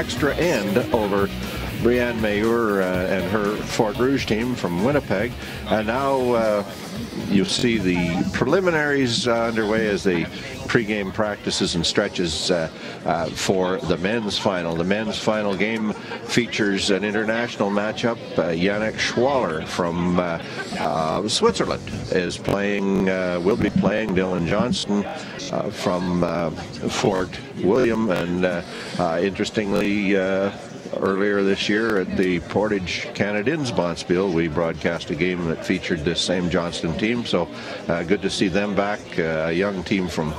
extra end over Brianne Mayur and her Fort Rouge team from Winnipeg. And now you see the preliminaries underway as the pregame practices and stretches for the men's final. The men's final game features an international matchup. Yannick Schwaller from Switzerland is playing, will be playing Dylan Johnston from Fort William. And interestingly, earlier this year at the Portage Canadiens Bonspiel, we broadcast a game that featured this same Johnston team. So good to see them back, a young team from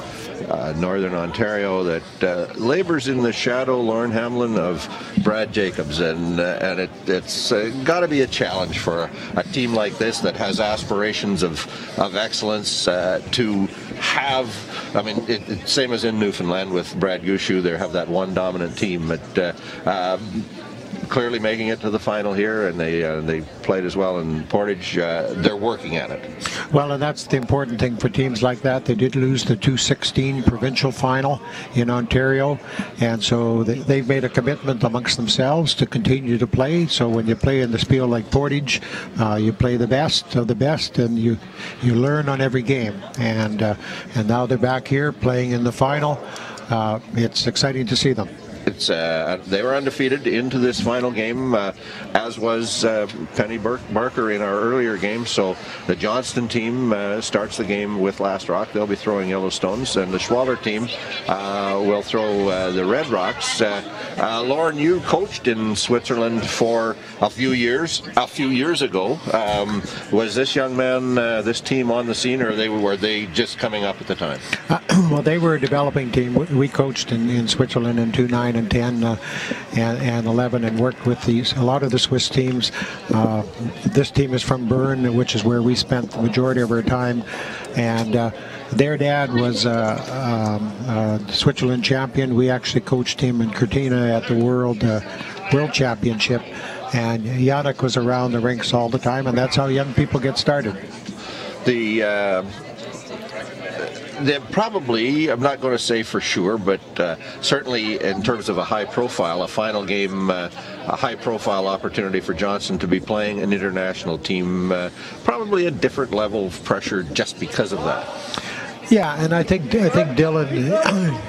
Northern Ontario that labors in the shadow, Lauren Hamlin, of Brad Jacobs, and it's got to be a challenge for a team like this that has aspirations of excellence to have. I mean, same as in Newfoundland with Brad Gushu, they have that one dominant team, but clearly making it to the final here, and they played as well in Portage. They're working at it. Well, and that's the important thing for teams like that. They did lose the 2016 provincial final in Ontario, and so they've made a commitment amongst themselves to continue to play. So when you play in the Spiel like Portage, you play the best of the best, and you learn on every game. And now they're back here playing in the final. It's exciting to see them. It's they were undefeated into this final game, as was Penny Barker in our earlier game. So the Johnston team starts the game with Last Rock. They'll be throwing Yellowstones, and the Schwaller team will throw the Red Rocks. Lauren, you coached in Switzerland for a few years. A few years ago, was this young man, this team on the scene, or were they just coming up at the time? Well, they were a developing team. We coached in Switzerland in 2009 and 10 and 11, and worked with a lot of the Swiss teams. This team is from Bern, which is where we spent the majority of our time, and their dad was Switzerland champion. We actually coached him in Cortina at the World Championship, and Yannick was around the rinks all the time, and that's how young people get started. They're probably, I'm not going to say for sure, but certainly in terms of a high profile, a final game, a high profile opportunity for Johnson to be playing an international team, probably a different level of pressure just because of that. Yeah, and I think Dylan,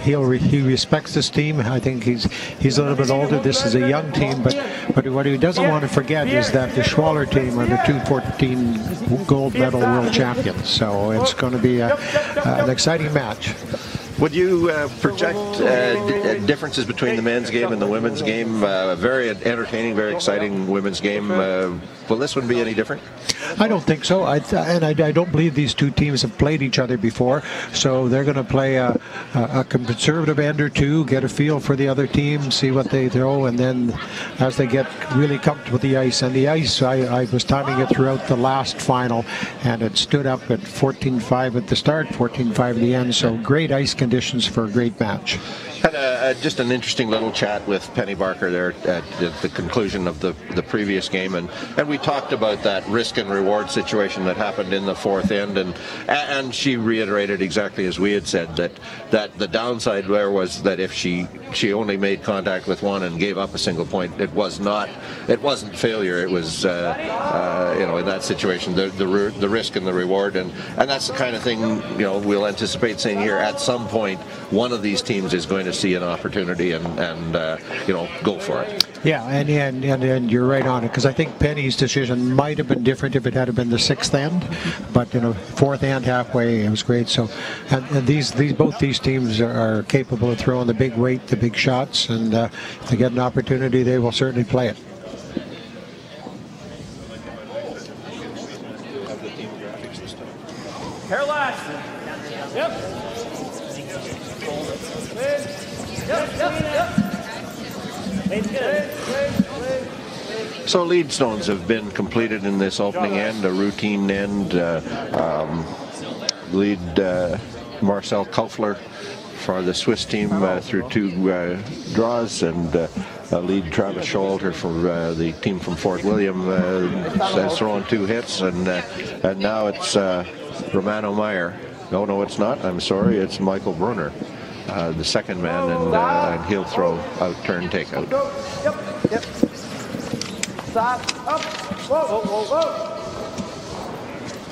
he respects this team. I think he's a little bit older. This is a young team, but what he doesn't want to forget is that the Schwaller team are the 2014 gold medal world champions. So it's going to be an exciting match. Would you project differences between the men's game and the women's game? Very entertaining, very exciting women's game. Will this one be any different? I don't think so. I don't believe these two teams have played each other before, so they're going to play a conservative end or two, get a feel for the other team, see what they throw, and then as they get really comfortable with the ice. And the ice, I was timing it throughout the last final, and it stood up at 14-5 at the start, 14-5 at the end, so great ice conditions for a great match. Had just an interesting little chat with Penny Barker there at the conclusion of the previous game, and we talked about that risk and reward situation that happened in the fourth end, and she reiterated exactly as we had said, that the downside there was that if she only made contact with one and gave up a single point, it wasn't failure. It was in that situation the risk and the reward, and that's the kind of thing we'll anticipate seeing here. At some point, one of these teams is going to see an opportunity and go for it. Yeah, and you're right on it, because I think Penny's decision might have been different if it had been the sixth end, but fourth end halfway, it was great. So, and both these teams are capable of throwing the big weight, the big shots, and if they get an opportunity, they will certainly play it. Caroline. Yep. So lead stones have been completed in this opening end, a routine end. Lead Marcel Kaufler for the Swiss team through two draws, and lead Travis Scholter for the team from Fort William throwing two hits, and now it's Romano Meyer. No, it's not. I'm sorry. It's Michael Brunner the second man, and he'll throw out, turn, take out. Yep, yep. Stop, up, whoa, whoa, whoa, whoa.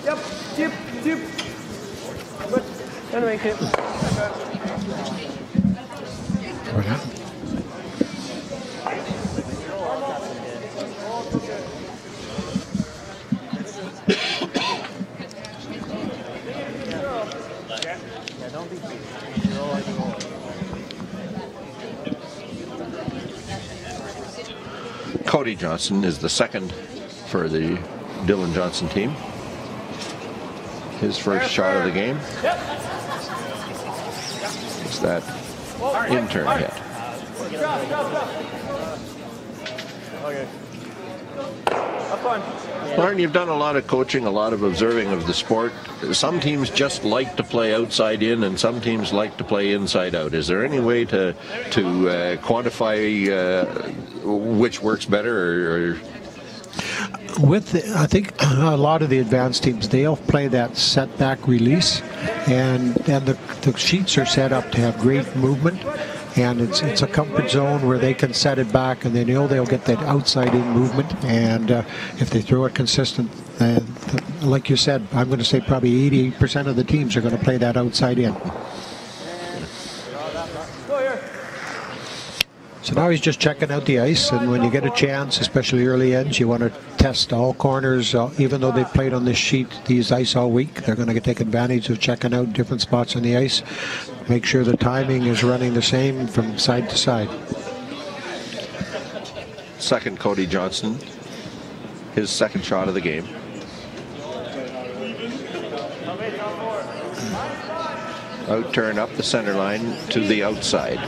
Yep, dip, dip. Good. Gonna make it. Cody Johnson is the second for the Dylan Johnson team. His first shot of the game. It's that intern hit. Okay. Have fun. Lauren, you've done a lot of coaching, a lot of observing of the sport. Some teams just like to play outside in, and some teams like to play inside out. Is there any way to quantify which works better? Or I think a lot of the advanced teams, they'll play that setback release, and the sheets are set up to have great movement. And it's a comfort zone where they can set it back, and they know they'll get that outside-in movement. And if they throw it consistent, like you said, I'm going to say probably 80% of the teams are going to play that outside-in. So now he's just checking out the ice, and when you get a chance, especially early ends, you want to test all corners. Even though they've played on this sheet, these ice all week, they're going to take advantage of checking out different spots on the ice. Make sure the timing is running the same from side to side. second Cody Johnson, his second shot of the game. Out turn up the center line to the outside.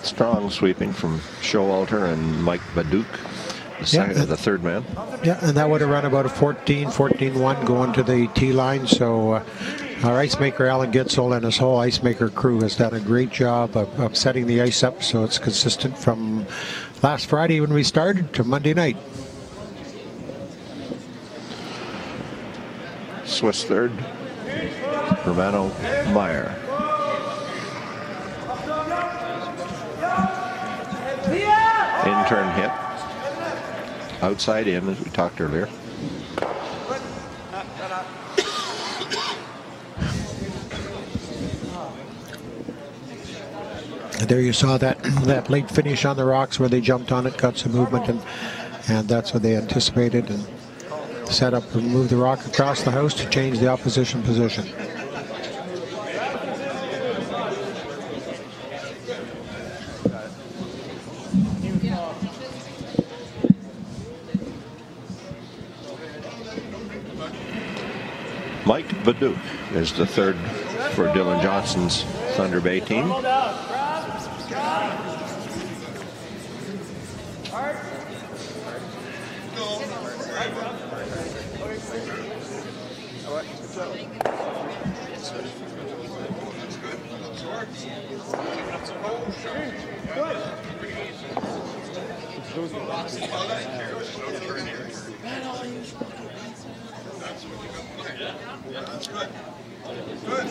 Strong sweeping from Showalter and Mike Baduch, the third man. Yeah, and that would have run about a 14-1 going to the T line. So our ice maker Alan Gitzel and his whole ice maker crew has done a great job of setting the ice up so it's consistent from last Friday when we started to Monday night. Swiss third, Romano Meyer. In-turn hit. Outside in, as we talked earlier. There you saw that late finish on the rocks where they jumped on it, got some movement, and that's what they anticipated, and set up and move the rock across the house to change the opposition position. Mike Baduch is the third for Dylan Johnson's Thunder Bay team. That's good. Good.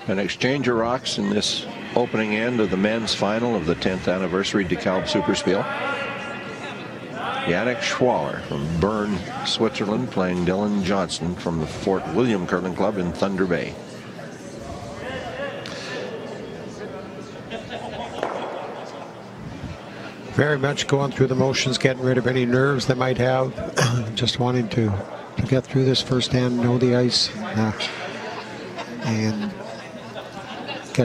An exchange of rocks in this opening end of the men's final of the 10th anniversary Dekalb SuperSpiel. Yannick Schwaller from Bern, Switzerland, playing Dylan Johnson from the Fort William Curling Club in Thunder Bay. Very much going through the motions, getting rid of any nerves they might have, just wanting to get through this firsthand, know the ice, and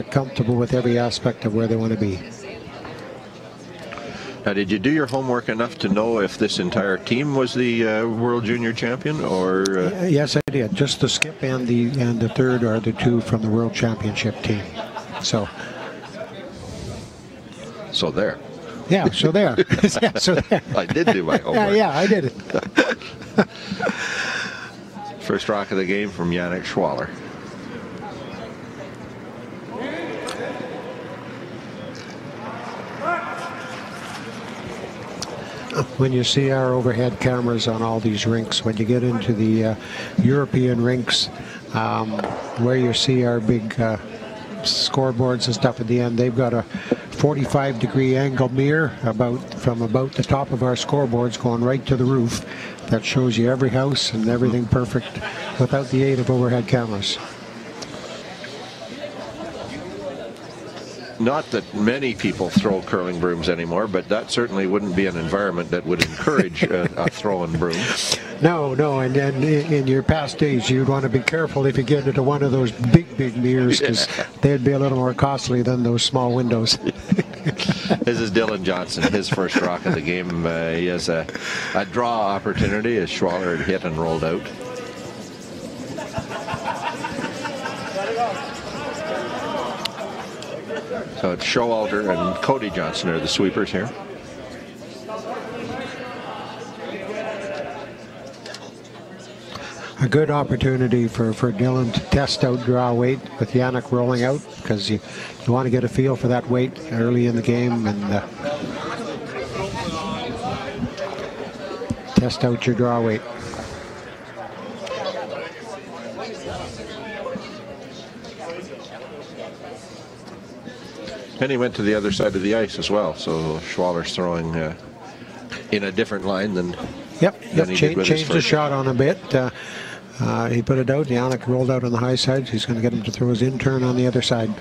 comfortable with every aspect of where they want to be. Now, did you do your homework enough to know if this entire team was the World Junior Champion, or? Yes, I did. Just the skip and the third are the two from the World Championship team. So there. Yeah, so there. Yeah, so there. I did do my homework. Yeah, I did it. First rock of the game from Yannick Schwaller. When you see our overhead cameras on all these rinks, when you get into the European rinks, where you see our big scoreboards and stuff at the end, they've got a 45-degree angle mirror from about the top of our scoreboards going right to the roof that shows you every house and everything perfect without the aid of overhead cameras. Not that many people throw curling brooms anymore, but that certainly wouldn't be an environment that would encourage a throwing broom. No, and then in your past days, you'd want to be careful if you get into one of those big mirrors, because they'd be a little more costly than those small windows. This is Dylan Johnson, his first rock of the game. He has a draw opportunity as Schwaller had hit and rolled out. So it's Showalter and Cody Johnson are the sweepers here. A good opportunity for Dylan to test out draw weight with Yannick rolling out, because you want to get a feel for that weight early in the game and test out your draw weight. And he went to the other side of the ice as well, so Schwaller's throwing in a different line than Changed the shot on a bit. He put it out. Yannick rolled out on the high side. He's going to get him to throw his in-turn on the other side.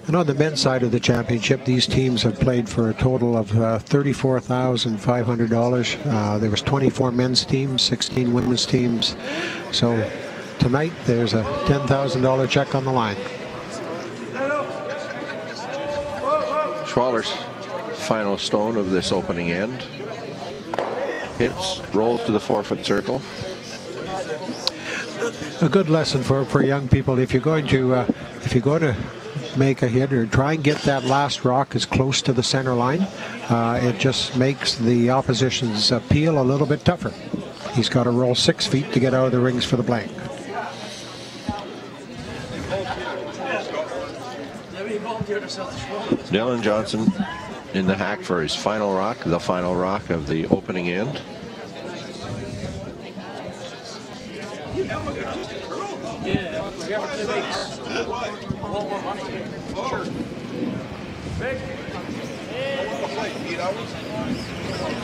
And on the men's side of the championship, these teams have played for a total of $34,500. There was 24 men's teams, 16 women's teams. So tonight there's a $10,000 check on the line. Schwaller's final stone of this opening end. Hits, rolls to the forfeit circle. A good lesson for young people. If you're going to make a hit or try and get that last rock as close to the center line, it just makes the opposition's peel a little bit tougher. He's got to roll 6 feet to get out of the rings for the blank. Dylan Johnson in the hack for his final rock, the final rock of the opening end.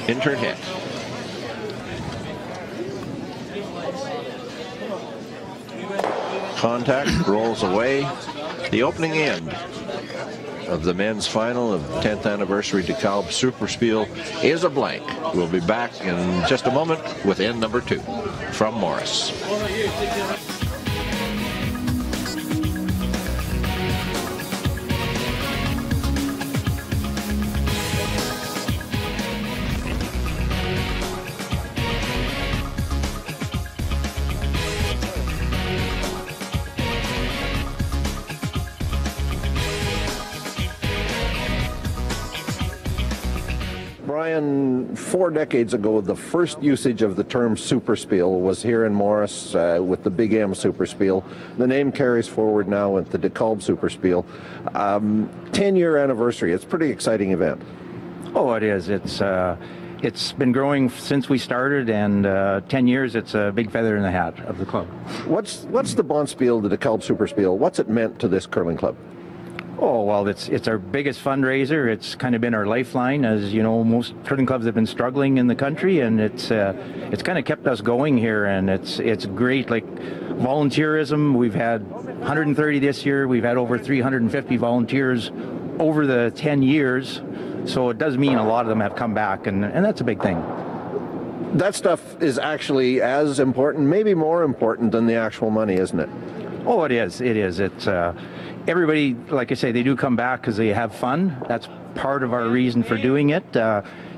Intern hit. Contact, rolls away. The opening end of the men's final of 10th anniversary Dekalb SuperSpiel is a blank. We'll be back in just a moment with end number 2 from Morris. Brian, 4 decades ago, the first usage of the term superspiel was here in Morris with the Big M Superspiel. The name carries forward now with the Dekalb SuperSpiel. 10-year anniversary. It's a pretty exciting event. Oh, it is. It's been growing since we started, and 10 years, it's a big feather in the hat of the club. What's the Bonspiel, the Dekalb SuperSpiel? What's it meant to this curling club? Oh, well, it's our biggest fundraiser. It's kind of been our lifeline. As you know, most curling clubs have been struggling in the country, and it's kind of kept us going here, and it's great. Like volunteerism, we've had 130 this year. We've had over 350 volunteers over the 10 years. So it does mean a lot of them have come back, and that's a big thing. That stuff is actually as important, maybe more important than the actual money, isn't it? Oh, it is. It is. everybody, like I say, they do come back because they have fun. That's part of our reason for doing it.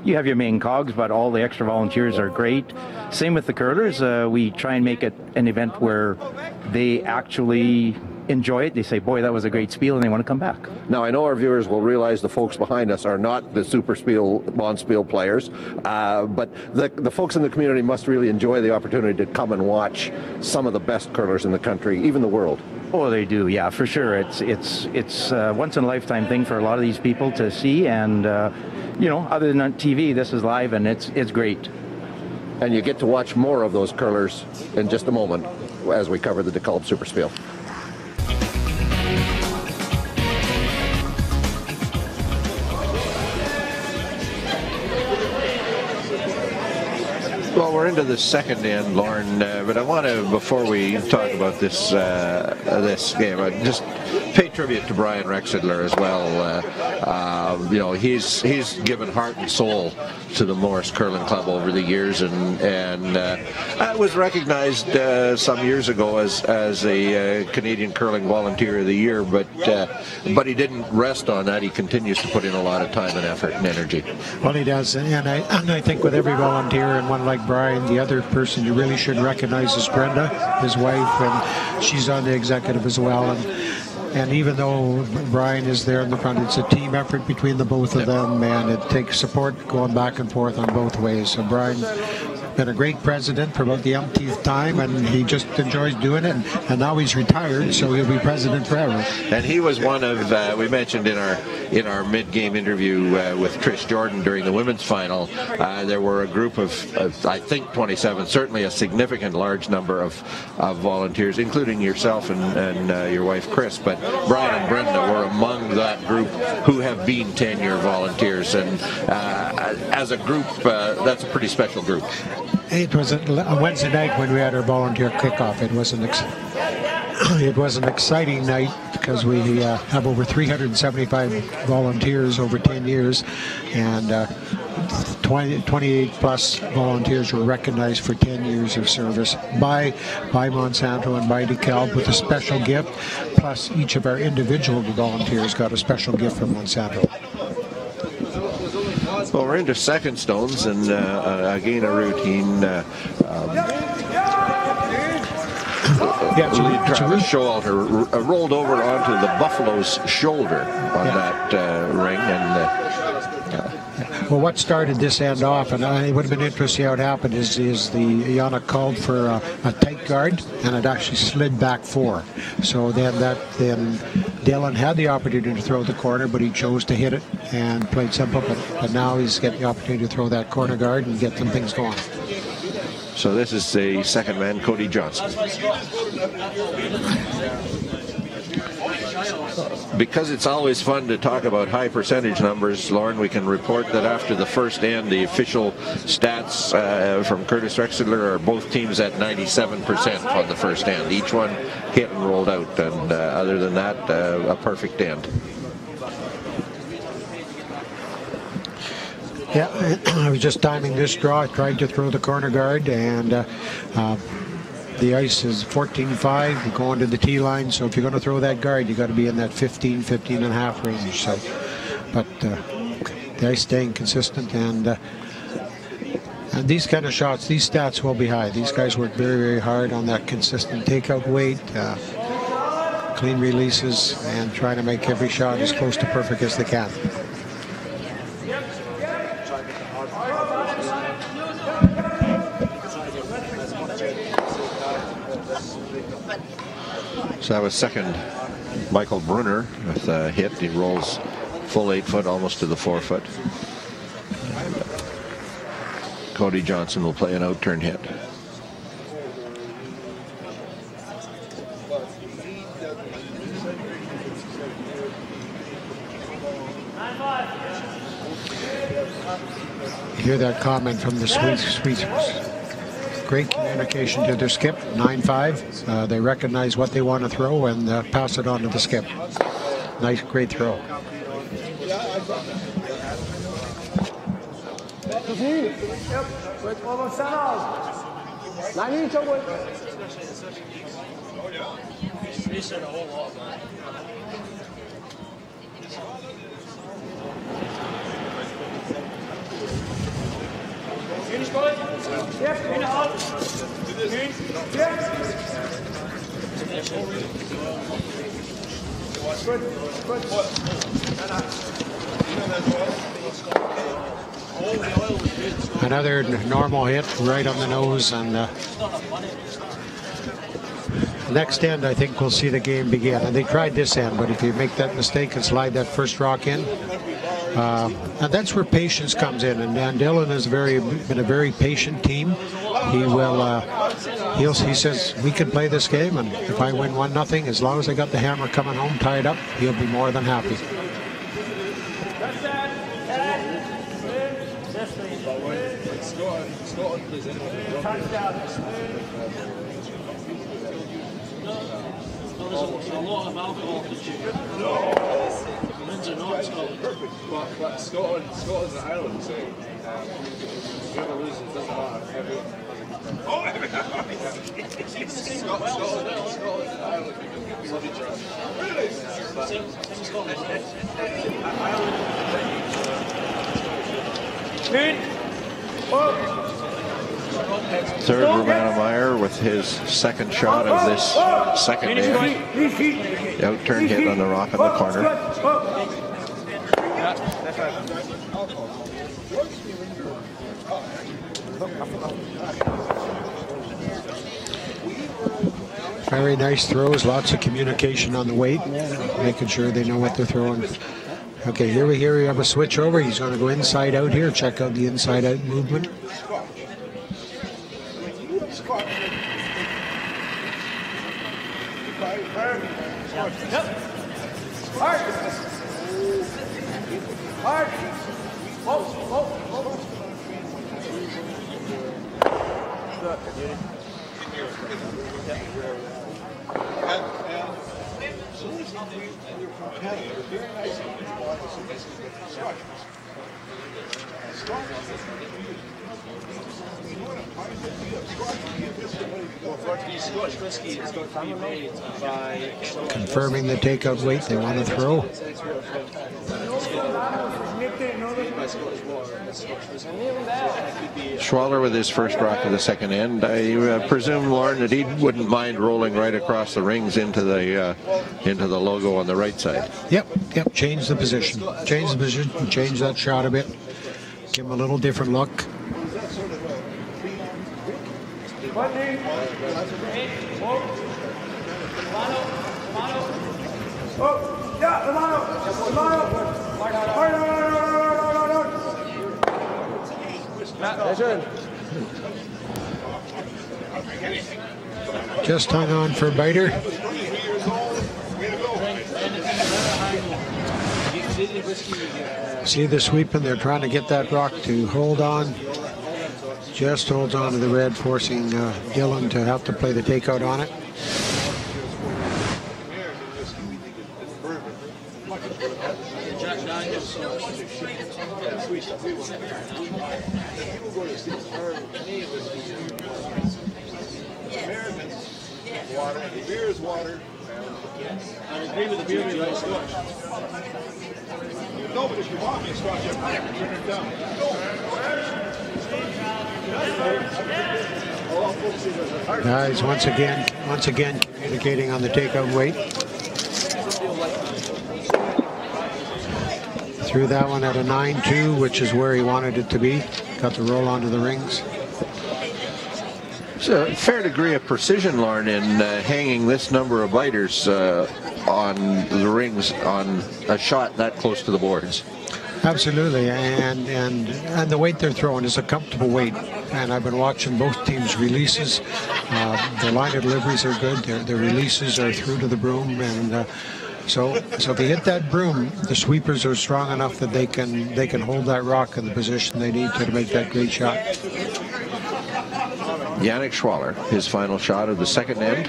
You have your main cogs, but all the extra volunteers are great. Same with the curlers. We try and make it an event where they actually enjoy it. They say, boy, that was a great spiel, and they want to come back. Now, I know our viewers will realize the folks behind us are not the SuperSpiel, Bonspiel players, but the folks in the community must really enjoy the opportunity to come and watch some of the best curlers in the country, even the world. Oh, they do, yeah, for sure. It's a once-in-a-lifetime thing for a lot of these people to see, and you know, other than on TV, this is live, and it's great. And you get to watch more of those curlers in just a moment as we cover the Dekalb SuperSpiel. Well, we're into the second end, Lauren, but I want to, before we talk about this this game, just pay tribute to Brian Rexidler as well. You know, he's given heart and soul to the Morris Curling Club over the years, and was recognized some years ago as a Canadian Curling Volunteer of the Year, but he didn't rest on that. He continues to put in a lot of time and effort and energy. Well, he does, and I think with every volunteer and one like Brian, the other person you really should recognize is Brenda, his wife, and she's on the executive as well. And even though Brian is there in the front, it's a team effort between the both of them, and it takes support going back and forth on both ways. So Brian's been a great president for about the umpteenth time, and he just enjoys doing it. And now he's retired, so he'll be president forever. And he was one of we mentioned in our mid-game interview with Trish Jordan during the women's final. There were a group of I think 27, certainly a significant large number of volunteers, including yourself and your wife Chris. But Brian and Brenda were among that group who have been 10-year volunteers, and as a group, that's a pretty special group. It was a Wednesday night when we had our volunteer kickoff. It was an exciting night because we have over 375 volunteers over 10 years, and 28 plus volunteers were recognized for 10 years of service by Monsanto and by Dekalb with a special gift, plus each of our individual volunteers got a special gift from Monsanto. Well, we're into second stones, and again a routine. Travis Showalter rolled over onto the buffalo's shoulder on that ring, and well, what started this end off, and it would have been interesting to see how it happened, is the Yana called for a tight guard, and it actually slid back 4. So then Dylan had the opportunity to throw the corner, but he chose to hit it and played simple. But now he's getting the opportunity to throw that corner guard and get some things going. So this is the second man, Cody Johnson. Because it's always fun to talk about high percentage numbers, Lauren, we can report that after the first end, the official stats from Curtis Rexidler are both teams at 97% on the first end. Each one hit and rolled out, and other than that, a perfect end. Yeah, I was just timing this draw. I tried to throw the corner guard, and the ice is 14-5. You go onto the tee line, so if you're going to throw that guard, you got to be in that 15 and a half range. So, but the ice staying consistent, and these kind of shots, these stats will be high. These guys work very, very hard on that consistent takeout weight, clean releases, and trying to make every shot as close to perfect as they can. So that was second Michael Brunner with a hit. He rolls full 8 foot, almost to the 4 foot. Cody Johnson will play an out-turn hit. You hear that comment from the Swedes. Great communication to their skip, 9-5. They recognize what they want to throw and pass it on to the skip. Nice, great throw. He said a whole lot about it. Finish, boy. Yep, in the hall. Finish. Yep. Good, good. Another normal hit right on the nose, and next end I think we'll see the game begin. And they tried this end, but if you make that mistake and slide that first rock in, and that's where patience comes in. And Dan Dillon has been a very patient team. He will. He says we can play this game, and if I win 1-0, as long as I got the hammer coming home tied up, he'll be more than happy. There's a lot of alcohol to chew. Winds are not Scotland. But Scotland's an island, so whoever loses doesn't matter. Everyone Scotland's an island because we love each other. Really? Third, Romano-Meyer with his second shot of this second end. Out-turn hit on the rock in the corner. Very nice throws, lots of communication on the weight, making sure they know what they're throwing. Okay, here we have a switch over. He's going to go inside out here. Check out the inside out movement. Confirming the takeout weight they want to throw. Schwaller with his first rock of the second end. I presume, Lauren, that he wouldn't mind rolling right across the rings into the logo on the right side. Yep. Change the position. Change the position. Change that shot a bit. Give him a little different look. Just hung on for a biter. See the sweeping? They're trying to get that rock to hold on. Just holds on to the red, forcing Dillon to have to play the takeout on it. Water, the beer is water. I agree with the beer you like Scotch. No, but if you want me to Scotch, you have to turn it down. Guys, once again communicating on the takeout weight. Threw that one at a 9-2, which is where he wanted it to be. Got the roll onto the rings. It's a fair degree of precision, Lauren, in hanging this number of biters on the rings on a shot that close to the boards. Absolutely, and the weight they're throwing is a comfortable weight. And I've been watching both teams' releases. Their line of deliveries are good. Their releases are through to the broom, and so if they hit that broom, the sweepers are strong enough that they can hold that rock in the position they need to make that great shot. Yannick Schwaller, his final shot of the second end.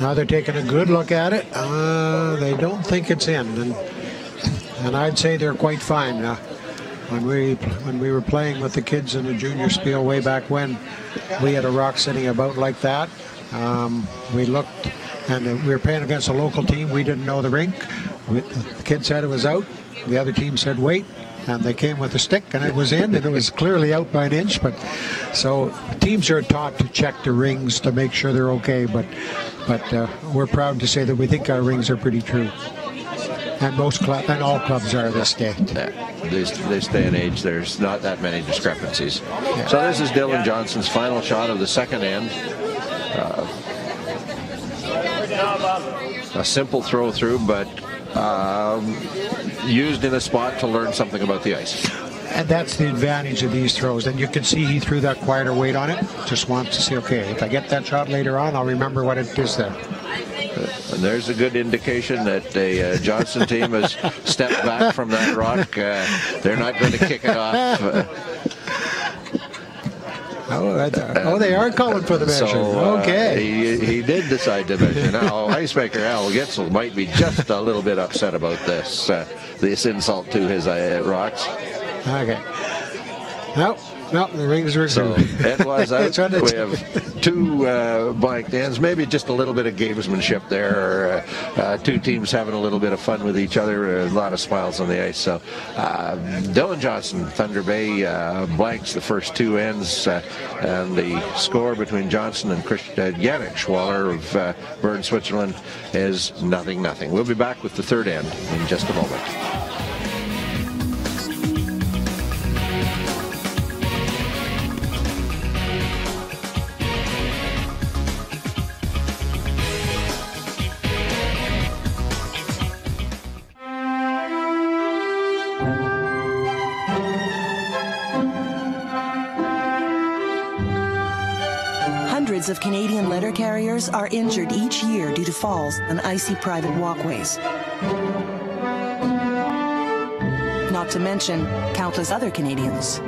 Now they're taking a good look at it. They don't think it's in, and I'd say they're quite fine. When we were playing with the kids in the junior spiel way back when, we had a rock sitting about like that. We looked, and we were playing against a local team. We didn't know the rink. The kid said it was out. The other team said wait, and they came with a stick, and it was in, and it was clearly out by an inch. But so teams are taught to check the rings to make sure they're okay. But we're proud to say that we think our rings are pretty true. And all clubs are this day. This day and age, there's not that many discrepancies. Yeah. So this is Dylan Johnson's final shot of the second end. A simple throw through, but used in a spot to learn something about the ice. And that's the advantage of these throws. And you can see he threw that quieter weight on it. Just wants to say, okay, if I get that shot later on, I'll remember what it is there. And there's a good indication that the Johnson team has stepped back from that rock. They're not going to kick it off. They are calling for the measure. So, okay. He did decide to measure. Now, Icemaker Al Gitzel might be just a little bit upset about this insult to his rocks. Okay. No, the rings are so it was out. We have two blanked ends, maybe just a little bit of gamesmanship there. Two teams having a little bit of fun with each other. A lot of smiles on the ice. So Dylan Johnson, Thunder Bay, blanks the first two ends, and the score between Johnson and Yannick Schwaller of Bern, Switzerland is 0-0. We'll be back with the third end in just a moment. Hundreds of Canadian letter carriers are injured each year due to falls on icy private walkways. Not to mention countless other Canadians.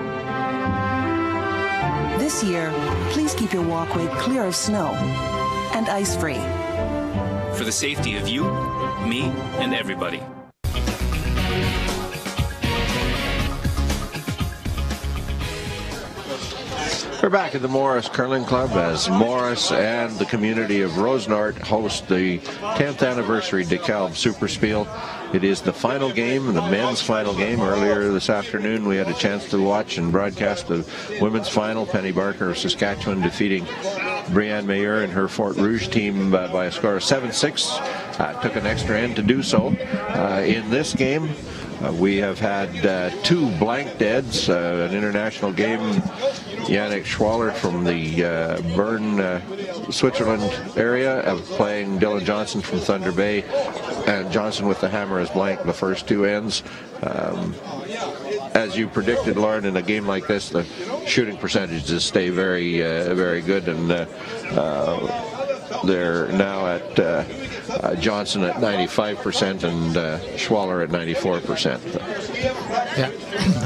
This year, please keep your walkway clear of snow and ice-free. For the safety of you, me, and everybody. We're back at the Morris Curling Club as Morris and the community of Rosenart host the 10th anniversary Dekalb SuperSpiel. It is the final game, the men's final game. Earlier this afternoon, we had a chance to watch and broadcast the women's final. Penny Barker of Saskatchewan defeating Brianne Mayer and her Fort Rouge team by a score of 7-6. Took an extra end to do so. In this game, we have had two blank deads, an international game. Yannick Schwaller from the Bern, Switzerland area, playing Dylan Johnson from Thunder Bay, and Johnson with the hammer is blank the first two ends. As you predicted, Lauren, in a game like this, the shooting percentages stay very, very good, and they're now at Johnson at 95% and Schwaller at 94%. Yeah,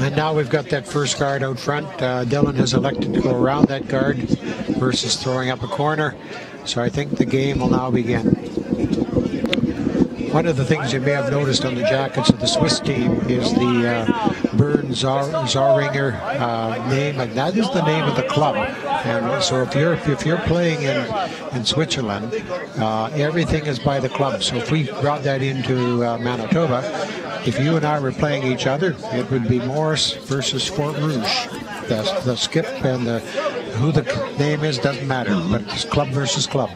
and now we've got that first guard out front. Dylan has elected to go around that guard versus throwing up a corner. So I think the game will now begin. One of the things you may have noticed on the jackets of the Swiss team is the Bern Zaringer name, and that is the name of the club. And so if you're playing in Switzerland, everything is by the club. So if we brought that into Manitoba, if you and I were playing each other, it would be Morris versus Fort Rouge. The skip and who the name is doesn't matter, but it's club versus club.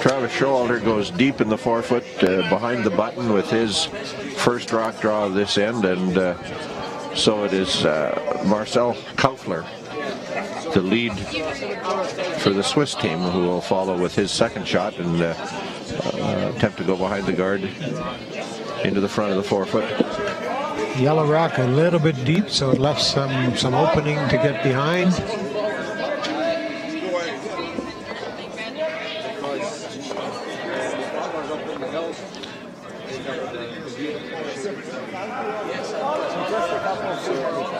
Travis Schwaller goes deep in the forefoot behind the button with his first rock draw of this end, and so it is Marcel Kaufler, the lead for the Swiss team, who will follow with his second shot and attempt to go behind the guard into the front of the forefoot. Yellow rock a little bit deep, so it left some opening to get behind.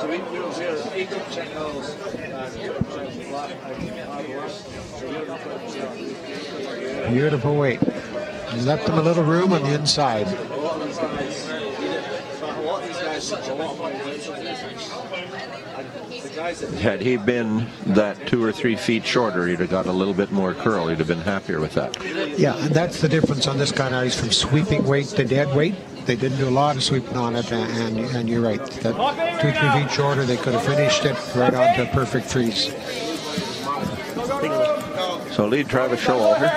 So we have 8 check holes and black and Beautiful weight. You left him a little room on the inside. a lot of these guys, a lot more weight. The guys that Had he been that 2 or 3 feet shorter, he'd have got a little bit more curl. He'd have been happier with that. Yeah, and that's the difference on this kind of ice from sweeping weight to dead weight. They didn't do a lot of sweeping on it, and you're right. That 2 or 3 feet shorter, they could have finished it right onto a perfect freeze. So lead Travis Showalter.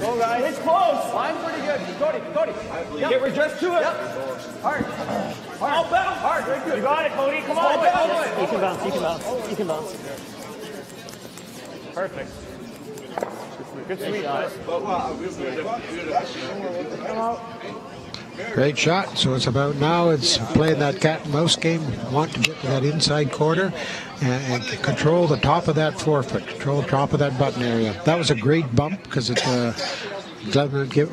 Go, guys. It's close. Line's pretty good. Cody. Yep. Get just to it. Yep. Hard. Hard. Very good. You got it, Cody. Come on. All the way. You can bounce. Perfect. Good sweep, guys. Come out. Great shot. So it's about now, it's playing that cat and mouse game. Want to get to that inside corner and control the top of that forefoot, control the top of that button area. That was a great bump because it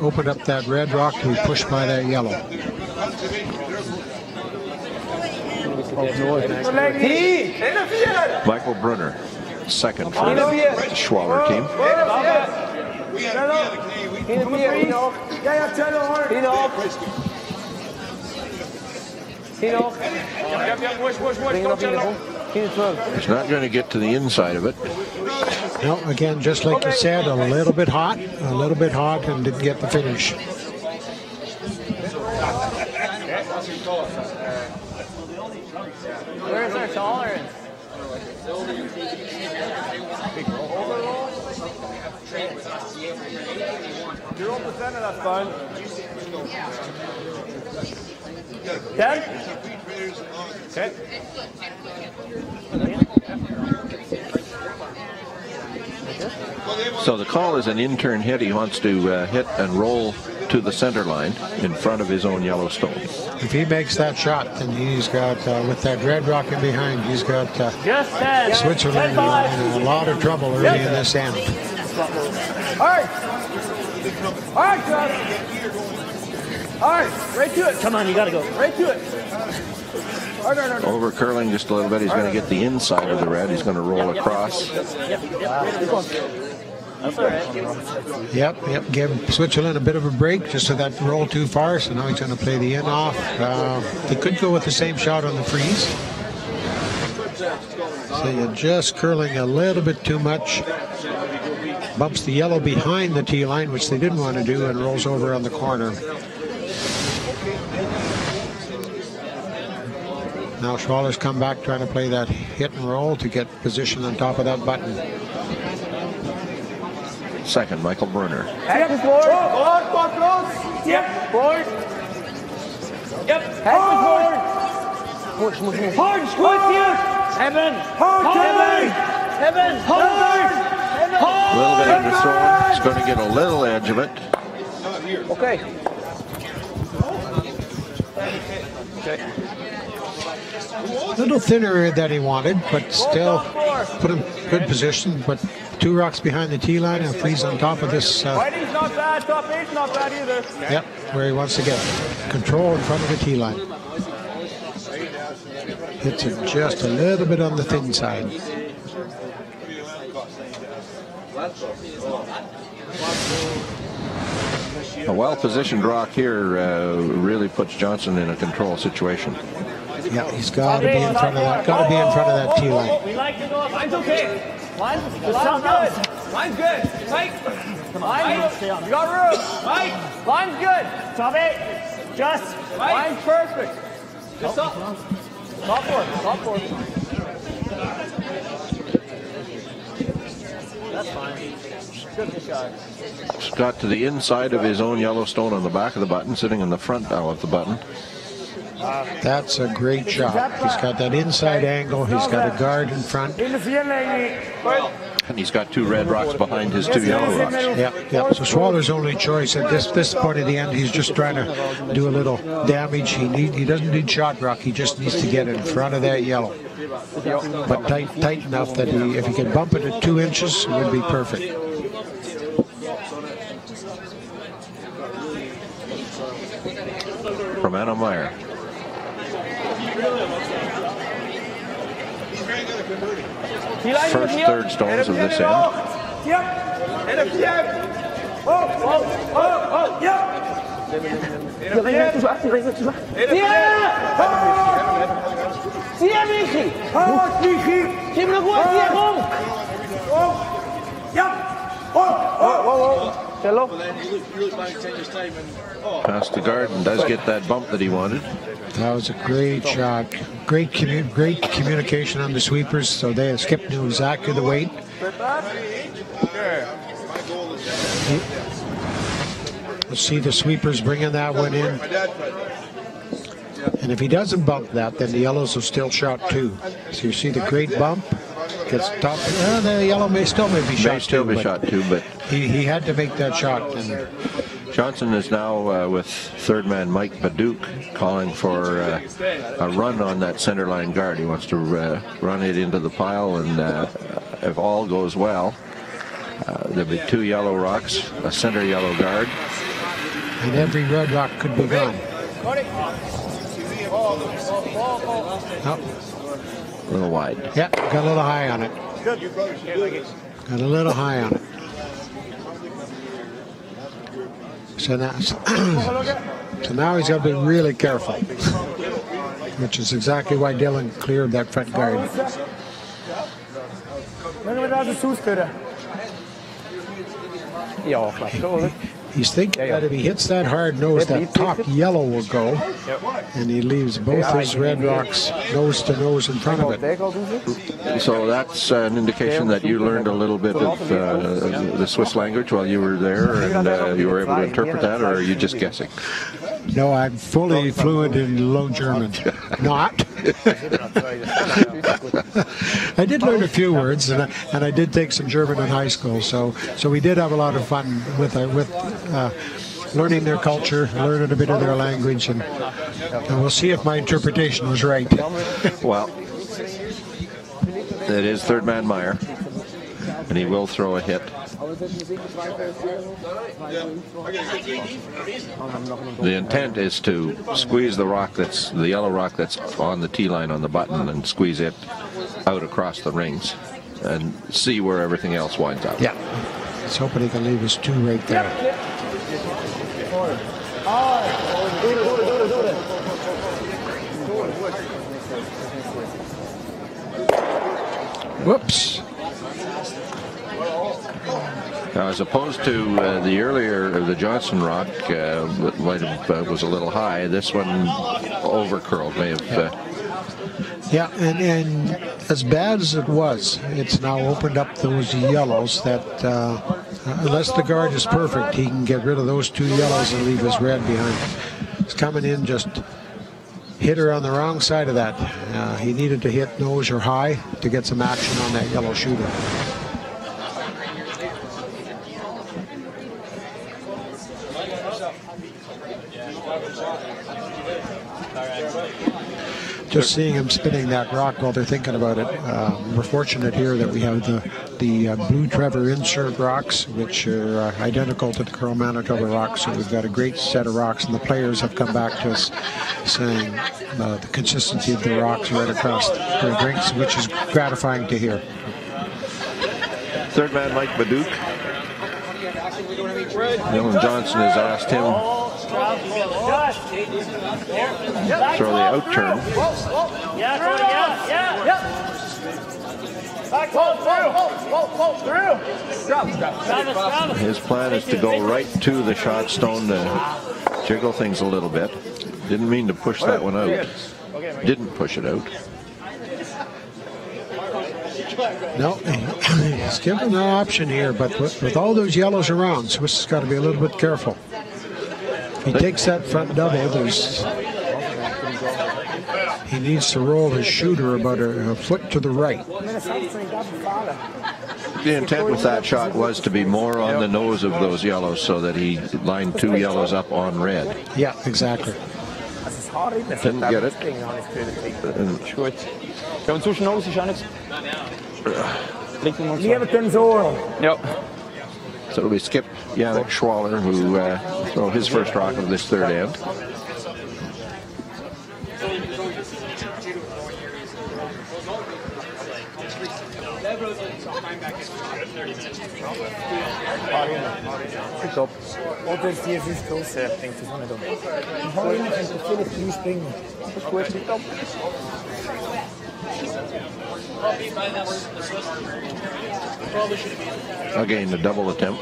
opened up that red rock to be pushed by that yellow. Michael Brunner, second for the Schwaller team. He's not going to get to the inside of it. No, again, just like you said, a little bit hot, and didn't get the finish. Where's our tolerance? You're on the center, that's fine. 10? Okay. So the call is an intern hit. He wants to hit and roll to the center line in front of his own Yellowstone. If he makes that shot, then he's got, with that red rock in behind, he's got Switzerland in a lot of trouble early in this end. All right, Travis. All right, right to it. Come on, you gotta go. Right to it. Over curling just a little bit. He's going to get the inside of the red. He's going to roll across. That's all right. Yep. Give Switzerland a bit of a break just so that roll too far. So now he's going to play the in off. They could go with the same shot on the freeze. So you're just curling a little bit too much. Bumps the yellow behind the tee line, which they didn't want to do, and rolls over on the corner. Now Schwaller's come back trying to play that hit and roll to get position on top of that button. Second, Michael Brunner. Yep, forward. Forward, close. Yep, forward. Yep, head forward. Hard, squat here. Evan. Evan. A little bit of the throw. He's going to get a little edge of it. Okay. A little thinner than he wanted, but still put him in good position. But 2 rocks behind the tee line and freeze on top of this. Whiting's not bad, top 8's not bad either. Yep, where he wants to get control in front of the tee line. Hits it just a little bit on the thin side. A well-positioned rock here really puts Johnson in a control situation. Yeah, he's got to be in front of that. Got to be in front of that tee line. We like to go. Line's okay. Line's good. Line's good. Mike. Come on. You got room. Mike. Line's good. Top 8. Just. Line's perfect. Just up. Top 4. Top 4. That's fine. Good shot. He's got to the inside of his own Yellowstone on the back of the button, sitting in the front now of the button. That's a great shot. He's got that inside angle. He's got a guard in front. And he's got 2 red rocks behind his 2 yellow rocks. Yep. So Schwaller's only choice at this point of the end, he's just trying to do a little damage. He doesn't need shot rock. He just needs to get in front of that yellow. But tight enough that if he can bump it at 2 inches, it would be perfect. From Anna Meyer. First third stones of this end. Past the guard and does get that bump that he wanted. That was a great shot. Great communication on the sweepers, so Skip knew exactly the weight. We'll see the sweepers bringing that one in. And if he doesn't bump that, then the yellows will still shot 2. So you see the great bump. Gets top. The yellow may be shot 2. But he had to make that shot. And Johnson is now with third man Mike Paduch calling for a run on that center line guard. He wants to run it into the pile, and if all goes well, there'll be 2 yellow rocks, a center yellow guard, and every red rock could be gone. Oh. A little wide. Yeah, got a little high on it. Got a little high on it. So now he's got to be really careful, which is exactly why Dylan cleared that front guard. He's thinking that if he hits that hard nose, that top yellow will go, and he leaves both his red rocks nose to nose in front of it. So that's an indication that you learned a little bit of the Swiss language while you were there, and you were able to interpret that, or are you just guessing? No, I'm fully fluent in Low German. Not. I did learn a few words, and I did take some German in high school, so we did have a lot of fun with learning their culture, learning a bit of their language, and we'll see if my interpretation was right. Well, it is third man Meyer, and he will throw a hit. The intent is to squeeze the yellow rock that's on the tee line on the button, and squeeze it out across the rings and see where everything else winds up. Yeah. Let's hope he can leave his 2 right there. Whoops. Now, as opposed to the earlier, the Johnson rock, was a little high. This one over curled, may have. Yeah, and as bad as it was, it's now opened up those yellows that, unless the guard is perfect, he can get rid of those 2 yellows and leave his red behind. He's coming in, just hit her on the wrong side of that. He needed to hit nose or high to get some action on that yellow shooter. Just seeing him spinning that rock while they're thinking about it. We're fortunate here that we have the Blue Trevor insert rocks, which are identical to the Curl Manitoba rocks. So we've got a great set of rocks, and the players have come back to us saying the consistency of the rocks right across their drinks, which is gratifying to hear. Third man Mike Paduch. Dylan Johnson has asked him throw the out turn. His plan is to go right to the shot stone to jiggle things a little bit. Didn't mean to push that one out. Didn't push it out. No, he's given an option here, but with all those yellows around, Swiss has got to be a little bit careful. If he takes that front double, he needs to roll his shooter about a foot to the right. The intent with that shot was to be more on the nose of those yellows so that he lined 2 yellows up on red. Yeah, exactly. Didn't get it. Yep. So it'll be Skip Yannick Schwaller who throw his first rock of this third end. Altijd die is close, denk ik, van het op. Gewoon in de Philip die springen. Goed, niet op. Again, the double attempt.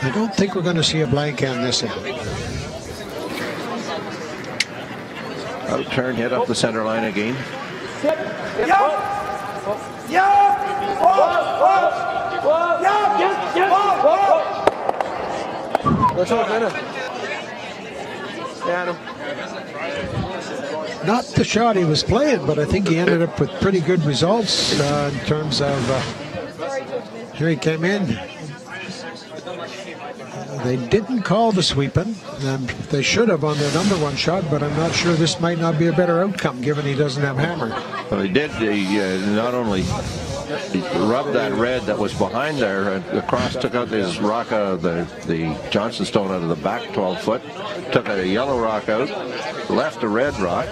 I don't think we're going to see a blank on this end. Out-turn hit up the center line again. Not the shot he was playing, but I think he ended up with pretty good results in terms of. Here he came in. They didn't call the sweeping. They should have on their number one shot, but I'm not sure this might not be a better outcome given he doesn't have hammer. Well, he did. He not only rubbed that red that was behind there across, took out his rock out of the Johnson stone out of the back 12 foot, took out a yellow rock out, left a red rock.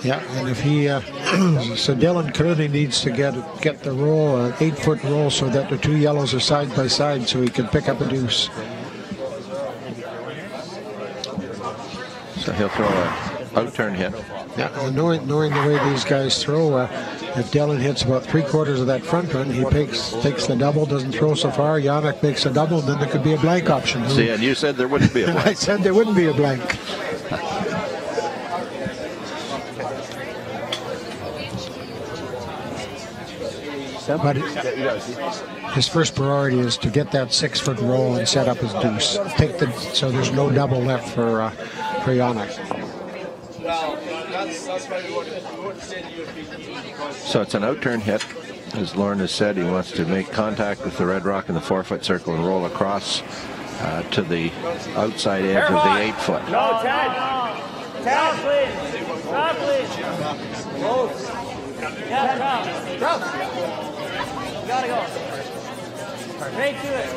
Yeah, and if he, so Dylan clearly needs to get the roll, an 8-foot roll, so that the two yellows are side by side, so he can pick up a deuce. So he'll throw a out-turn hit. Yeah, and knowing the way these guys throw, if Dylan hits about 3/4 of that front run, he takes the double, doesn't throw so far. Yannick makes a double, and then there could be a blank option. See, and you said there wouldn't be a blank. I said there wouldn't be a blank. But his first priority is to get that 6-foot roll and set up his deuce. So there's no double left for Yannick. So it's an out-turn hit. As Lauren has said, he wants to make contact with the red rock in the 4-foot circle and roll across to the outside edge of the 8-foot. No, Ted. Ted, please. Stop, please. Close. Yeah, drop. You gotta go. Straight to it.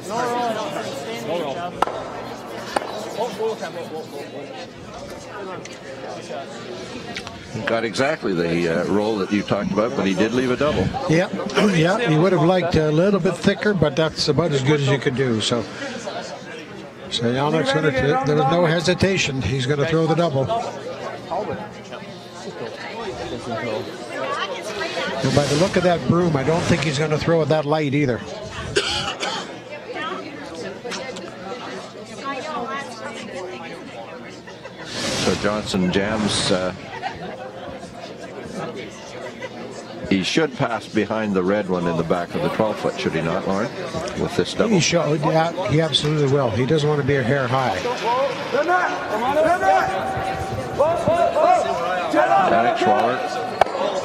No rolling. Stay in the lead, Got exactly the roll that you talked about, but he did leave a double. Yeah, he would have liked a little bit thicker, but that's about as good as you could do. So Yannick's going to, there was no hesitation. He's going to throw the double. And by the look of that broom, I don't think he's going to throw it that light either. So Johnson jams. He should pass behind the red one in the back of the 12-foot, should he not, Lauren? With this double. Yeah, he absolutely will. He doesn't want to be a hair high. Yannick Schwaller.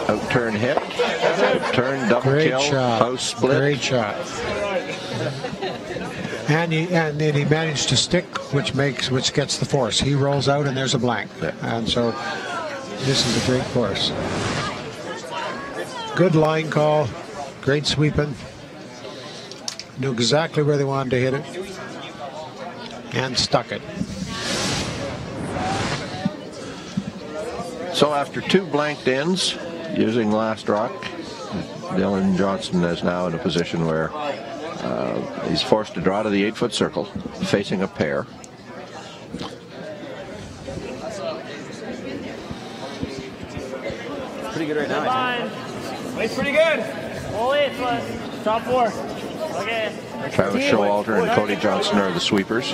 Out-turn hit. Out-turn double Great kill. Shot. House split. Great shot. And then he managed to stick, which gets the force. He rolls out and there's a blank. Yeah. And so this is a great course. Good line call, great sweeping. Knew exactly where they wanted to hit it. And stuck it. So after two blanked ends, using last rock, Dylan Johnson is now in a position where he's forced to draw to the 8-foot circle, facing a pair. Pretty good right now. It's pretty good. All 8-foot. Top 4. Okay. Travis Showalter and Cody Johnson are the sweepers.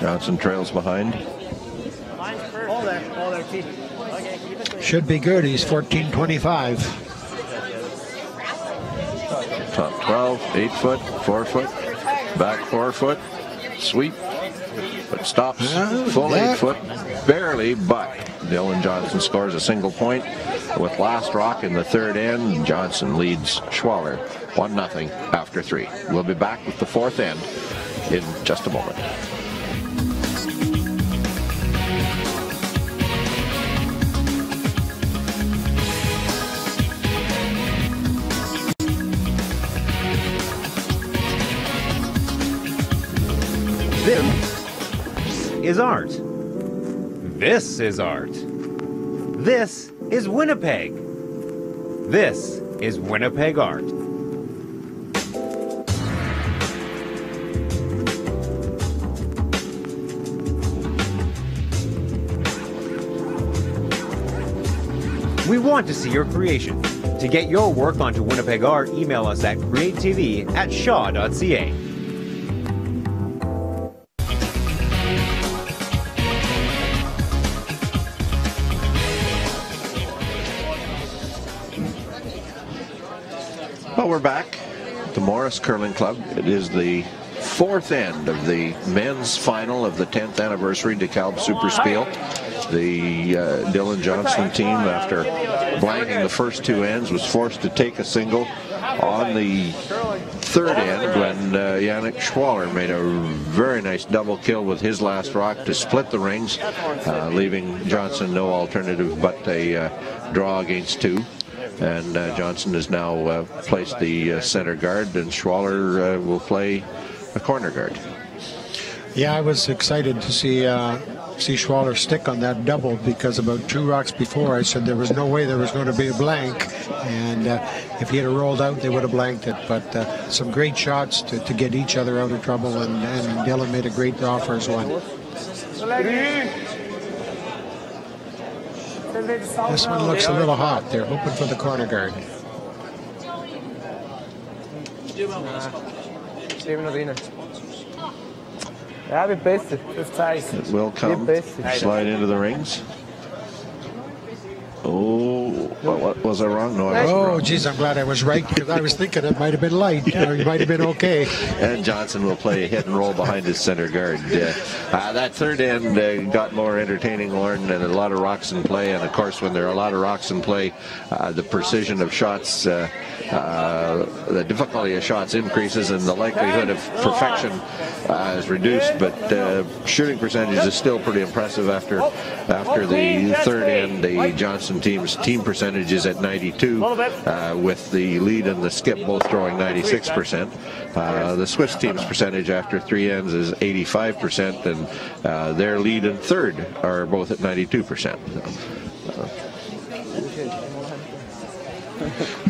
Johnson trails behind. Hold there, T. Okay. Should be good. He's 14.25. Top 12, 8-foot, 4-foot, back 4-foot, sweep, but stops full 8-foot, barely, but Dylan Johnson scores a single point with last rock in the third end. Johnson leads Schwaller 1-0 after 3. We'll be back with the fourth end in just a moment. This is art. This is art. This is Winnipeg. This is Winnipeg Art. We want to see your creation. To get your work onto Winnipeg Art, email us at createtv@shaw.ca. Well, we're back at the Morris Curling Club. It is the fourth end of the men's final of the 10th anniversary Dekalb SuperSpiel. The Dylan Johnston team, after blanking the first two ends, was forced to take a single on the third end when Yannick Schwaller made a very nice double kill with his last rock to split the rings, leaving Johnson no alternative but a draw against two. And Johnson has now placed the center guard, and Schwaller will play a corner guard. Yeah, I was excited to see Schwaller stick on that double, because about two rocks before I said there was no way there was going to be a blank, and if he had rolled out they would have blanked it. But some great shots to get each other out of trouble, and Dylan made a great draw for his one. This one looks a little hot. They're hoping for the corner guard. It will come, slide into the rings. Oh, what was I wrong? No, I wasn't wrong. Geez, I'm glad I was right, because I was thinking it might have been light, or it might have been okay. And Johnson will play a hit and roll behind his center guard. That third end got more entertaining, Lauren, and a lot of rocks in play. And of course, when there are a lot of rocks in play, the precision of shots, the difficulty of shots increases, and the likelihood of perfection is reduced. But shooting percentage is still pretty impressive after the third end. The Johnson team's team percentage is at 92, with the lead and the skip both throwing 96%. The Swiss team's percentage after three ends is 85%, and their lead and third are both at 92%.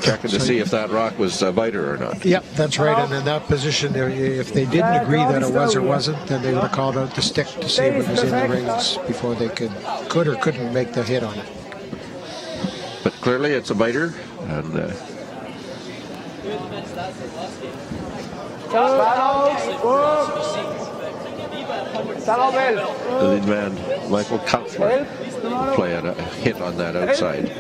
Checking to see if that rock was a biter or not. Yep, that's right. And in that position, if they didn't agree that it was or wasn't, then they would have called out the stick to see if it was in the rings before they could or couldn't make the hit on it. But clearly it's a biter, and the lead man, Michael Kaufler, playing a hit on that outside.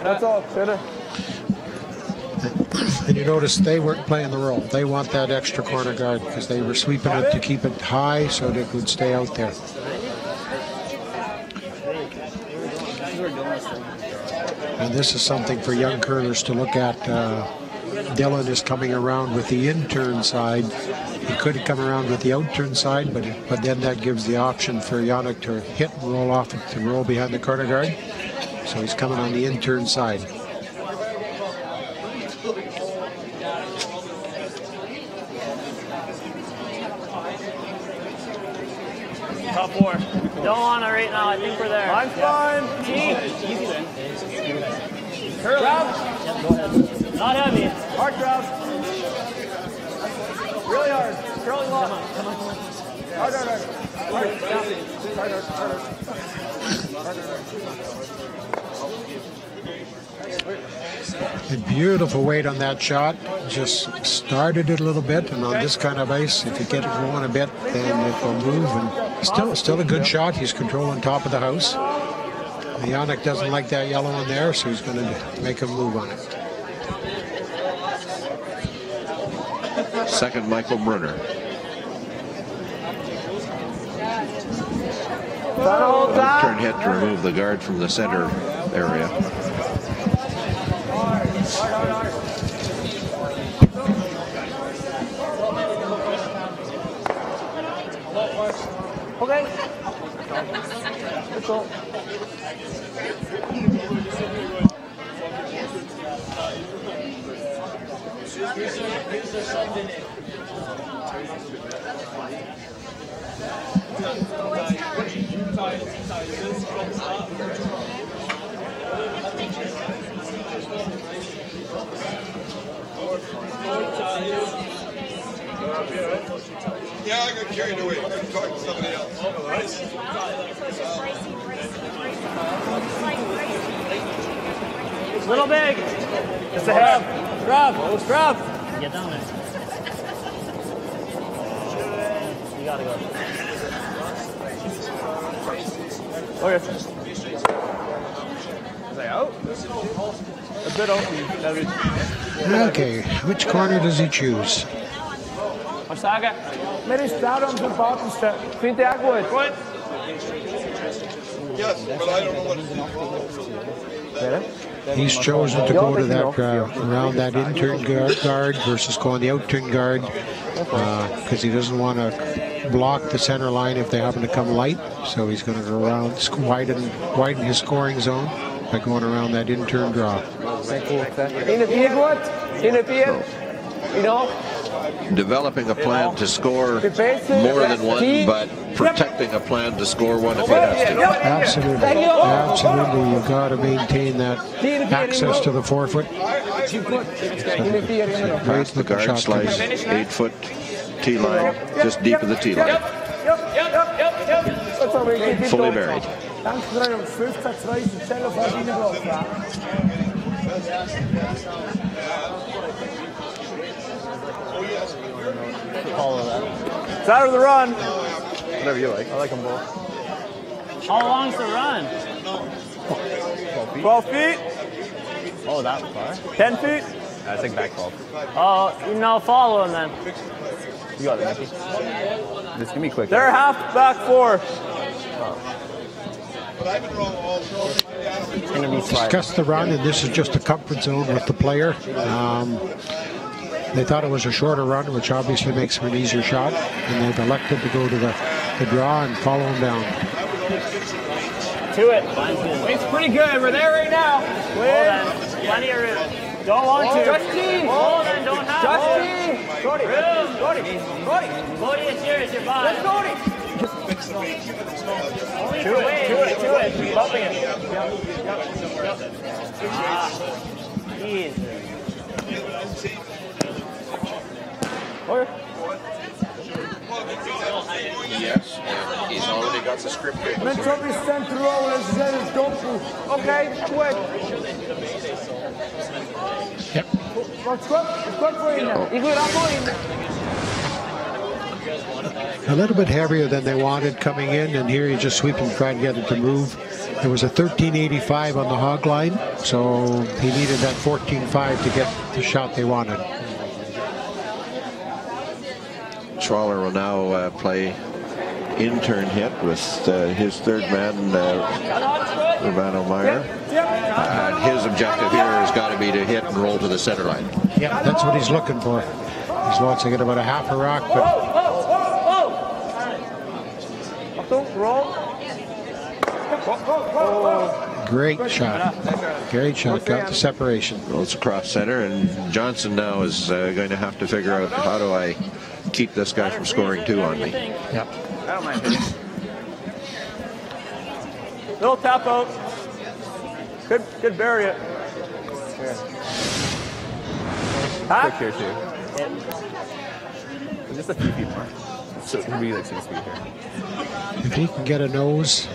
That's all. And you notice they weren't playing the role. They want that extra corner guard, because they were sweeping it to keep it high so they could stay out there. And this is something for young curlers to look at. Dylan is coming around with the in-turn side. He could come around with the out-turn side, but then that gives the option for Yannick to hit and roll off it, to roll behind the corner guard. So he's coming on the in-turn side. Top four. Don't want it right now. I think we're there. I'm fine. Easy then. Grab. Go ahead. Not heavy. Hard grab. Really hard. Curling long. Come on. Hard. A beautiful weight on that shot. Just started it a little bit, and on this kind of ice, if you get it going a bit, then it will move. And still a good shot. He's controlling top of the house. Yannick doesn't like that yellow in there, so he's going to make a move on it. Second, Michael Brunner. Turn hit to remove the guard from the center area. Okay. Let's go. carried away. Talk to somebody else. Little big. Just ahead. Grab. Grab. Get down there. You gotta go. Okay. Is that out? A bit open. Okay, which corner does he choose? Saga. Maybe start on the bottom step. Feet the good. Good. Yes, but I don't know what He's chosen to go to that around that in-turn guard versus going the out-turn guard because he doesn't want to block the center line if they happen to come light. So he's going to go around, widen his scoring zone by going around that in-turn draw. In the big what? In the big, you know. Developing a plan to score more than one, but protecting a plan to score one if he has to. Absolutely. Absolutely. You've got to maintain that access to the forefoot. Past the guard slice, 8-foot tee line, just deep of the tee line. Fully buried. Follow that. It's out of the run. Whatever you like. I like them both. How long's the run? 12 feet. Oh, that far? 10 feet. I think back 12. Oh, you know, follow him then. You got it, Mickey. Just give me quick. They're half back 4. Discuss the run, and this is just a comfort zone with the player. They thought it was a shorter run, which obviously makes for an easier shot, and they've elected to go to the draw and follow him down. To it. It's pretty good. We're there right now. Hold on. Plenty of room. Don't want to. Justin. Hold on. Don't have Justin. Cody. room. Cody. Cody, it's yours. Your ball. Let's Cody. Only for weight. To it. Bumping it. Jeez. Yes, he's already got the script here. Okay, quick. Yep. A little bit heavier than they wanted coming in, and here he's just sweeping, trying to get it to move. There was a 1385 on the hog line, so he needed that 14.5 to get the shot they wanted. Schwaller will now play in-turn hit with his third man, Urbano Meyer. His objective here has got to be to hit and roll to the center line. Yeah, that's what he's looking for. He wants to get about a half a rock, but great shot. Great shot. Got the separation. Rolls across center, and Johnson now is going to have to figure out how do I keep this guy from scoring 2 on me. Yep. I don't mind hitting. Little tap out. Could bury it. Quick here too. Just a few feet more. So it's really like 6 feet here. If he can get a nose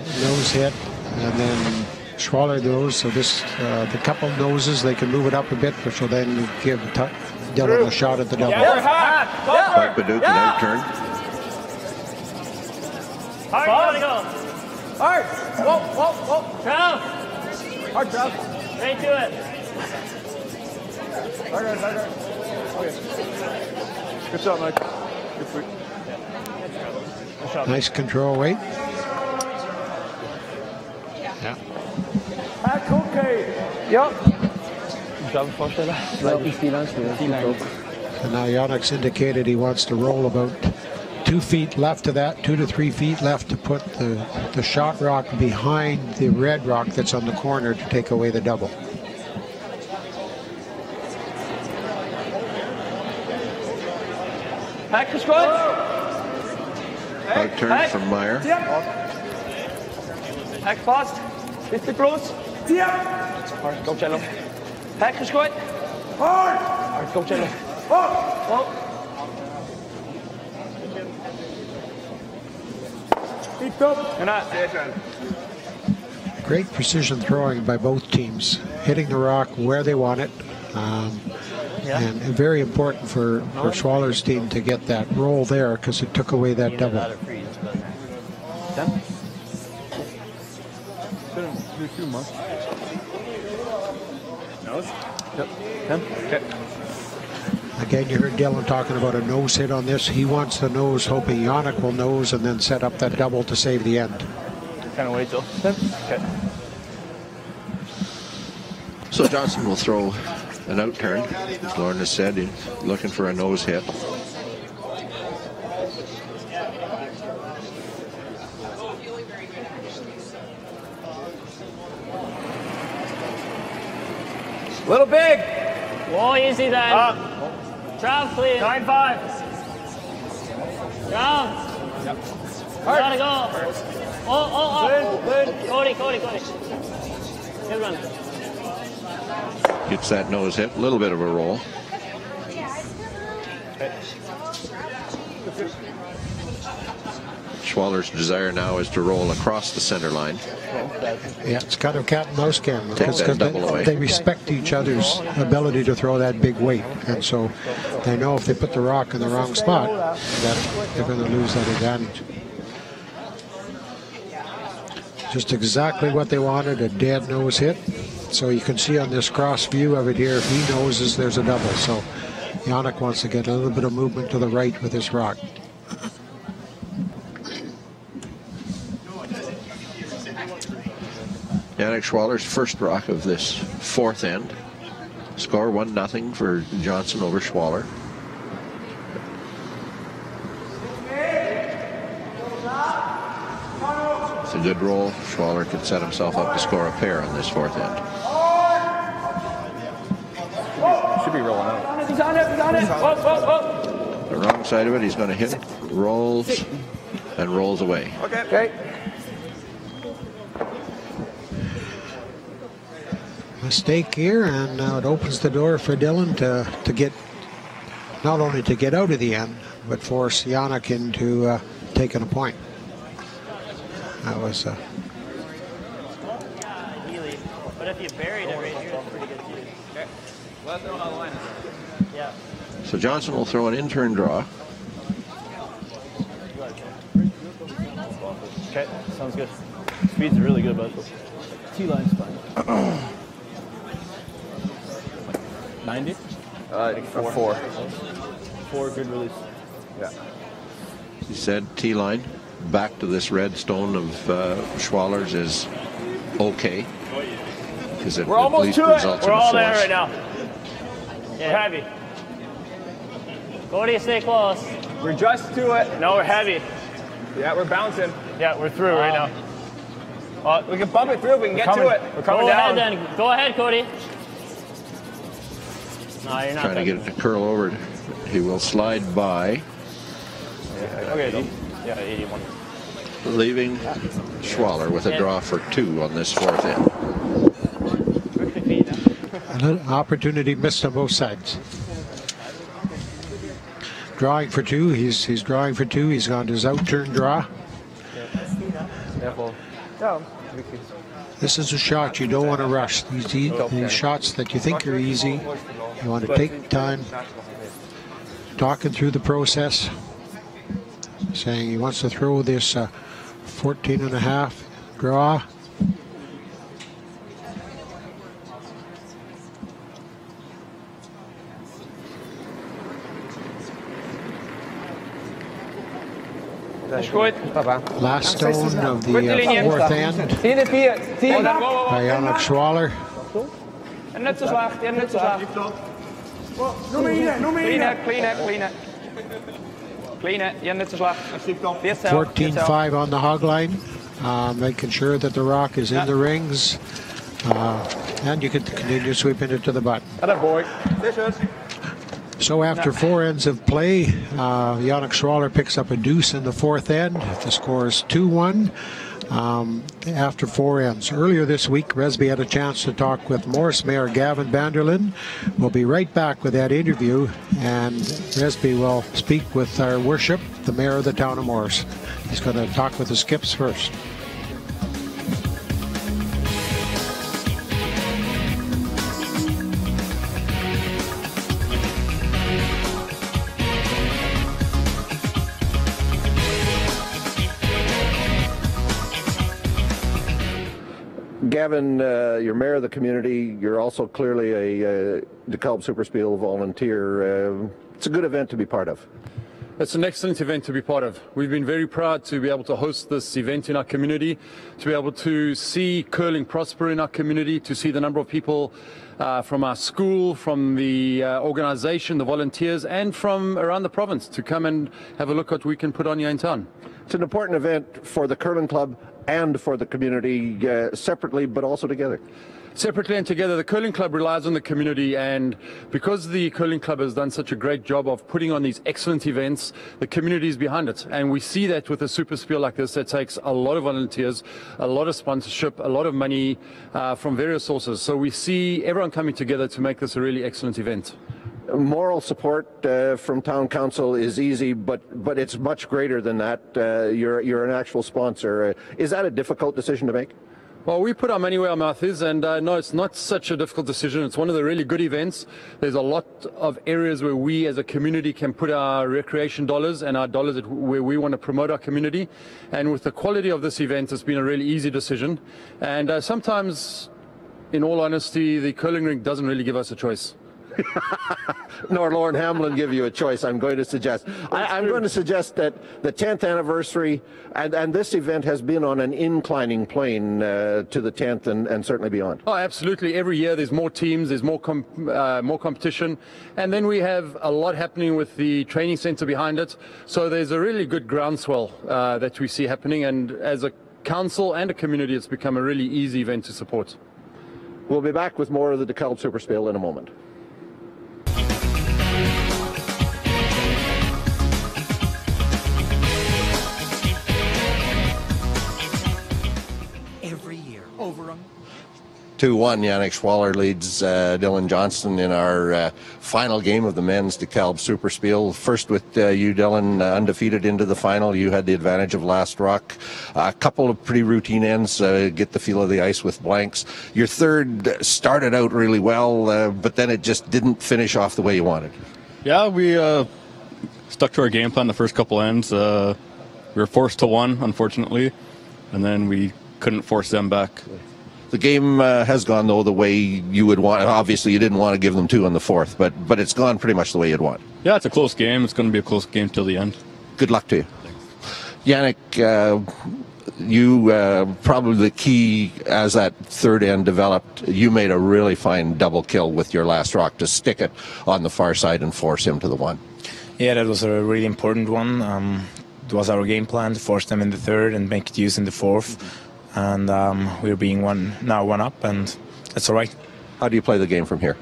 hit, and then Schwaller goes, so this the couple noses, they can move it up a bit, which will then give Dylan a shot at the double. Mike Baduk, an out turn. Hard, gotta go. Hard. Whoa. Trav. Hard, Trav. Right to it. Hard. Okay. Good shot, Mike. Good free. Nice control weight. Yeah. Back okay. Yep. And now Yannick's indicated he wants to roll about 2 feet left of that, 2 to 3 feet left to put the shot rock behind the red rock that's on the corner to take away the double. Back to squad. Out turn from Meyer. Back fast. Hit the close. Hard, go cello. Back to squad. Hard, go cello. Stop. And Great precision throwing by both teams, hitting the rock where they want it. And very important for Schwaller's team to get that roll there because it took away that double. Again, you heard Dylan talking about a nose hit on this. He wants the nose, hoping Yannick will nose and then set up that double to save the end. Kind of wait till. Okay. So Johnson will throw an out turn. As Lauren has said, he's looking for a nose hit. Little big. Whoa, easy then. Trav, clean. 9-5. Trav. Yep. Gotta go. Oh. Good. Cody. Good run. Gets that nose hit. A little bit of a roll. Schwaller's desire now is to roll across the center line. Yeah, it's kind of cat and mouse game because they they respect each other's ability to throw that big weight, and so they know if they put the rock in the wrong spot that they're going to lose that advantage. Just exactly what they wanted, a dead nose hit. So you can see on this cross view of it here, if he noses, there's a double. So Yannick wants to get a little bit of movement to the right with this rock. Yannick Schwaller's first rock of this fourth end. Score 1-0 for Johnson over Schwaller. It's a good roll. Schwaller can set himself up to score a pair on this fourth end. Should be rolling out. He's on it. Whoa. The wrong side of it, he's going to hit, rolls, and rolls away. Okay. Mistake here, and now it opens the door for Dylan to get, not only to get out of the end, but force Yannick into taking a point. That was But if you buried it right here, that's pretty good too. Okay. Let us know how the line is. Yeah. So Johnson will throw an in-turn draw. Okay, sounds good. Speed's really good, but T-line's fine. 90? Like 4. 4, good release. Yeah. He said T-line back to this red stone of Schwaller's is okay. Because We're almost to it. We're all there right now. Yeah, heavy. Cody, stay close. We're just to it. No, we're heavy. Yeah, we're bouncing. Yeah, we're through right now. We can bump it through if we can get to it. We're coming Go down. ahead then. Go ahead, Cody. No, you're not. Trying to get it to curl over. He will slide by. Okay. Yeah, 81. Leaving Schwaller with a draw for 2 on this fourth end. an opportunity missed on both sides. Drawing for 2. He's drawing for 2. He's gone to his out turn draw. This is a shot you don't want to rush. These shots that you think are easy, you want to take time, talking through the process, saying he wants to throw this 14.5 draw. Last stone of the fourth end by Yannick Schwaller. En net zo slecht, en net zo slecht. Clean it, ja, net zo slecht. 14-5 on the hog line, making sure that the rock is in the rings, and you can continue sweeping it to the button. So after 4 ends of play, Yannick Schwaller picks up a deuce in the fourth end. The score is 2-1. after 4 ends. Earlier this week, Resby had a chance to talk with Morris Mayor Gavin Vanderlyn. We'll be right back with that interview, and Resby will speak with our worship, the Mayor of the town of Morris. He's going to talk with the Skips first. Gavin, you're mayor of the community. You're also clearly a Dekalb SuperSpiel volunteer. It's a good event to be part of. It's an excellent event to be part of. We've been very proud to be able to host this event in our community, to be able to see curling prosper in our community, to see the number of people from our school, from the organization, the volunteers, and from around the province to come and have a look at what we can put on here in town. It's an important event for the curling club and for the community, separately but also together. Separately and together, the curling club relies on the community, and because the curling club has done such a great job of putting on these excellent events, the community is behind it. And we see that with a super spiel like this, that takes a lot of volunteers, a lot of sponsorship, a lot of money from various sources. So we see everyone coming together to make this a really excellent event. Moral support from town council is easy, but it's much greater than that. You're an actual sponsor. Is that a difficult decision to make? Well, we put our money where our mouth is, and no, it's not such a difficult decision. It's one of the really good events. There's a lot of areas where we as a community can put our recreation dollars and our dollars where we want to promote our community. And with the quality of this event, it's been a really easy decision. And sometimes, in all honesty, the curling rink doesn't really give us a choice. Nor Lord Hamlin give you a choice, I'm going to suggest. I'm going to suggest that the 10th anniversary and this event has been on an inclining plane to the 10th and certainly beyond. Oh, absolutely. Every year there's more teams, there's more competition, and then we have a lot happening with the training center behind it. So there's a really good groundswell that we see happening, and as a council and a community, it's become a really easy event to support. We'll be back with more of the Dekalb SuperSpiel in a moment. Every year, over them. 2-1, Yannick Schwaller leads Dylan Johnston in our final game of the men's Dekalb SuperSpiel. First with you, Dylan, undefeated into the final. You had the advantage of last rock. A couple of pretty routine ends, get the feel of the ice with blanks. Your third started out really well, but then it just didn't finish off the way you wanted. Yeah, we stuck to our game plan the first couple ends. We were forced to one, unfortunately, and then we couldn't force them back. The game has gone, though, the way you would want. Obviously, you didn't want to give them two on the fourth, but it's gone pretty much the way you'd want. Yeah, it's a close game. It's going to be a close game till the end. Good luck to you. Thanks. Yannick, you probably the key as that third end developed, you made a really fine double kill with your last rock to stick it on the far side and force him to the one. Yeah, that was a really important one. It was our game plan to force them in the third and make it use in the fourth. And we're being one up, and that's all right. How do you play the game from here?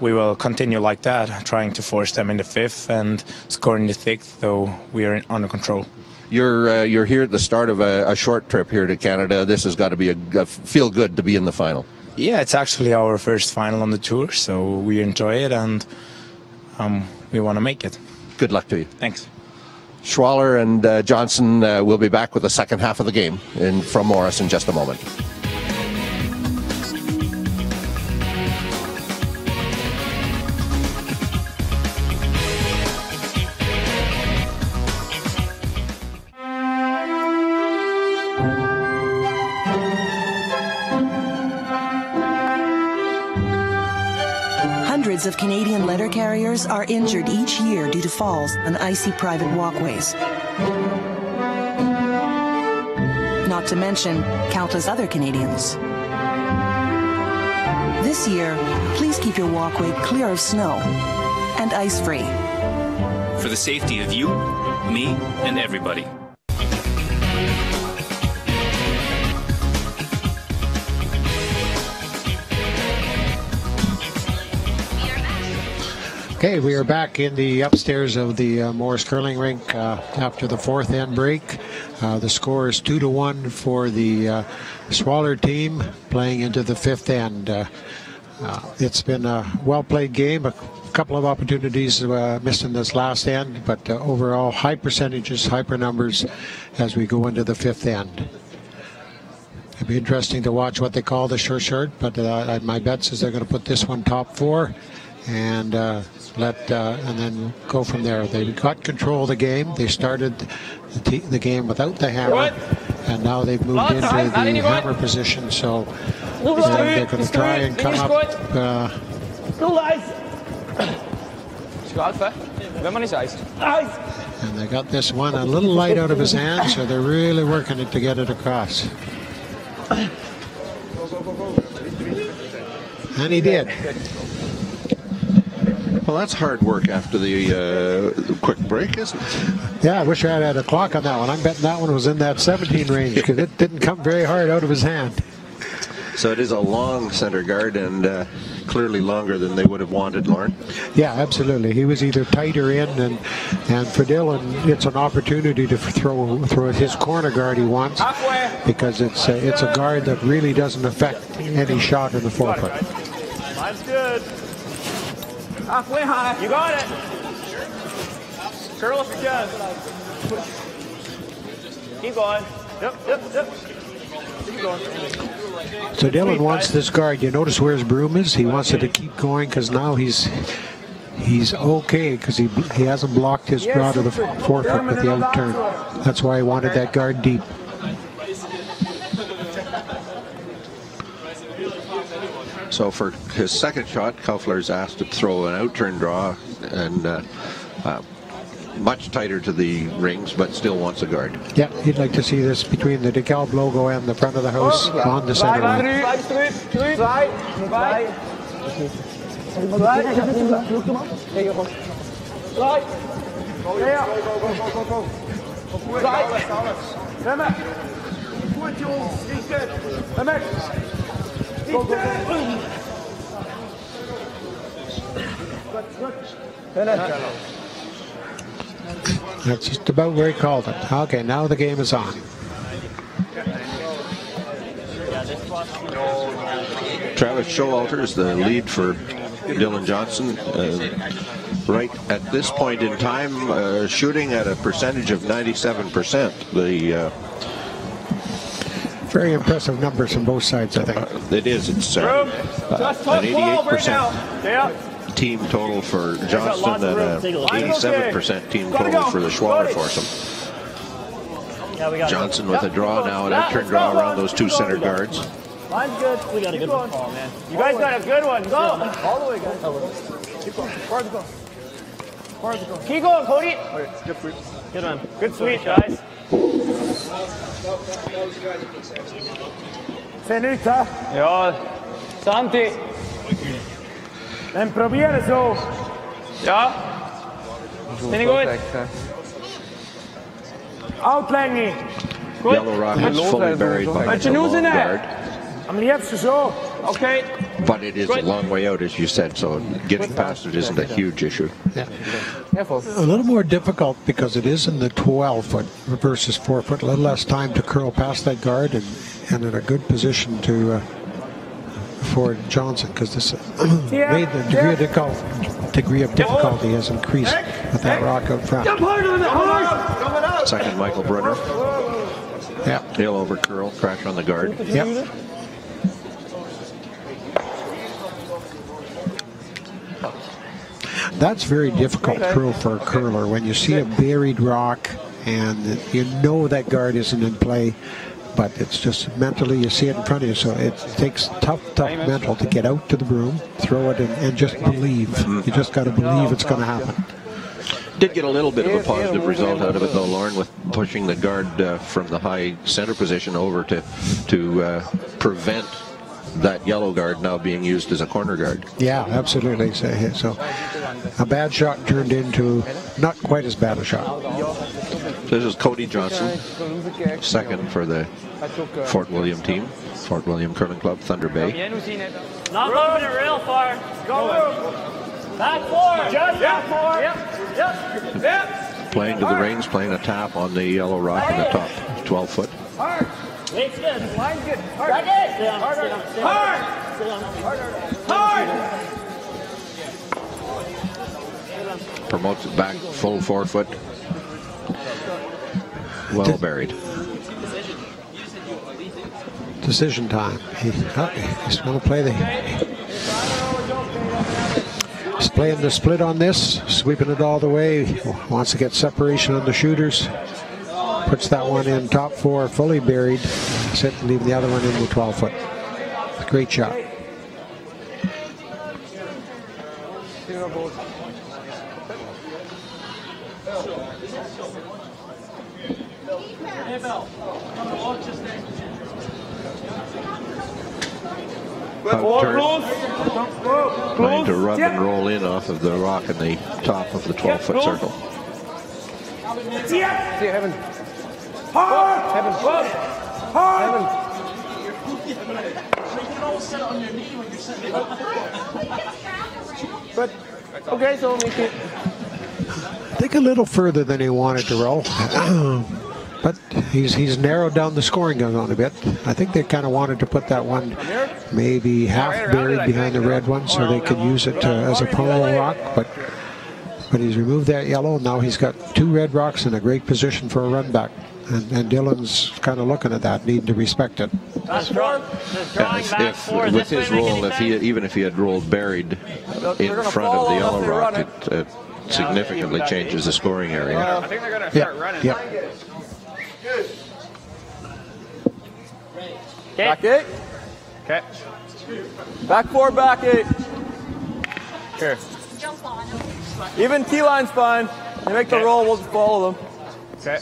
We will continue like that, trying to force them in the fifth and score in the sixth, so we are under control. You're here at the start of a short trip here to Canada. This has got to be a feel good to be in the final. Yeah, it's actually our first final on the tour, so we enjoy it, and we want to make it. Good luck to you. Thanks. Schwaller and Johnson will be back with the second half of the game from Morris in just a moment. Hundreds of Canadian letter carriers are injured each year due to falls on icy private walkways. Not to mention countless other Canadians. This year, please keep your walkway clear of snow and ice-free. For the safety of you, me, and everybody. Okay, we are back in the upstairs of the Morris Curling Rink after the fourth end break. The score is 2-1 for the Swaller team playing into the fifth end. It's been a well-played game. A couple of opportunities missed in this last end, but overall high percentages, hyper numbers as we go into the fifth end. It'll be interesting to watch what they call the short, but my bet says they're going to put this one top four and and then go from there. They got control of the game. They started the game without the hammer, and now they've moved into the hammer position. So they're going to try and come up. And they got this one a little light out of his hand, so they're really working it to get it across. And he did. Well, that's hard work after the quick break, isn't it? Yeah, I wish I had a clock on that one. I'm betting that one was in that 17 range because it didn't come very hard out of his hand. So it is a long center guard and clearly longer than they would have wanted, Lauren. Yeah, absolutely. He was either tighter in, and for Dylan, it's an opportunity to throw his corner guard he wants because it's a guard that really doesn't affect any shot in the forefoot. Mine's good. Halfway high. You got it. Curl if you can. Keep going. Yep. Keep going. So Dylan wants this guard. You notice where his broom is? He wants it to keep going because now he's okay because he hasn't blocked his draw to the forefoot with the out turn. That's why he wanted that guard deep. So for his second shot, Kaufler's asked to throw an out-turn draw and much tighter to the rings, but still wants a guard. Yeah, he'd like to see this between the Dekalb logo and the front of the house on the center line. That's just about where he called it. Okay, now the game is on. Travis Showalter is the lead for Dylan Johnson. Right at this point in time, shooting at a percentage of 97%. The very impressive numbers from both sides, I think. It is. It's an 88% team total for Johnston and an 87% team total for the Schwaller foursome. Johnson with a draw now, an out-turn draw around those two center guards. Mine's good. We got a good one, man. You guys got a good one. Go. All the way, guys. Keep going. Farther go. Keep going, Cody. Good one. Good sweep, guys. Fenuta. Ja. Santi. Men probeer så. Ja. Den är god. Outlining. Yellow Rock is fully buried by the long guard. Okay. But it is a long way out, as you said, so getting past it isn't a huge issue. Yeah. A little more difficult because it is in the 12-foot versus 4-foot. A little less time to curl past that guard and in a good position to for Johnson because this made the degree of difficulty has increased with that rock out front. Second, Michael Brunner. Yeah. He'll over curl, crash on the guard. Yep. That's very difficult curl for a curler when you see a buried rock and you know that guard isn't in play, but it's just mentally you see it in front of you, so it takes tough mental to get out to the broom, throw it, and just believe. You just got to believe it's going to happen. Did get a little bit of a positive result out of it though, Lauren, with pushing the guard from the high center position over to prevent that yellow guard now being used as a corner guard. Yeah, absolutely. So a bad shot turned into not quite as bad a shot. This is Cody Johnson, second for the Fort William team, Fort William Curling Club, Thunder Bay. Not moving it real far. Go. Back 4. Just back 4. Yep. Playing to the rings, playing a tap on the yellow rock in the top 12 foot. Hard. Weight's good. Line's good. Hard. Back 8. Hard. Hard. Promotes it back full 4 foot. Well buried. Decision time. He's going to play he's playing the split on this, sweeping it all the way. Wants to get separation on the shooters. Puts that one in top 4, fully buried. Sit and leave the other one in the 12 foot. Great shot. Trying to rub and roll in off of the rock in the top of the 12 foot circle. See ya, Heaven. Hard! Heaven. Hard! But, okay, so make it. I think a little further than he wanted to roll. But he's narrowed down the scoring gun on a bit. I think they kind of wanted to put that one maybe half buried behind the red one so they could use it as a promo rock. But he's removed that yellow. Now he's got 2 red rocks in a great position for a run back. And Dylan's kind of looking at that, needing to respect it. With his roll, even if he had rolled buried in front of the yellow rock, it significantly changes the scoring area. I think they're going to start running. Back 8. Okay. Back 4, back 8. Here. Even T-line's fine. They make the roll, we'll just follow them. Okay.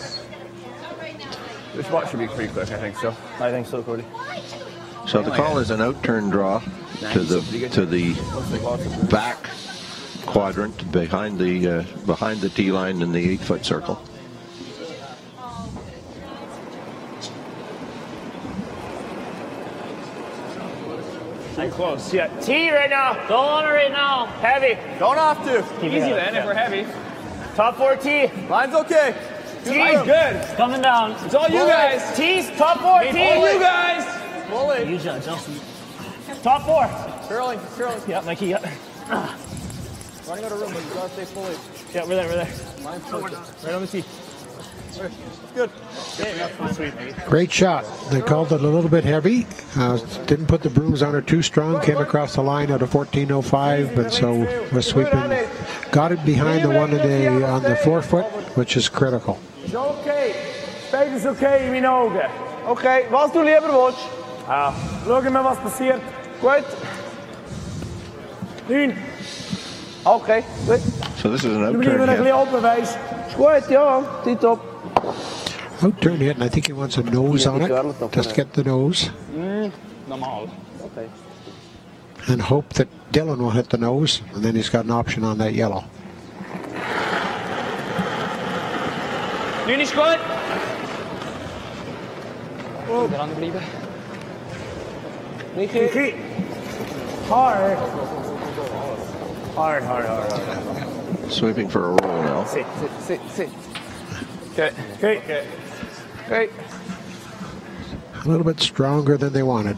This spot should be pretty quick, I think so. I think so, Cody. So the call is an out-turn draw to the back quadrant behind the tee line in the 8 foot circle. I'm close. Yeah. T right now. Don't on it right now. Heavy. Don't have to. Easy then if we're heavy. Top 4 T. Line's okay. T's good. It's coming down. It's all you guys. T's top 4 T. All you guys. You judge. Top 4. Curling. Yeah, Mikey. Yeah. Running out of room, but you gotta stay fully. Yeah, we're there. Line's perfect. Right on the T. Good. Great shot. They called it a little bit heavy. Didn't put the bruise on her too strong. Came across the line at a 14.05, and so was sweeping. Got it behind the one on the 4 foot, which is critical. It's okay. Spade is okay, we know. Okay, was du lieber willst? Schauen wir, was passiert. Gut. 9. Okay, gut. So this is an outturn hit. Een beetje open wijs. Is goed, ja. Titop. Outturn hit, and I think he wants a nose on it. Just get the nose. Normal. Okay. And hope that Dylan will hit the nose, and then he's got an option on that yellow. Nu niet goed. Oh. Er aan blijven. Michi. Hard. Sweeping for a roll now. Sit. Okay. A little bit stronger than they wanted.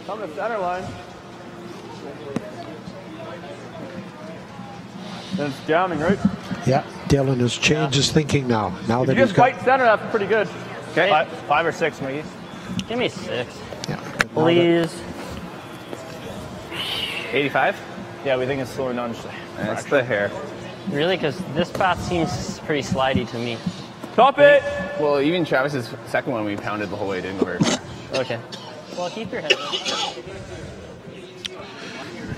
Come to center line. And it's jamming, right? Yeah, Dylan has changed his thinking now. Now that if you he's just got bite center, that's pretty good. Okay. 5 or 6, maybe. Give me 6. Yeah. Please. 85? Yeah, we think it's slowing down. It's the hair. Really? Because this path seems pretty slidey to me. Top 8! Well, even Travis's second one we pounded the whole way, didn't work. Okay. Well, keep your head.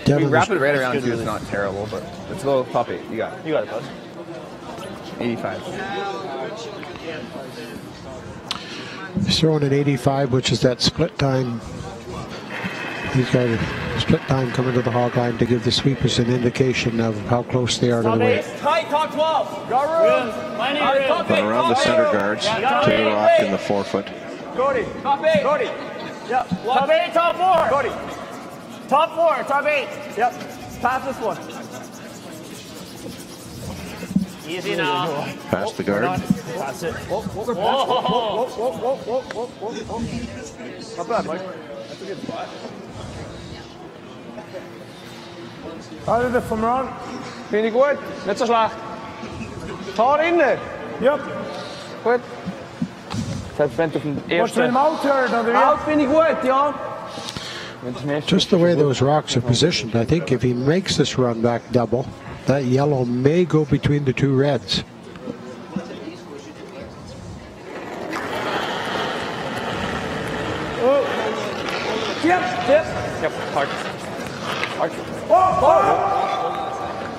We wrap it right around 2, it's not terrible, but let's go top 8. You got it. You got it, bud. 85. He's throwing an 85, which is that split time. He's got a split time coming to the hog line to give the sweepers an indication of how close they are to the weight. Tight, top 12. Got room. But around the center guards to the rock in the 4 foot. Cody, top 8. Cody. Yeah. Top 8, top 4. Cody. Top 4, top 8. Yep. Pass this one. Easy now. Past the guard. Pass it. Whoa. Not bad, Mike. That's a good spot. Alle det vom Run. Finde ich gut. Nicht so schlecht. Tor innen. Yep. Gut. Selbst wenn du auf dem ersten... Willst du mit dem Out hören, oder wie? Out finde ich gut, ja. Just the way those rocks are positioned, I think if he makes this run back double, that yellow may go between the two reds. Oh. Yep. Hard.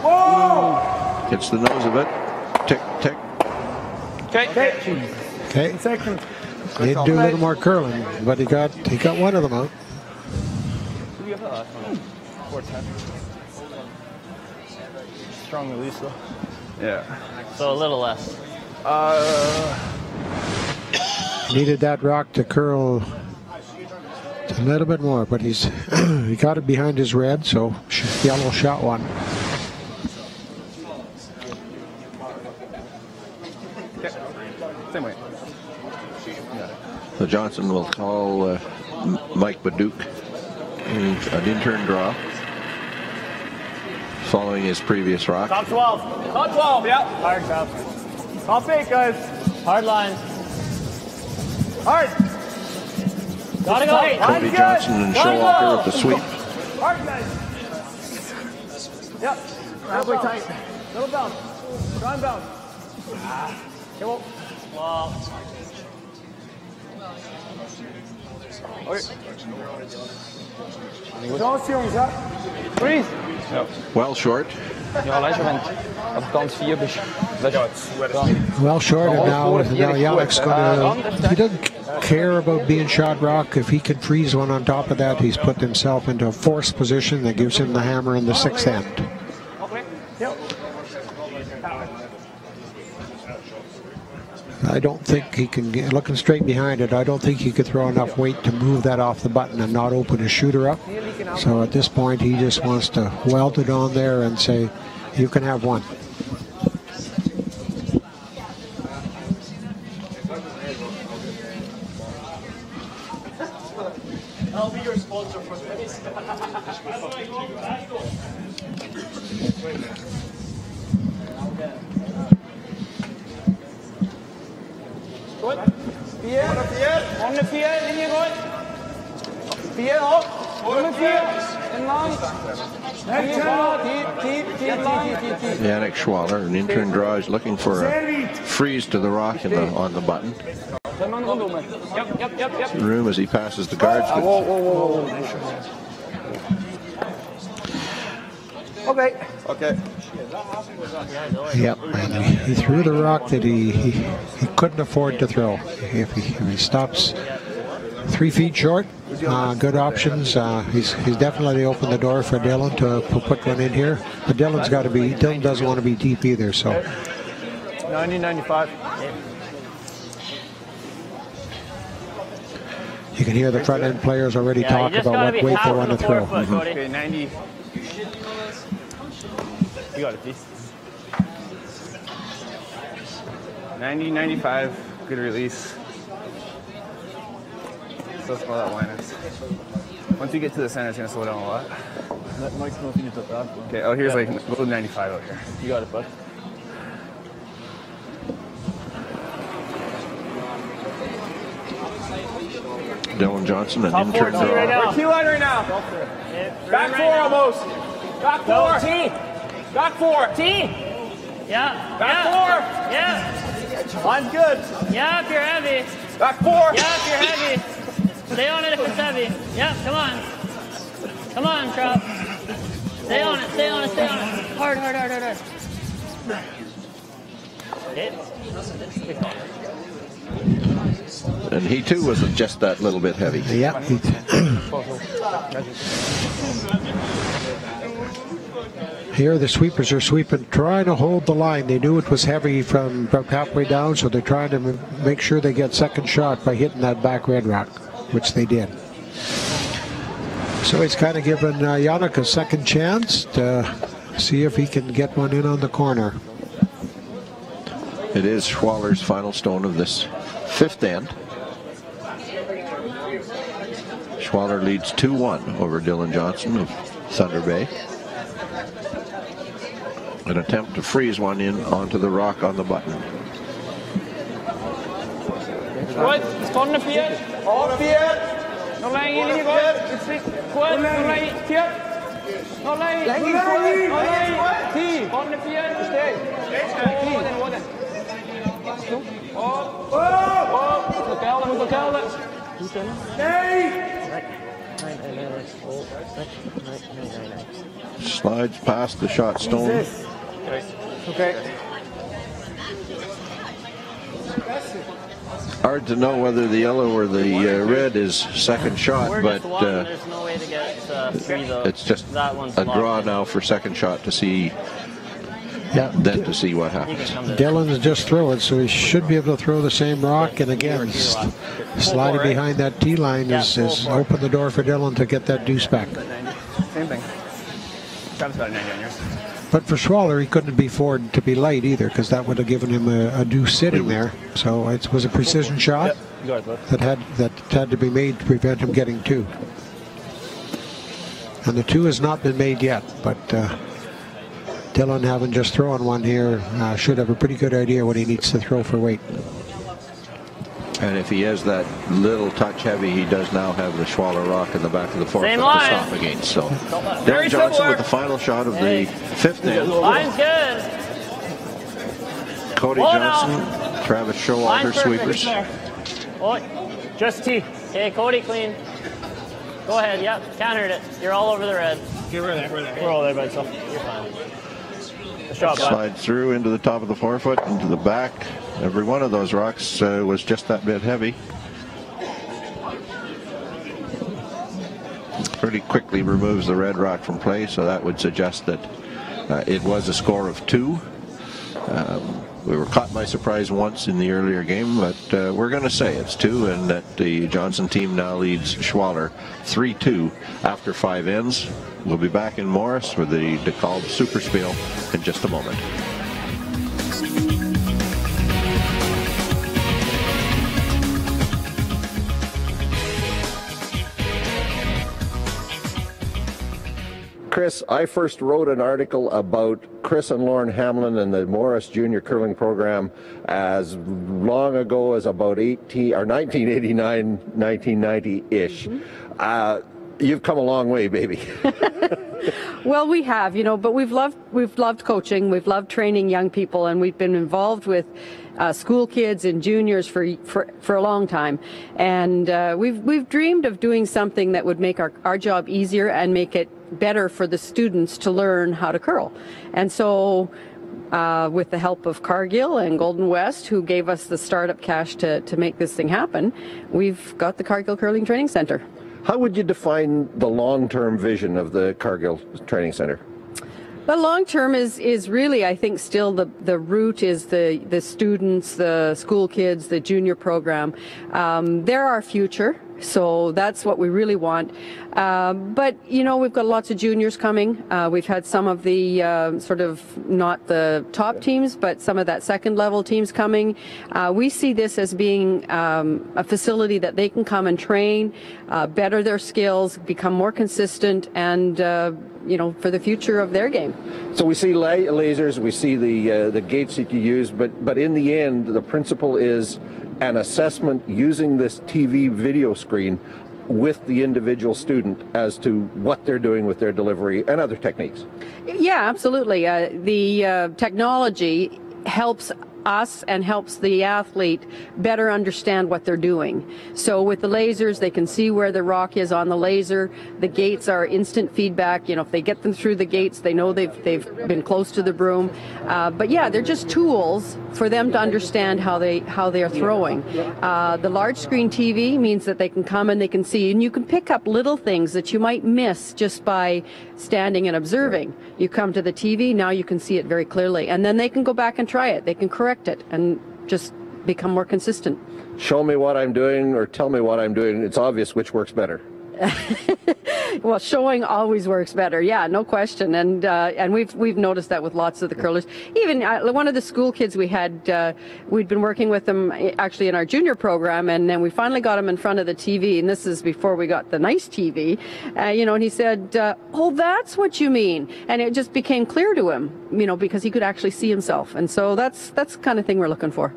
Whoa. Hits the nose of it. Tick, tick. Okay. Okay. He'd do a little more curling, but he got one of them out. Strong release though. Yeah. So a little less. Needed that rock to curl a little bit more, but he got it behind his red, so yellow shot one. Same way. So Johnson will call Mike Baduke an intern draw following his previous rock. Top 12. Top 12, yeah. Hard top. Top 8, guys. Hard line. Hard. Gotta go. Cody Johnson and Showalker with the sweep. Hard, guys. Yep. Halfway tight. Little bounce. Try and bounce. Come on. Wow. Chance, jongens, hè? Freeze. Well short. Ja, lekker bent. Op kant 4 bist. Well short, and now Jalek's gonna. He doesn't care about being shot rock. If he can freeze one on top of that, he's put himself into a forced position that gives him the hammer in the 6th end. I don't think he can get, looking straight behind it, I don't think he could throw enough weight to move that off the button and not open his shooter up. So at this point, he just wants to weld it on there and say, you can have one. I'll be your sponsor for tennis. Goed. 4. Onder 4. Linie goed. 4 hoog. Onder 4. En lang. Yannick Schwaller, an intern draw, is looking for a freeze to the rock on the button. Yep. Room as he passes the guards. Whoa. Okay. Yep, and he threw the rock that he couldn't afford to throw. If he stops 3 feet short, good options. He's definitely opened the door for Dylan to put one in here. But Dylan doesn't want to be deep either. So 90-95. you can hear the front end players already talk about what weight they want to throw. Okay, 90. You got it, please. 90-95, good release. So small that line is. Once you get to the center, it's going to slow down a lot. Mike's nothing to that. Okay, oh, here's like a little 95 out here. You got it, bud. Dylan Johnson, an intern draw. We're T line right now. Back 4 almost. Back 4. T. Back 4. T. Yeah. Back 4. Yeah. Line's good. Yeah, if you're heavy. Back 4. Yeah, if you're heavy. Stay on it if it's heavy. Yeah, come on. Come on, Trop. Stay on it. Hard. Hit. And he too was just that little bit heavy. Yep. Here the sweepers are sweeping, trying to hold the line. They knew it was heavy from about halfway down, so they're trying to make sure they get second shot by hitting that back red rock, which they did. So he's kind of given Yannick a second chance to see if he can get one in on the corner. It is Schwaller's final stone of this fifth end. Schwaller leads 2-1 over Dylan Johnson of Thunder Bay. An attempt to freeze one in onto the rock on the button. Goed, stående 4. Op 4. Nog lang in lige godt. Godt, nog lang i 4. Nog lang i. Nog lang i. 10. Stående 4. Steg. 10. Hvor den? Op. Op. Moet kelder. Slides past the shot stone. Okay. Hard to know whether the yellow or the red is second shot, but there's no way to get free though. it's just that one's a draw now for second shot to see. Yeah. Then to see what happens. Dylan's just throw it, so he should be able to throw the same rock. And again, sliding behind that tee line is open the door for Dylan to get that deuce back. Same thing. Travis got a 90 on yours. But for Schwaller, he couldn't be forward to be light either, because that would have given him a deuce sitting there. So it was a precision shot that had to be made to prevent him getting two. And the two has not been made yet, but Dylan, having just thrown one here, should have a pretty good idea what he needs to throw for weight. And if he is that little touch heavy, he does now have the Schwaller rock in the back of the fourth to stop against. So Dylan Johnson with the final shot of the fifth end. Line's good. Cody Johnson, Travis Showalter sweepers. Oh, just T. Okay, Cody clean. Go ahead. Yep, countered it. You're all over the red. Okay, we're there. We're all there by itself. You're fine. Slide through into the top of the forefoot, into the back. Every one of those rocks was just that bit heavy. Pretty quickly removes the red rock from play, so that would suggest that it was a score of 2. We were caught by surprise once in the earlier game, but we're going to say it's 2, and that the Johnson team now leads Schwaller 3-2 after 5 ends. We'll be back in Morris with the Dekalb SuperSpiel in just a moment. Chris, I first wrote an article about Chris and Lauren Hamlin and the Morris Junior Curling Program as long ago as about 1989, 1990-ish. You've come a long way, baby. Well, we have, but we've loved coaching, we've loved training young people, and we've been involved with school kids and juniors for a long time. And we've dreamed of doing something that would make our job easier and make it better for the students to learn how to curl. And so with the help of Cargill and Golden West, who gave us the startup cash to make this thing happen, we've got the Cargill Curling Training Center. How would you define the long-term vision of the Cargill Training Center? The long term is really, I think, still the root is the students, the school kids, the junior program. They're our future, so that's what we really want. But, we've got lots of juniors coming. We've had some of the sort of not the top teams, but some of that second level teams coming. We see this as being a facility that they can come and train, better their skills, become more consistent, and for the future of their game. So we see lasers, we see the gates that you use, but in the end, the principle is an assessment using this TV video screen with the individual student as to what they're doing with their delivery and other techniques. Yeah, absolutely. The technology helps us and helps the athlete better understand what they're doing. So with the lasers, they can see where the rock is on the laser. The gates are instant feedback. If they get them through the gates, they know they've been close to the broom. But yeah, they're just tools for them to understand how they're throwing. The large screen TV means that they can come and they can see, and you can pick up little things that you might miss just by standing and observing. You come to the TV, now you can see it very clearly, and then they can go back and try it. They can correct it and just become more consistent. Show me what I'm doing or tell me what I'm doing. It's obvious which works better. Well, showing always works better. Yeah, no question. And we've noticed that with lots of the curlers. Even one of the school kids we had, we'd been working with them actually in our junior program, and then we finally got him in front of the TV. And this is before we got the nice TV, and he said, "Oh, that's what you mean." And it just became clear to him, because he could actually see himself. And so that's the kind of thing we're looking for.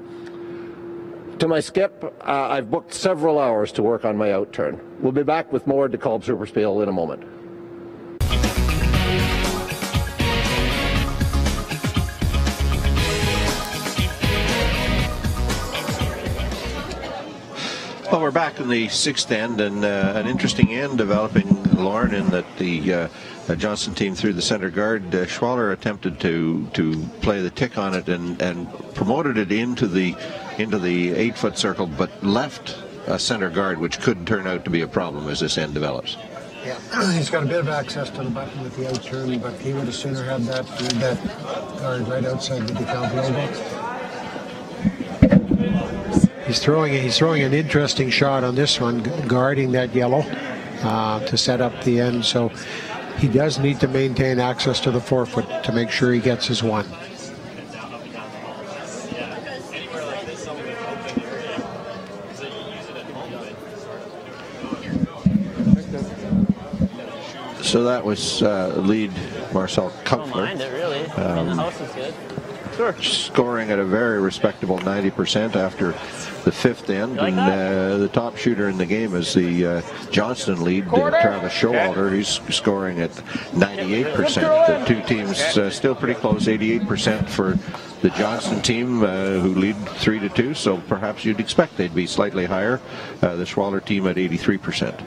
To my skip, I've booked several hours to work on my outturn. We'll be back with more Dekalb SuperSpiel in a moment. Well, we're back in the sixth end, and an interesting end developing, Lauren, in that the Johnson team through the center guard. Schwaller attempted to play the tick on it and promoted it into the 8-foot circle, but left a center guard, which could turn out to be a problem as this end develops. Yeah, he's got a bit of access to the button with the outturn, but he would have sooner had that guard right outside the Dekalb logo. He's throwing an interesting shot on this one, guarding that yellow to set up the end. So he does need to maintain access to the 4-foot to make sure he gets his one. So that was lead Marcel Kupfer. Don't mind it, really. The house is good. Sure. Scoring at a very respectable 90% after the fifth end, like and the top shooter in the game is the Johnston lead, Travis Showalter. He's scoring at 98%. The two teams still pretty close, 88% for the Johnston team, who lead 3-2. So perhaps you'd expect they'd be slightly higher. The Schwaller team at 83%.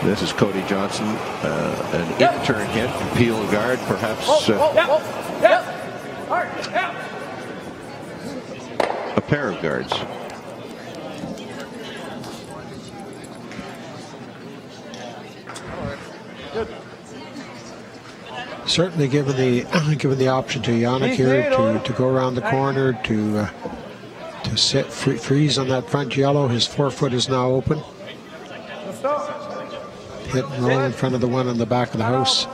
This is Cody Johnson, an in-turn hit, peel guard, perhaps a pair of guards. Certainly given the option to Yannick here to go around the corner to sit freeze on that front yellow. His 4-foot is now open. Hit and roll in front of the one on the back of the house.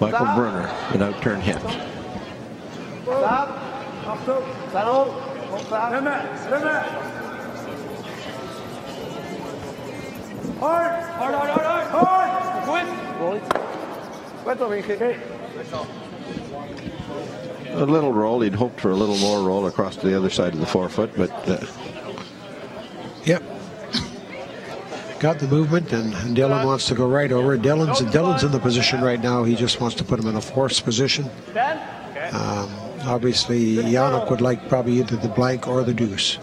Michael Brunner, an outturn hit. A little roll. He'd hoped for a little more roll across to the other side of the 4-foot, but yep, got the movement, and Dylan wants to go right over. Dylan's in the position right now. He just wants to put him in a forced position. Obviously, Yannick would like probably either the blank or the deuce.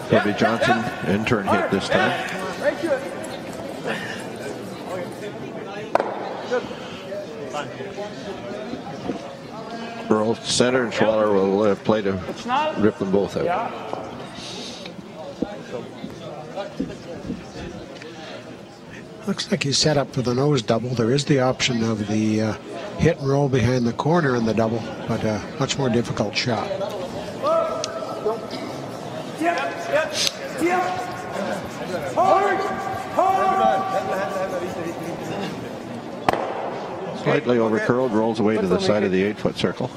Cody Johnson, in-turn hit this time. Roll center, and Schwaller will play to rip them both out. Looks like he's set up for the nose double. There is the option of the hit and roll behind the corner in the double, but a much more difficult shot. Slightly overcurled, rolls away to the side of the 8-foot circle.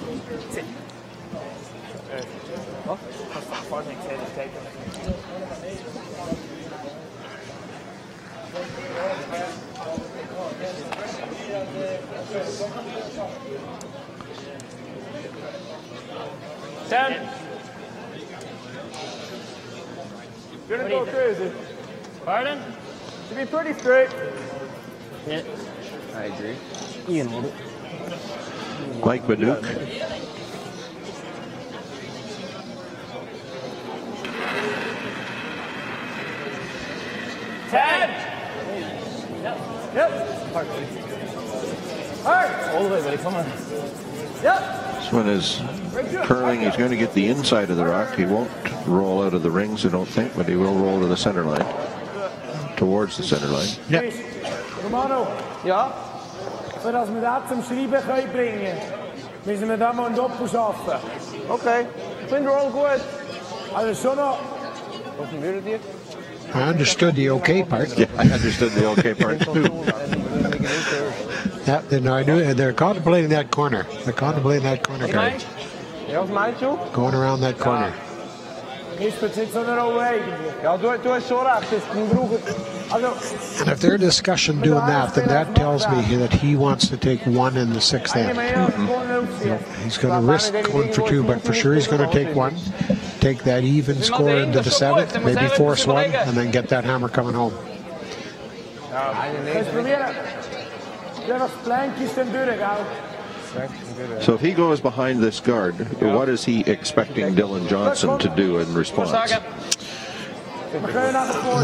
You're gonna go crazy. Pardon? To be pretty straight. Yeah. I agree. You can hold it. Mike Baduke. Yep. Hard. All the way, buddy. Come on. Yep. This one is curling. He's going to get the inside of the rock. He won't roll out of the rings, I don't think, but he will roll to the center line. Towards the center line. Yep. Romano. Ja? Für das wir das zum Schreiben können bringen, müssen wir da mal ein Doppel schaffen. Okay. Ich finde Roll gut. Also schon noch. Was würdet ihr? I understood the okay part. Yeah, I understood the okay part too. Yeah, then I knew they're contemplating that corner. They're contemplating that corner guard. Ja, was meinst du? Going around that corner. Ich sitze so eine Rolle. Ja, du es so recht. And if they're discussion doing that, then that tells me that he wants to take one in the sixth end. He's going to risk going for two, but for sure he's going to take one. Take that even score into the seventh, maybe force one, and then get that hammer coming home. So if he goes behind this guard, what is he expecting Dylan Johnson to do in response?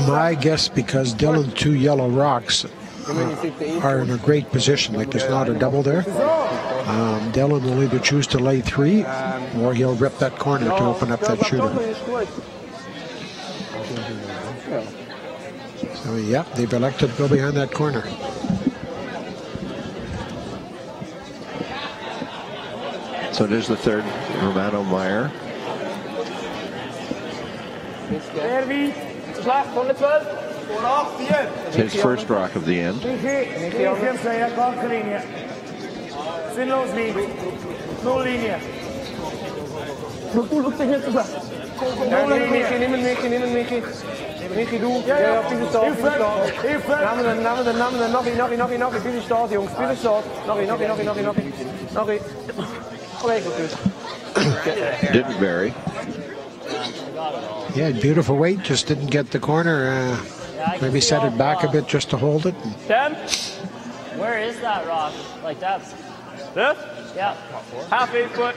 My guess, because Dylan's two yellow rocks are in a great position, like there's not a double there. Dylan will either choose to lay three, or he'll rip that corner to open up that shooter. So yeah, they've elected to go behind that corner. So there's the third, Romano Meyer. His first rock of the end. Michi, du? Ja, bitte start, bitte start. Namen, noch, bitte start, Jungs, bitte start. Noch. Didn't vary. Yeah, beautiful weight, just didn't get the corner. Maybe set it back a bit just to hold it. 10. Where is that rock? Like that? This? Yeah. Half 8 foot.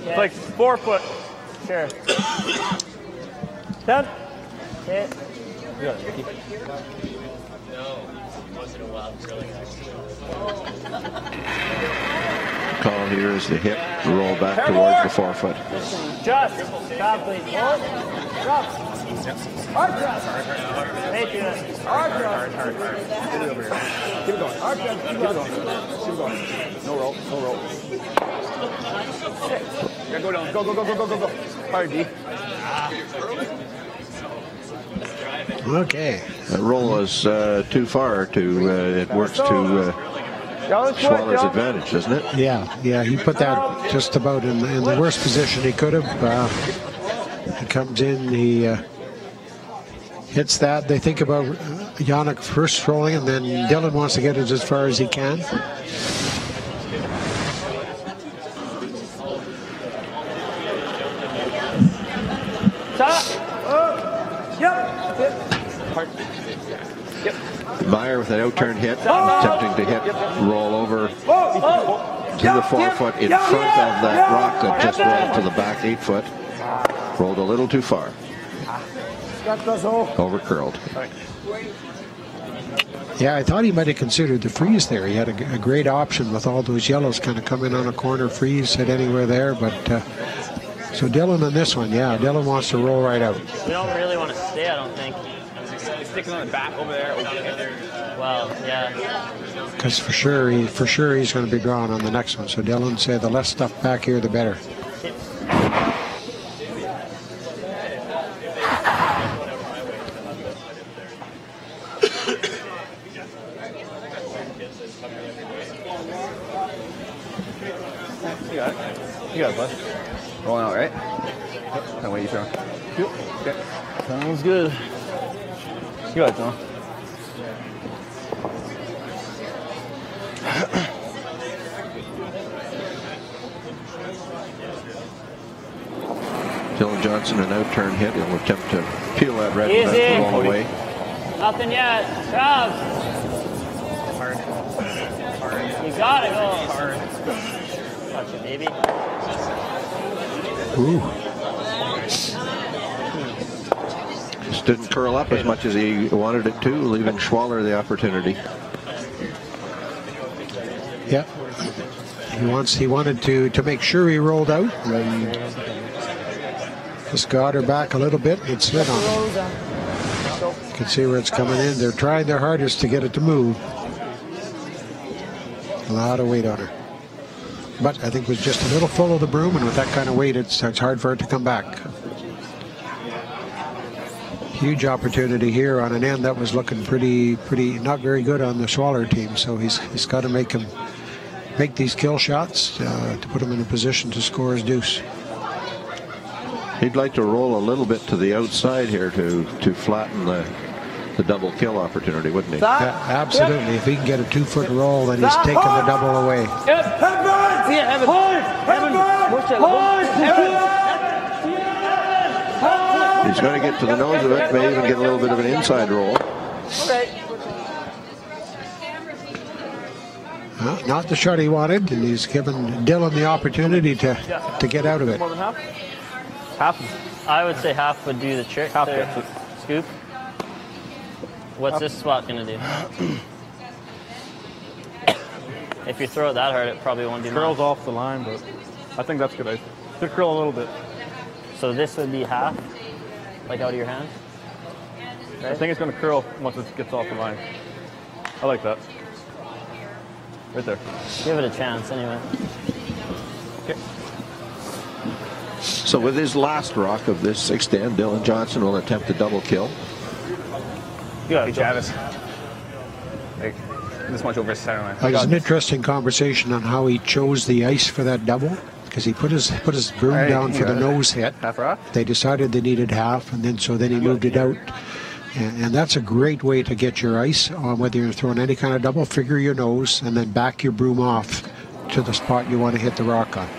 It's like 4 foot. Sure. 10. Hit. Call here is the hip, roll back towards the 4 foot. Just. Stop, please. Drop. Hard drop. Thank you. Hard drop. Get it over here. Keep it going. Hard drop. Keep it going. No roll. Yeah, go down. Go. Hard, D. Okay. That roll is too far to, it works to Schwaller's advantage, doesn't it? Yeah, he put that just about in the worst position he could have. He comes in, he hits that. They think about Yannick first rolling, and then Dylan wants to get it as far as he can. Meyer with an outturned hit, attempting to hit, roll over to the 4 foot in front of that rock that just rolled to the back 8 foot. Rolled a little too far. Over curled. Yeah, I thought he might have considered the freeze there. He had a great option with all those yellows kind of come in on a corner freeze, hit anywhere there, but so Dylan on this one, yeah, Dylan wants to roll right out. We don't really want to stay, I don't think. It's sticking on the back over there. Well, yeah. Because for sure he's going to be drawing on the next one. So Dylan said the less stuff back here, the better. You got it, bud. Rolling out, right? Yep. That way you throw. Yep. Okay. Sounds good. You got it, Tom. Dylan Johnson, an outturn hit. He'll attempt to peel that red Easy. all the way. Nothing yet. Trav. Hard. You gotta go. Hard. Touch it, baby. Ooh. Just didn't curl up as much as he wanted it to, leaving Schwaller the opportunity. He wanted to make sure he rolled out. Just got her back a little bit and slid on it. You can see where it's coming in. They're trying their hardest to get it to move. A lot of weight on her. But I think it was just a little full of the broom, and with that kind of weight, it's hard for it to come back. Huge opportunity here on an end that was looking pretty not very good on the Schwaller team. So he's got to make these kill shots to put him in a position to score his deuce. He'd like to roll a little bit to the outside here to flatten the double kill opportunity, wouldn't he? Absolutely. If he can get a 2-foot roll, then he's taking the double away. He's going to get to the nose of it, may even get a little bit of an inside roll. Not the shot he wanted, and he's given Dylan the opportunity to get out of it. More than half? Half? I would say half would do the trick. Half there. Scoop. What's this spot going to do? If you throw it that hard, it probably won't do much. Curls off the line, but I think that's good ice. Could curl a little bit. So this would be half, like out of your hand? Okay. I think it's going to curl once it gets off the line. I like that. Right there. Give it a chance anyway. Okay. So with his last rock of this sixth end, Dylan Johnson will attempt a double kill. Hey, Travis. Like, this much over his center line. It was an interesting conversation on how he chose the ice for that double, because he put his broom down for the nose hit. Half rock? They decided they needed half, and then he moved it out. And that's a great way to get your ice on whether you're throwing any kind of double. Figure your nose and then back your broom off to the spot you want to hit the rock on.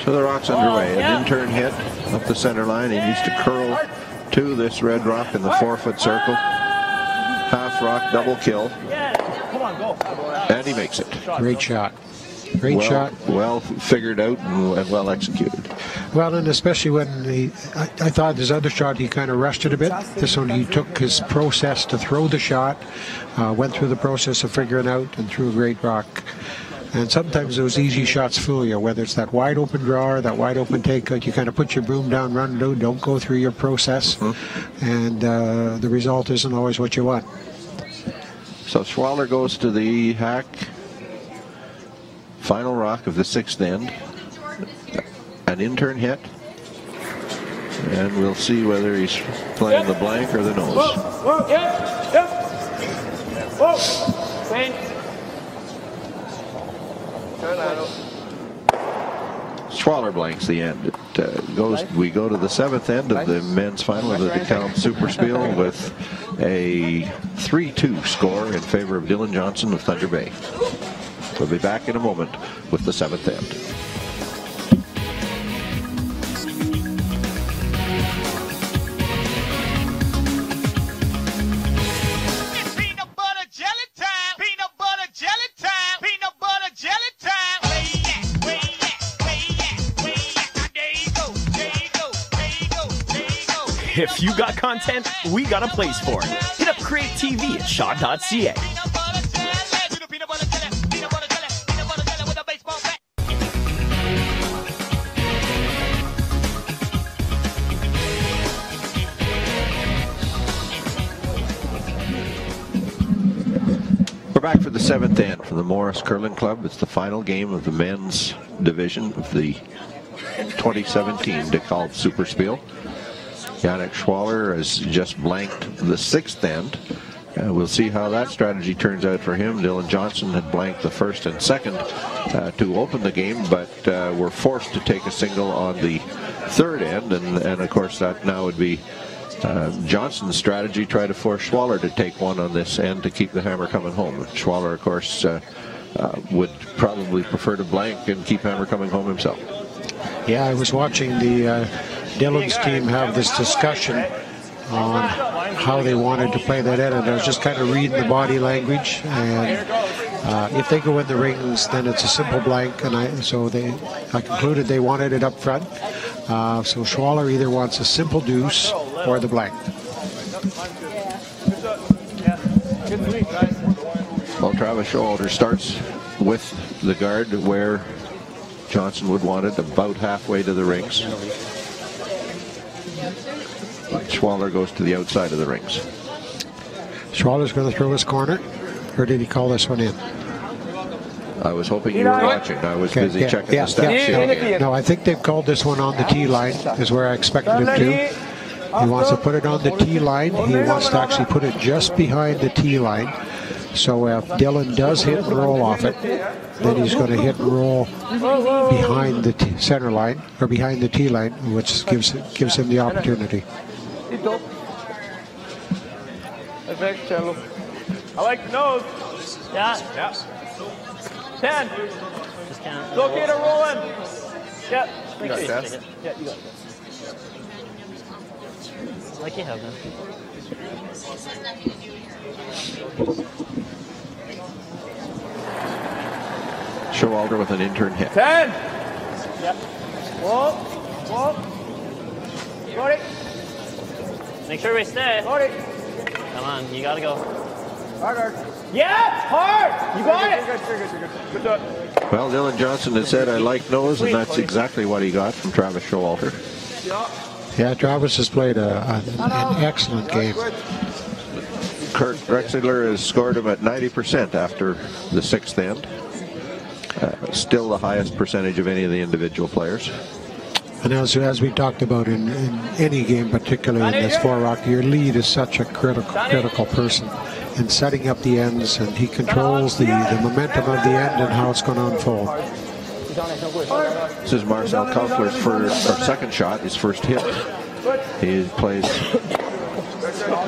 So the rock's underway. An in-turn hit up the center line. He needs to curl to this red rock in the 4-foot circle. Half rock, double kill. And he makes it. Great shot. Great shot. Well figured out and well executed. Well, and especially when I thought his other shot, he kind of rushed it a bit. This one, he took his process to throw the shot, went through the process of figuring out and threw a great rock. And sometimes those easy shots fool you, whether it's that wide open draw or that wide open takeout. You kind of put your broom down, run, don't go through your process, and the result isn't always what you want. So Schwaller goes to the hack. Final rock of the sixth end. An in-turn hit. And we'll see whether he's playing the blank or the nose. Schwaller blanks the end. We go to the seventh end of the men's final of the Dekalb SuperSpiel with a 3-2 score in favor of Dylan Johnson of Thunder Bay. We'll be back in a moment with the seventh end. If you got content, we got a place for it. Hit up Create TV at shaw.ca. We're back for the seventh end from the Morris Curling Club. It's the final game of the men's division of the 2017 Dekalb SuperSpiel. Yannick Schwaller has just blanked the sixth end. We'll see how that strategy turns out for him. Dylan Johnson had blanked the first and second to open the game, but were forced to take a single on the third end, and of course that now would be Johnson's strategy, try to force Schwaller to take one on this end to keep the hammer coming home. Schwaller, of course, would probably prefer to blank and keep hammer coming home himself. Yeah, I was watching the Dylan's team have this discussion on how they wanted to play that end, and I was just kind of reading the body language, and if they go in the rings, then it's a simple blank, and I concluded they wanted it up front. So Schwaller either wants a simple deuce or the blank. Well, Travis Schwaller starts with the guard where Johnson would want it, about halfway to the rings. Schwaller goes to the outside of the rings. Schwaller's going to throw his corner, or did he call this one in? I was hoping you were watching. I was busy checking the stats. No, I think they've called this one on the tee line, is where I expected him to. He wants to put it on the tee line. He wants to actually put it just behind the tee line. So if Dylan does hit and roll off it, then he's going to hit and roll behind the center line, or behind the tee line, which gives him the opportunity. I like the nose. Yeah. 10. Just count. It's okay to roll in. Yeah. You got this. Yeah, you got this. Like you have them. Showalter with an intern hit. 10. Yep. Whoa. Got it. Make sure we stay. Got it. Come on, you gotta go. Hard. Yeah, hard. You got it. You're good. Good. Well, Dylan Johnson has said, I like nose, and that's exactly what he got from Travis Showalter. Yeah, Travis has played an excellent game. Kurt Drexler has scored him at 90% after the sixth end. Still the highest percentage of any of the individual players. And as we talked about in any game, particularly in this 4-rock, your lead is such a critical person in setting up the ends, and he controls the momentum of the end and how it's going to unfold. This is Marcel Kaufler's second shot, his first hit. He plays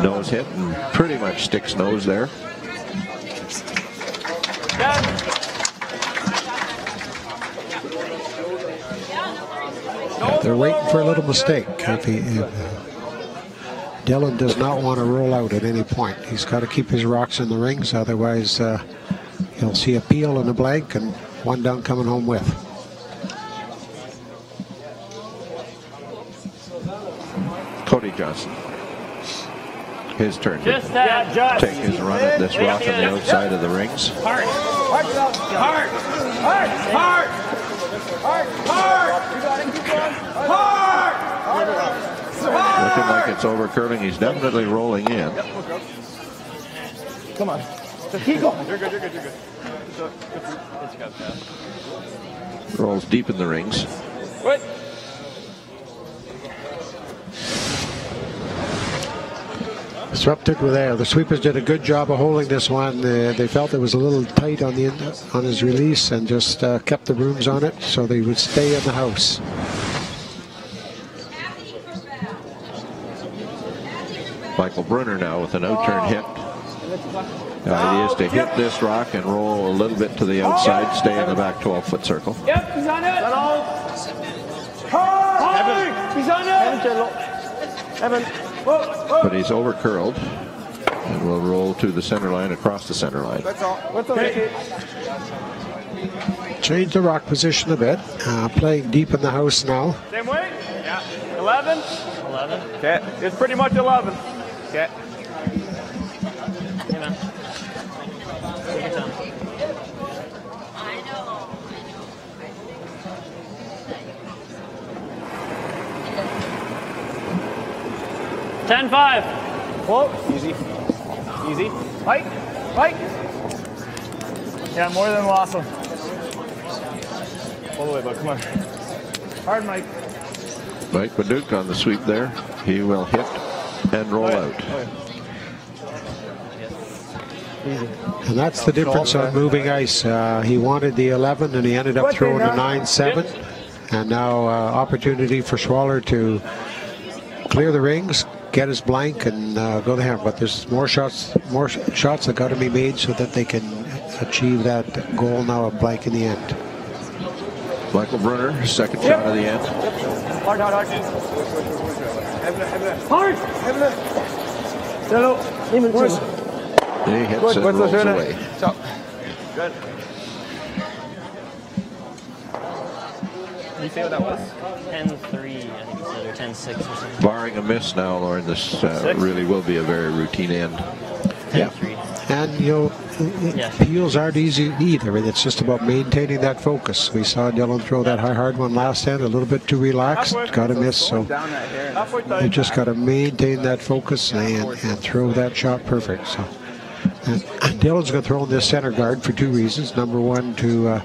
nose hit and pretty much sticks nose there. They're waiting for a little mistake. If Dylan does not want to roll out at any point. He's got to keep his rocks in the rings, otherwise he'll see a peel and a blank and one down coming home with. Cody Johnson. His turn to Just take his run at this rock on the outside of the rings. Hard. Looking like it's over curving. He's definitely rolling in. Come on. Keep going. You're good. Rolls deep in the rings. Wait. Disrupted with air. The sweepers did a good job of holding this one. They felt it was a little tight on his release and just kept the brooms on it so they would stay in the house. Michael Brunner now with an out-turn hit. The idea is to hit this rock and roll a little bit to the outside, stay in the back 12-foot circle. Yep, he's on it. He's on it. Evan. But he's over curled and will roll to the center line, across the center line. That's all. What's okay? Change the rock position a bit. Playing deep in the house now. Same way? Yeah. 11? 11. Okay. It's pretty much 11. Okay. Hey, man. Take your time. 10-5. Whoa. Easy. Mike. Yeah, more than awesome. All the way, bud. Come on. Hard, Mike. Mike Paduch on the sweep there. He will hit and roll out. And that's the difference on moving ice. He wanted the 11 and he ended up throwing a 9-7. And now opportunity for Schwaller to clear the rings, get his blank, and go to him. But there's more shots that got to be made so that they can achieve that goal now of blank in the end. Michael Brunner, second shot of the end. Hard. Hello. He hits and rolls away. Good. Can you say what that was? 10-3, I think you said, or 10-6 or something. Barring a miss now, Lauren, this really will be a very routine end. 10-3. And, peels aren't easy either. It's just about maintaining that focus. We saw Dylan throw that hard one last end, a little bit too relaxed, got a miss. So you just got to maintain that focus and throw that shot perfect. So Dylan's going to throw in this center guard for two reasons. Number one, to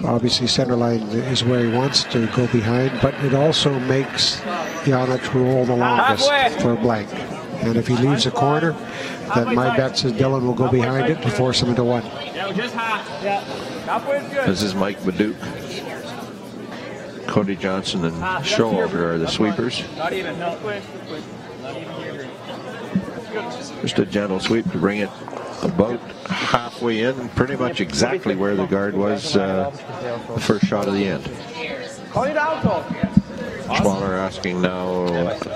obviously center line is where he wants to go behind, but it also makes Jannik roll the longest for a blank. And if he leaves a corner, then my bet says Dylan will go behind it to force him into one. Yeah, just half. Yeah. Halfway is good. This is Mike Baduke. Cody Johnson and Showalter are the sweepers. Not even. No, quick. Not even here. Just a gentle sweep to bring it about halfway in, pretty much exactly where the guard was the first shot of the end. Schwaller asking now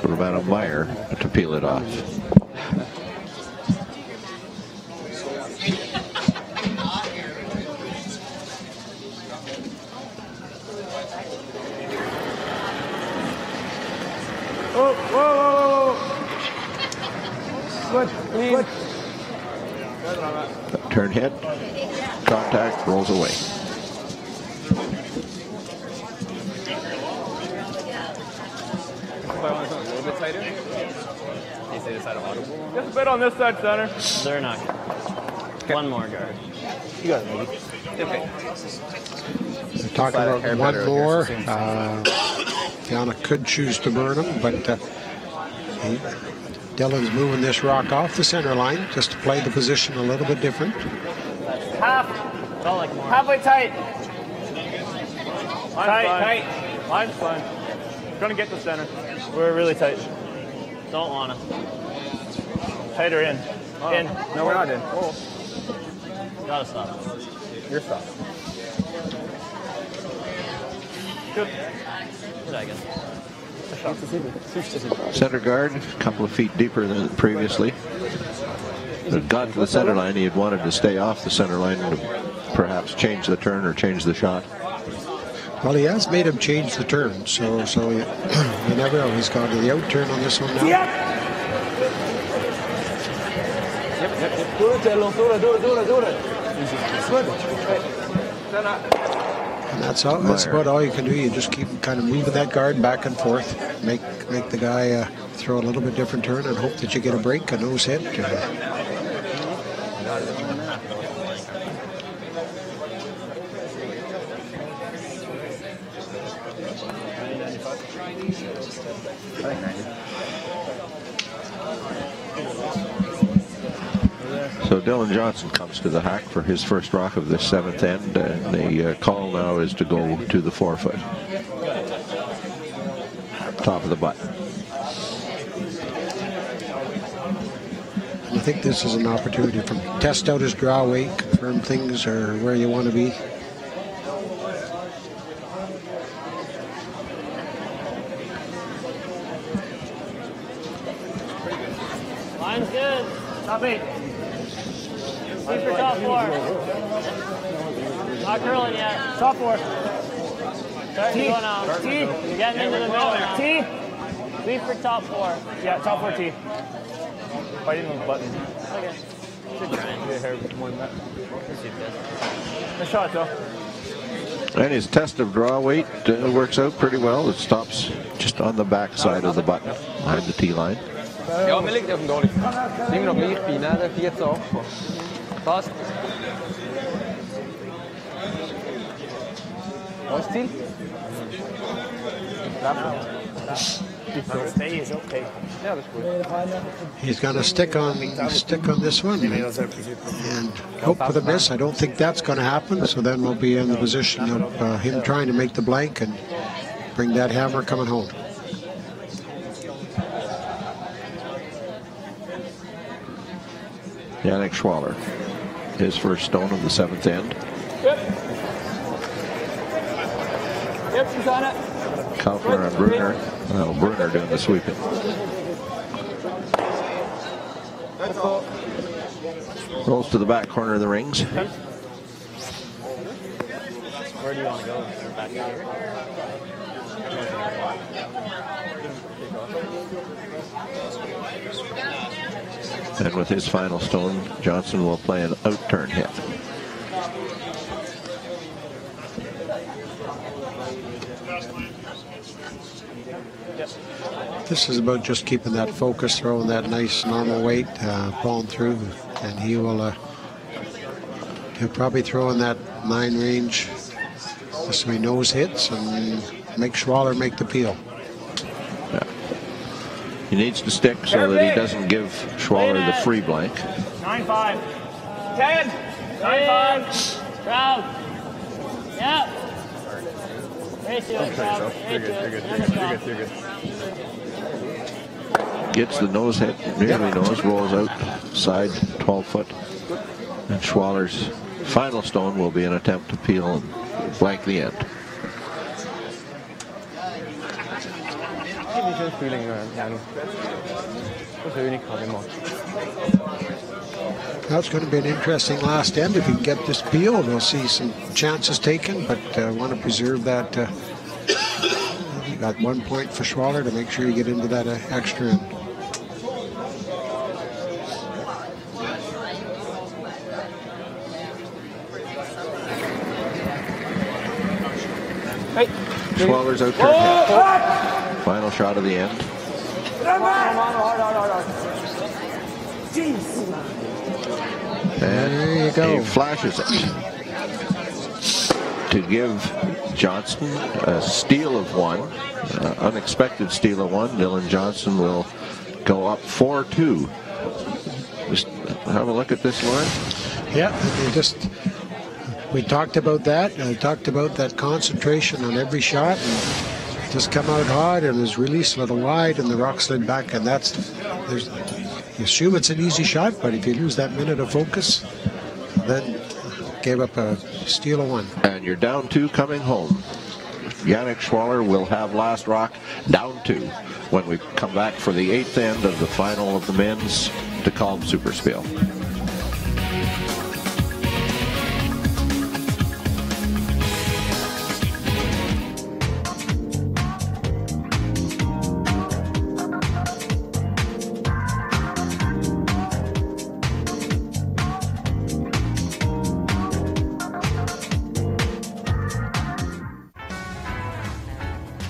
Romano Meyer to peel it off. Whoa, whoa, whoa. Good. Turn head, contact, rolls away. Just a bit on this side, center. They're not good. One more guard. You got it, maybe. Okay. We're talking about one more. Jannik could choose to burn him, but Dylan's moving this rock off the center line just to play the position a little bit different. Halfway tight. Tight. Line's fine. Gonna get the center. We're really tight. Don't want to. Tighter in. Oh. In. No, we're not in. Oh. Gotta stop. You're stopped. Good. Good, I guess. Center guard, a couple of feet deeper than previously. But got to the center line, he had wanted to stay off the center line to perhaps change the turn or change the shot. Well, he has made him change the turn, so you never know. He's gone to the out turn on this one now. Yep. Do it. And that's about all you can do. You just keep kind of moving that guard back and forth, make the guy throw a little bit different turn, and hope that you get a break, a nose hit. So Dylan Johnson comes to the hack for his first rock of the seventh end, and the call now is to go to the 4-foot. Top of the button. I think this is an opportunity to test out his draw weight, confirm things are where you want to be. Line's good. Stop it. Leave for top 4. Not curling yet. Top 4. Starting to go now. T. You're getting into the middle now. T. Leave for top 4. Yeah, top 4 T. Fighting on the button. Okay. Should try and Your hair more than that. Let's see this. Nice shot, though. And his test of draw weight works out pretty well. It stops just on the back side of the button, behind the T line. Ja, men ligger det dåligt. Slänger de mer fina, det är så. Fast. Var still. Stay is okay. Yeah, that's good. He's going to stick on this one and hope for the miss. I don't think that's going to happen. So then we'll be in the position of him trying to make the blank and bring that hammer coming home. Jannik Schwaller, his first stone of the seventh end. Yep. Yep, she's on it. Kaufler and Brunner. Well, Brunner doing the sweeping. Rolls to the back corner of the rings. Where do you want to go? Back here? And with his final stone, Johnson will play an out-turn hit. This is about just keeping that focus, throwing that nice normal weight, pulling through, and he'll probably throw in that 9 range just so he knows hits and make Schwaller make the peel. Yeah. He needs to stick so that he doesn't give Schwaller the free blank. 9-5. 10. 9-5. Crowd. Yep. Race to it, crowd. You're good. You're good. Gets the nose hit, nearly nose, rolls outside 12 foot. And Schwaller's final stone will be an attempt to peel and blank the end. That's going to be an interesting last end. If he can get this peel, we'll see some chances taken, but I want to preserve that. You got 1 point for Schwaller to make sure you get into that extra end. Schwaller's out turn hit. Final shot of the end. And there you go. He flashes it to give Johnson a steal of 1, unexpected steal of 1. Dylan Johnson will go up 4-2. Just have a look at this line. Yeah, we talked about that. I talked about that concentration on every shot, and just come out hard and is released a little wide, and the rock slid back, and you assume it's an easy shot, but if you lose that minute of focus, then gave up a steal of 1. And you're down 2 coming home. Yannick Schwaller will have last rock down 2 when we come back for the 8th end of the final of the men's Dekalb SuperSpiel.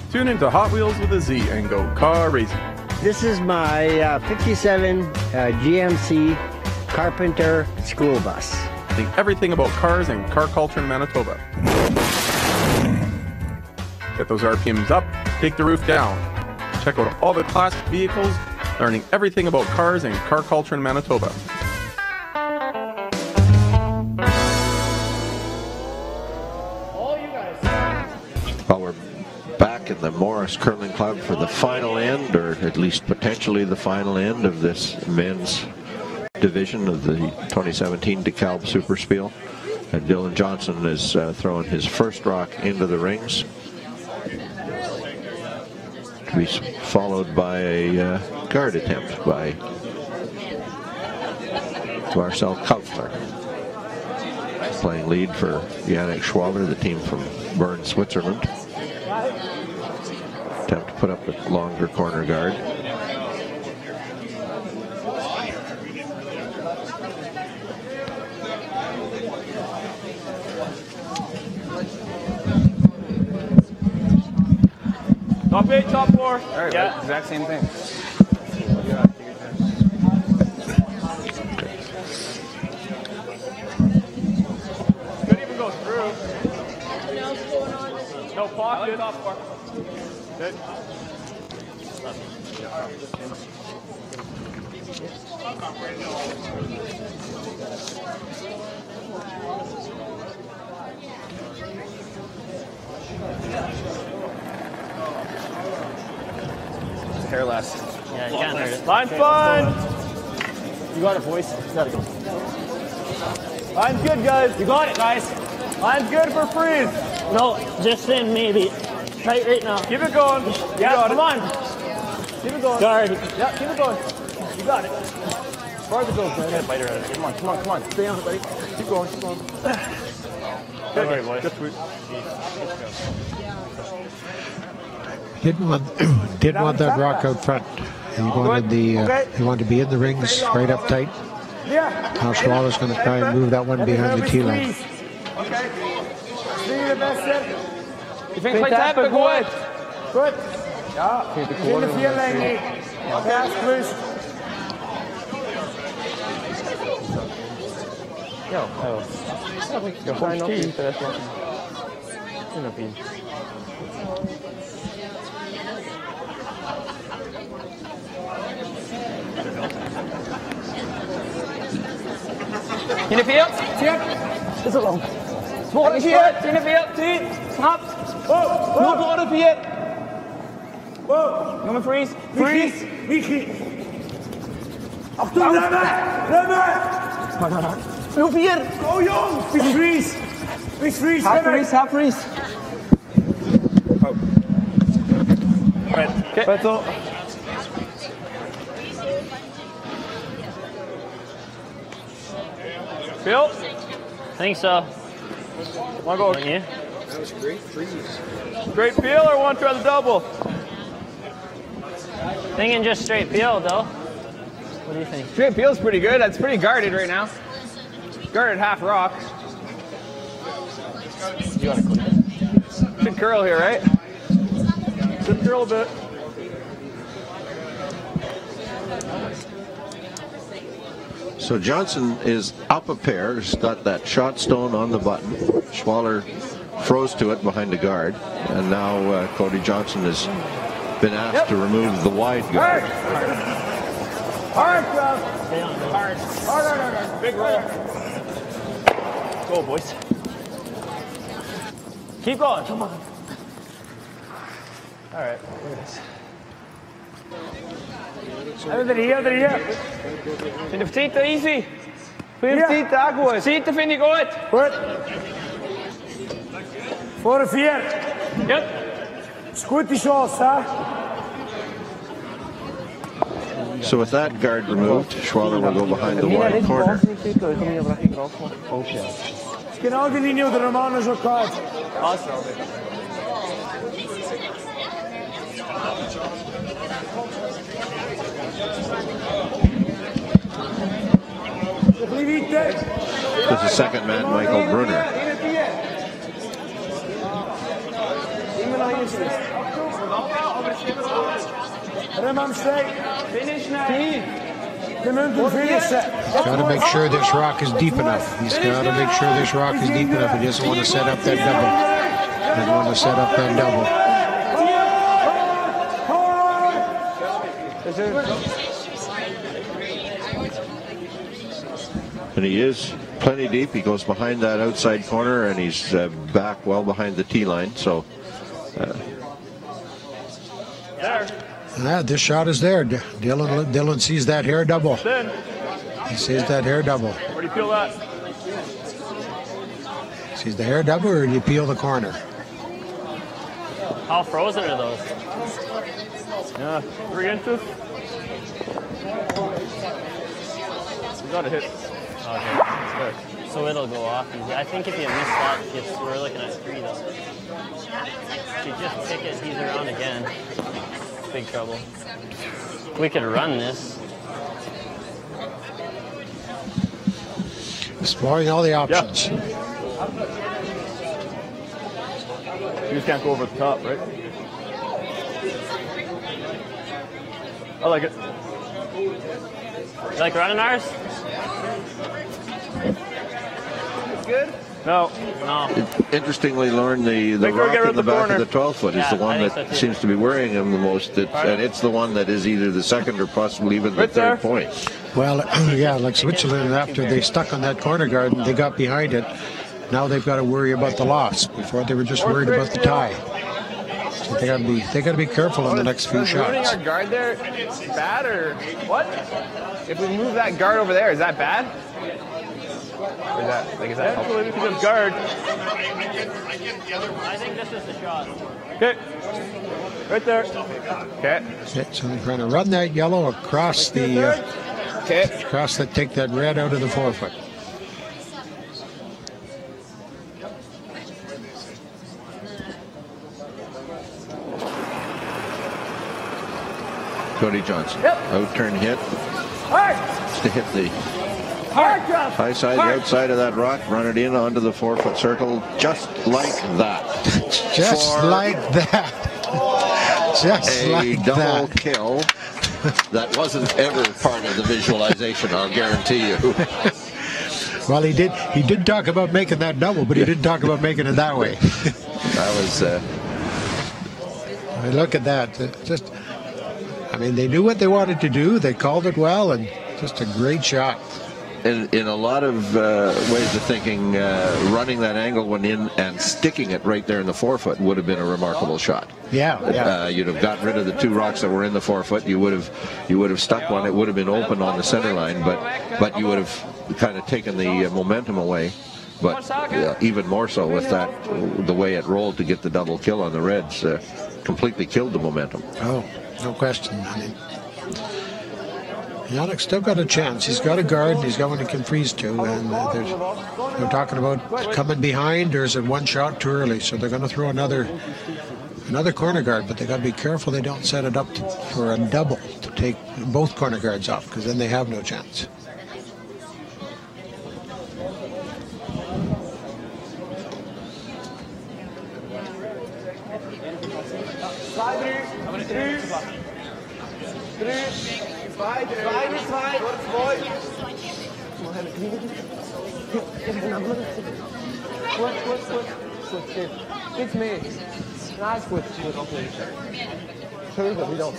Tune into Hot Wheels with a Z and go car racing. This is my 57 GMC Carpenter school bus. Think everything about cars and car culture in Manitoba. Get those RPMs up, take the roof down. Check out all the classic vehicles, learning everything about cars and car culture in Manitoba. Well, we're back in the Morris Curling Club for the final end, or at least potentially the final end of this men's division of the 2017 Dekalb SuperSpiel. And Dylan Johnson is throwing his first rock into the rings, to be followed by a guard attempt by Marcel Kaufler. Playing lead for Yannick Schwaller, the team from Bern, Switzerland. Attempt to put up a longer corner guard. Top 8, top 4. All right, yeah. Exact same thing. Could even go through. No pocket. Top 4. Good. Hair less. Yeah, you can't hurt it. Line's fun. You got it, boys. You gotta go. Line's good, guys. You got it, guys. Line's good for freeze. No, just in, maybe. Tight right now. Keep it going. Yeah, come on. Keep it going. Guard. Yeah, keep it going. You got it. As far as it goes, man. Bite her out of it. Come on. Stay on it, buddy. Keep going, keep going. Don't worry, boys. Good sweep. Didn't want that rock out front. He wanted he wanted to be in the rings right up tight. Now Swallow's going to try and move that one behind the tee line. Je vindt geen tempo, goed. Goed. Ja, in de vierlijn niet. Ja, gerust. Ja, ja, fijn op die rest laten. In op in. In de vier. Tip. Is het lang. Volgende vier. In de vier. 10. Snap. Wow. Nog voor de vier. Wow. Nummer freeze. Freeze. Michi. Achtung, remmen. Remmen. Nu vier. Oh jong. Freeze. Freeze. Half freeze. Half freeze. Oké. Battle. Phil? I think so. Want to go? Yeah. That was a great freeze. Straight peel or want to try the double? Thinking just straight peel though. What do you think? Straight peel's pretty good. That's pretty guarded right now. Guarded half rock. You want to clean? Should curl here, right? Should curl a bit. So Johnson is up a pair. He's got that shot stone on the button. Schwaller froze to it behind the guard. And now Cody Johnson has been asked to remove the wide guard. Hard, hard. Hard. Big roll. Go, boys. Keep going. Come on. All right. Look at this. Over hier. Vind je het easy? 15 daar goed. 10 vind ik goed. Goed. Voor de 4. Yep. Is goed die chance, hè? So with that guard removed, Schwaller will go behind the wide corner. Is genau die Linie de Romano zo koud. Awesome. There's the second man, Michael Brunner. Got to make sure this rock is deep enough. He's got to make sure this rock is deep enough. He doesn't want to set up that double. Doesn't want to set up that double. And he is plenty deep. He goes behind that outside corner, and he's back well behind the tee line. So, this shot is there. Dylan sees that hair double. He sees that hair double. Where do you feel that? Sees the hair double, or do you peel the corner? How frozen are those? Yeah, 3 inches. You got to hit. Okay. So it'll go off easy. I think if you miss that, we're looking at 3 though. If you just pick it, he's around again. Big trouble. We could run this. Exploring all the options. Yeah. You just can't go over the top, right? I like it. You like running ours? Good? No. Interestingly, Lauren, the rock in the back of the 12-foot is the one that seems to be worrying him the most. And it's the one that is either the second or possibly even the third point. Well, yeah, like Switzerland, after they stuck on that corner guard and they got behind it, now they've got to worry about the loss. Before they were just worried about the tie. So they got to be careful in the next few shots. Moving our guard there bad or what? If we move that guard over there, is that bad? Or is that helpful? We can just guard. I think this is the shot. Okay. Right there. Okay. So they're trying to run that yellow across the across that, take that red out of the 4-foot. Cody Johnson. Yep. Out turn hit. Hard. To hit the Hard drop. high side, Hard. the outside of that rock, run it in onto the 4-foot circle, just like that. Just like that. Just a like double that. kill. That wasn't ever part of the visualization, I'll guarantee you. Well, he did talk about making that double, but he didn't talk about making it that way. That was... I mean, look at that. I mean, they knew what they wanted to do. They called it well, and just a great shot. In a lot of ways of thinking, running that angle one in and sticking it right there in the 4-foot would have been a remarkable shot. Yeah. You'd have got rid of the 2 rocks that were in the 4-foot. You would have stuck one. It would have been open on the center line, but you would have kind of taken the momentum away. But even more so with that, the way it rolled to get the double kill on the Reds, completely killed the momentum. Oh, no question. I mean, Jannik's still got a chance. He's got a guard, and he's got one he can freeze to. And they're talking about coming behind, or is it one shot too early? So they're going to throw another corner guard, but they got to be careful they don't set it up for a double to take both corner guards off, because then they have no chance. It's me. Nice goed. Terug, wie dan?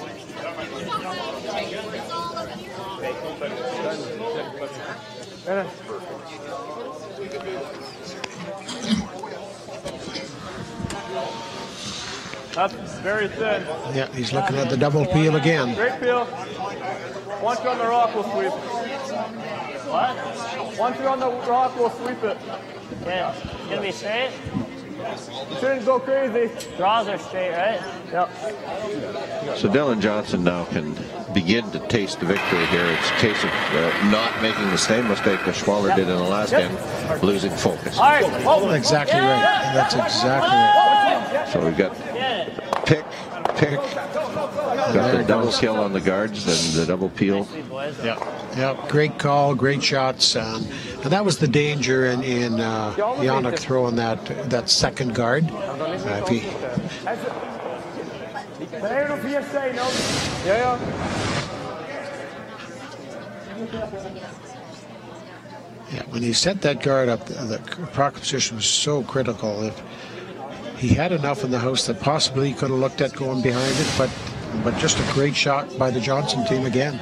That's very thin. Yeah, he's looking at the double peel again. Great peel. Once you're on the rock, we'll sweep. What? Once you're on the rock, we'll sweep it. Okay. It's gonna be straight? You shouldn't go crazy. Draws are straight, right? Yep. So Dylan Johnson now can begin to taste the victory here. It's a case of not making the same mistake that Schwaller did in the last game, losing focus. Exactly right. That's exactly right. So we've got pick, got the double kill on the guards and the double peel. Yeah, great call, great shots, and that was the danger in Jannik throwing that second guard. If he, yeah, when he set that guard up, the proc position was so critical. If he had enough in the house that possibly he could have looked at going behind it, but just a great shot by the Johnson team again.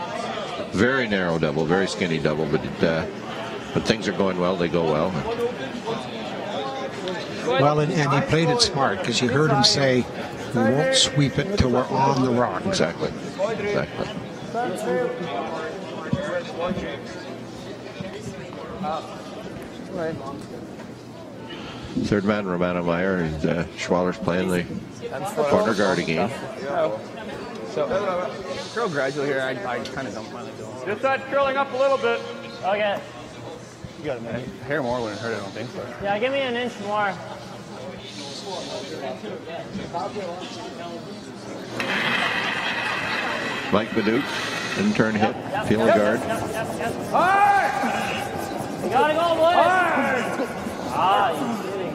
Very narrow double, very skinny double, but things are going well. They go well. Well, and he played it smart, because you heard him say, "We won't sweep it till we're on the rock." Exactly. Third man, Romano Meyer, and Schwaller's playing the corner guard again. So, curl gradually here. I kind of don't mind it going. Just that curling up a little bit. Okay. You got a minute. Hair more wouldn't hurt, I don't think. But. Yeah, give me an inch more. Mike Baduke, in-turn hit, feeling guard. You gotta go, boys! Ah, you kidding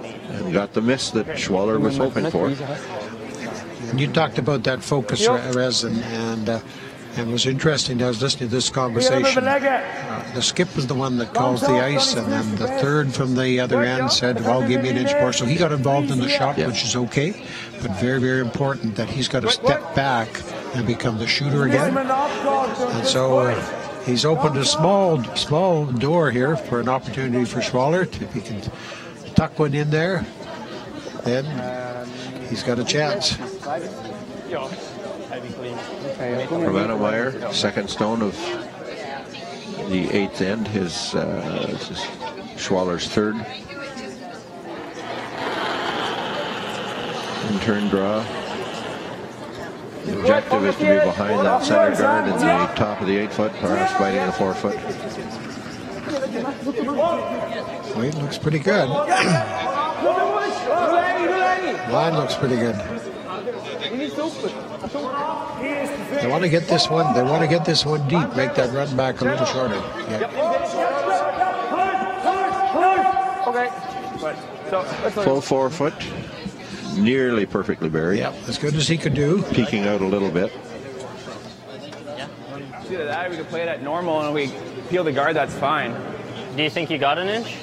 me. And got the miss that Schwaller was hoping for. And you talked about that focus, Rez, and it was interesting. I was listening to this conversation. The skip was the one that calls the ice, and then the third from the other end said, "Well, give me an inch more." So he got involved in the shot, which is okay, but very, very important that he's got to step back and become the shooter again. And so he's opened a small door here for an opportunity for Schwaller. If he can tuck one in there, then he's got a chance. Romano Meyer, second stone of the eighth end, his Schwaller's third. In-turn draw. The objective is to be behind that center guard in the top of the 8-foot, perhaps fighting the 4-foot. Well, it looks pretty good. Line looks pretty good. They want to get this one. They want to get this one deep. Make that run back a little shorter. Yep. Okay. Full 4 foot. Nearly perfectly buried. Yep. As good as he could do. Peeking out a little bit. See that we could play it at normal and we peel the guard. That's fine. Do you think you got an inch?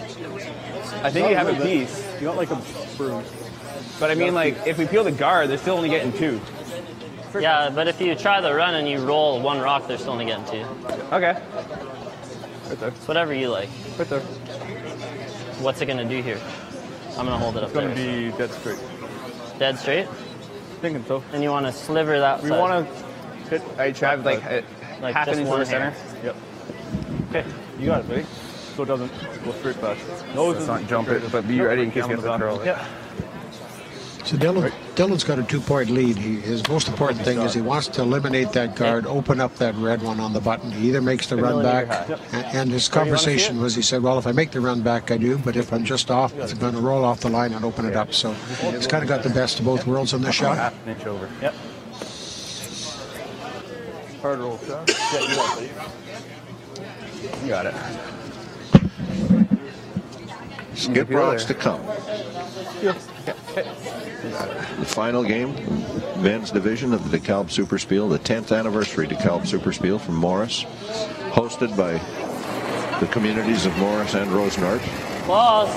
I think you have a piece. You got like a broom. But I mean, like, if we peel the guard, they're still only getting 2. Yeah, but if you try the run and you roll 1 rock, they're still only getting 2. Okay. Right there. It's whatever you like. Right there. What's it gonna do here? I'm gonna hold it up It's there. gonna be dead straight. Dead straight? Thinking so. And you want to sliver that We side. want to hit. I have like half just an inch one in the center. hair. Yep. Okay, you got it, buddy. So it doesn't go straight back. Nose Let's not jump it, but be ready in case you get the curl. Yeah. So Dylan's got a 2-point lead. His most important thing is he wants to eliminate that guard, open up that red one on the button. He either makes the run back, and his conversation was, he said, well, if I make the run back, I do, but if I'm just off, it's going to roll off the line and open it up. So it's kind of got the best of both worlds on this shot. Half an inch over. Yep. Hard roll shot. Yeah, you got it, buddy. You got it. Skip rocks to come. Yeah. The final game, men's division of the Dekalb SuperSpiel, the 10th anniversary Dekalb SuperSpiel from Morris, hosted by the communities of Morris and Rosenart. Close.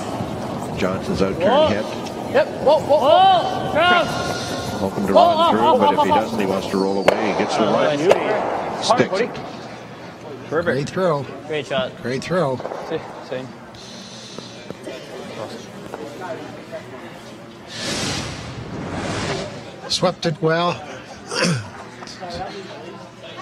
Johnson's out turn hit. Yep. Whoa, whoa, whoa. Cross. Hoping to run through, but if he doesn't, he wants to roll away. He gets the run. Sticks it. Perfect. Great throw. Great shot. Great throw. Same. Swept it well.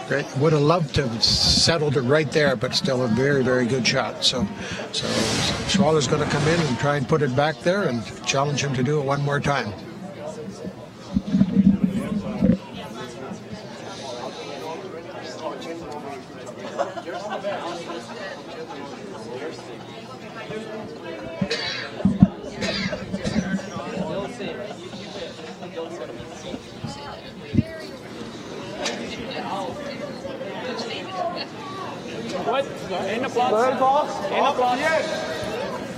Great. Would have loved to have settled it right there, but still a very, very good shot. So Schwaller's going to come in and try and put it back there and challenge him to do it one more time.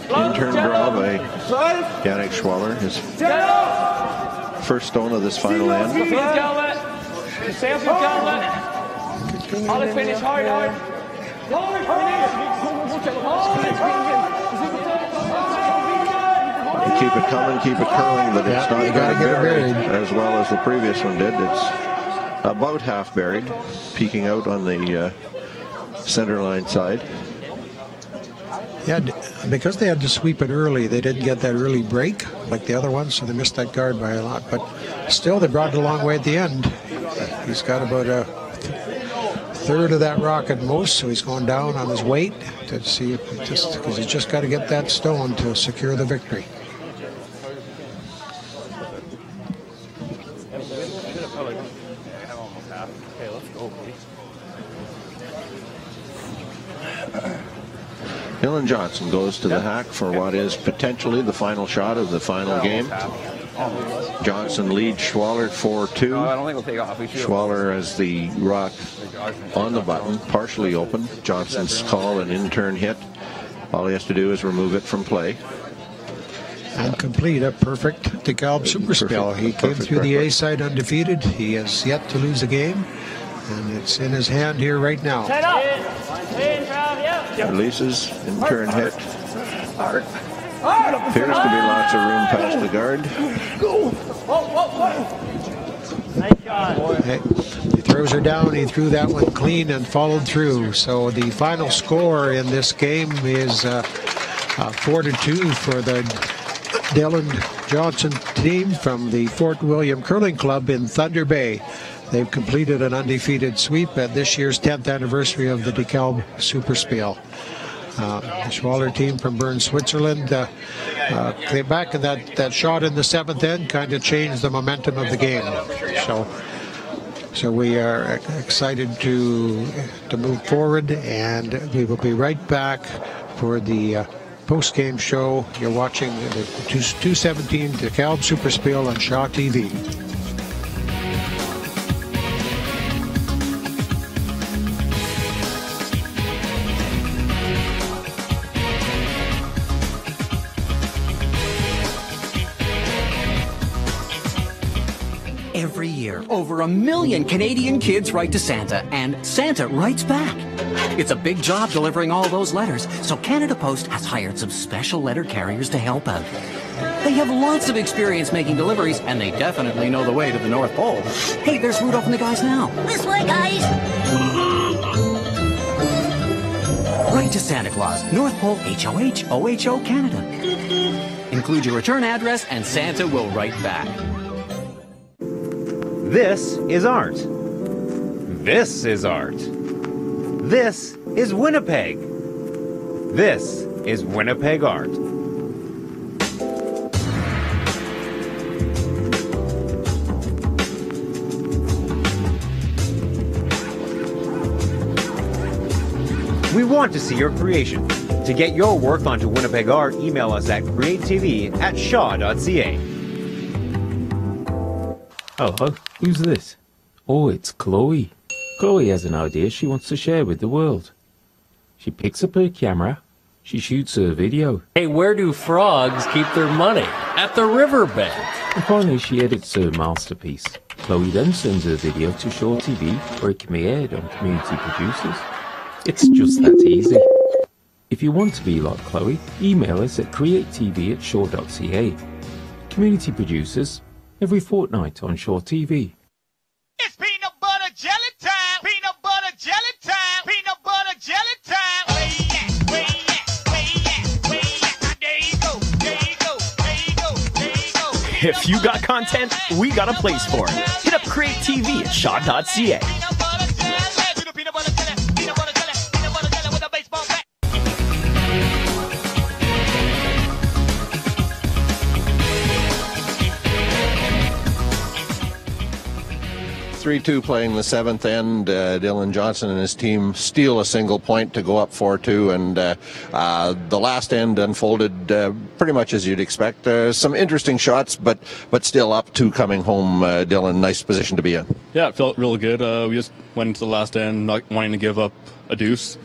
In-turn draw by Yannick Schwaller, his first stone of this final end. Finish hard. Keep it coming, keep it curling, but it's not you gotta going to get it bury buried. as well as the previous one did. It's about half buried, peeking out on the center line side. Yeah, because they had to sweep it early, they didn't get that early break like the other ones, so they missed that guard by a lot. But still, they brought it a long way at the end. He's got about a third of that rock at most, so he's going down on his weight to see if because he's just got to get that stone to secure the victory. Okay, let's go, buddy. Dylan Johnson goes to the hack for what is potentially the final shot of the final game. Johnson leads Schwaller 4-2. No, I don't think we'll take off. Schwaller has the rock on the button, partially open. Johnson's call an in-turn hit. All he has to do is remove it from play. And complete a perfect Dekalb SuperSpiel. He came through the A side undefeated. He has yet to lose a game, and it's in his hand here right now. Set up. Releases, in-turn hit. Appears to be lots of room past the guard. Nice shot. He throws her down. He threw that one clean and followed through. So the final score in this game is 4-2 for the Dylan Johnson team from the Fort William Curling Club in Thunder Bay. They've completed an undefeated sweep at this year's 10th anniversary of the Dekalb SuperSpiel. The Schwaller team from Bern, Switzerland, came back, and that shot in the 7th end kind of changed the momentum of the game. So we are excited to move forward, and we will be right back for the post-game show. You're watching the 217 Dekalb SuperSpiel on Shaw TV. Every year, over 1 million Canadian kids write to Santa, and Santa writes back. It's a big job delivering all those letters, so Canada Post has hired some special letter carriers to help out. They have lots of experience making deliveries, and they definitely know the way to the North Pole. Hey, there's Rudolph and the guys now. This way, guys! Write to Santa Claus, North Pole, HOH, OHO, Canada. Include your return address, and Santa will write back. This is art. This is art. This is Winnipeg. This is Winnipeg art. We want to see your creation. To get your work onto Winnipeg art, email us at createtv@shaw.ca. Hello, who's this? Oh, it's Chloe. Chloe has an idea she wants to share with the world. She picks up her camera, she shoots her video. Hey, where do frogs keep their money? At the riverbed. And finally she edits her masterpiece. Chloe then sends her video to Shaw TV, where it can be aired on community producers. It's just that easy. If you want to be like Chloe, email us at createtv@shaw.ca. Community producers, every fortnight on Shaw TV. It's peanut butter jelly time! Peanut butter jelly time! Peanut butter jelly time! Where you at? Where you at? Where you at? Where you at? Now there you go, there you go, there you go, there you go. If you got content, we got a place for it. Hit up Create TV at shaw.ca. 3-2 playing the seventh end. Dylan Johnson and his team steal a single point to go up 4-2, and the last end unfolded pretty much as you'd expect. Some interesting shots, but still up 2 coming home. Dylan, nice position to be in. Yeah, it felt real good. We just went into the last end not wanting to give up a deuce.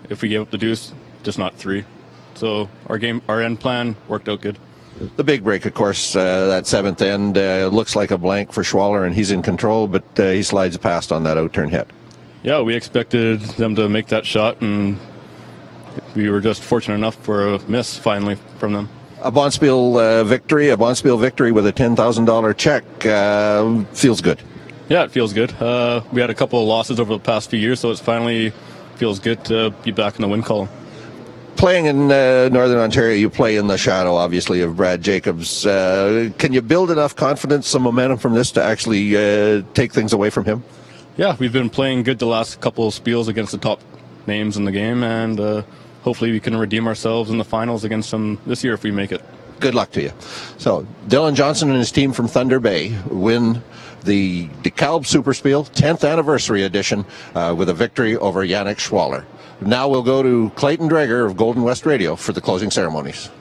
If we gave up the deuce, just not 3. So our end plan worked out good. The big break, of course, that seventh end looks like a blank for Schwaller, and he's in control, but he slides past on that out-turn hit. Yeah, we expected them to make that shot, and we were just fortunate enough for a miss finally from them. A Bonspiel victory with a $10,000 check feels good. Yeah, it feels good. We had a couple of losses over the past few years, so it finally feels good to be back in the win column. Playing in Northern Ontario, you play in the shadow, obviously, of Brad Jacobs. Can you build enough confidence, some momentum from this to actually take things away from him? Yeah, we've been playing good the last couple of spiels against the top names in the game, and hopefully we can redeem ourselves in the finals against them this year if we make it. Good luck to you. So, Dylan Johnson and his team from Thunder Bay win the Dekalb SuperSpiel 10th anniversary edition with a victory over Yannick Schwaller. Now we'll go to Clayton Dreger of Golden West Radio for the closing ceremonies.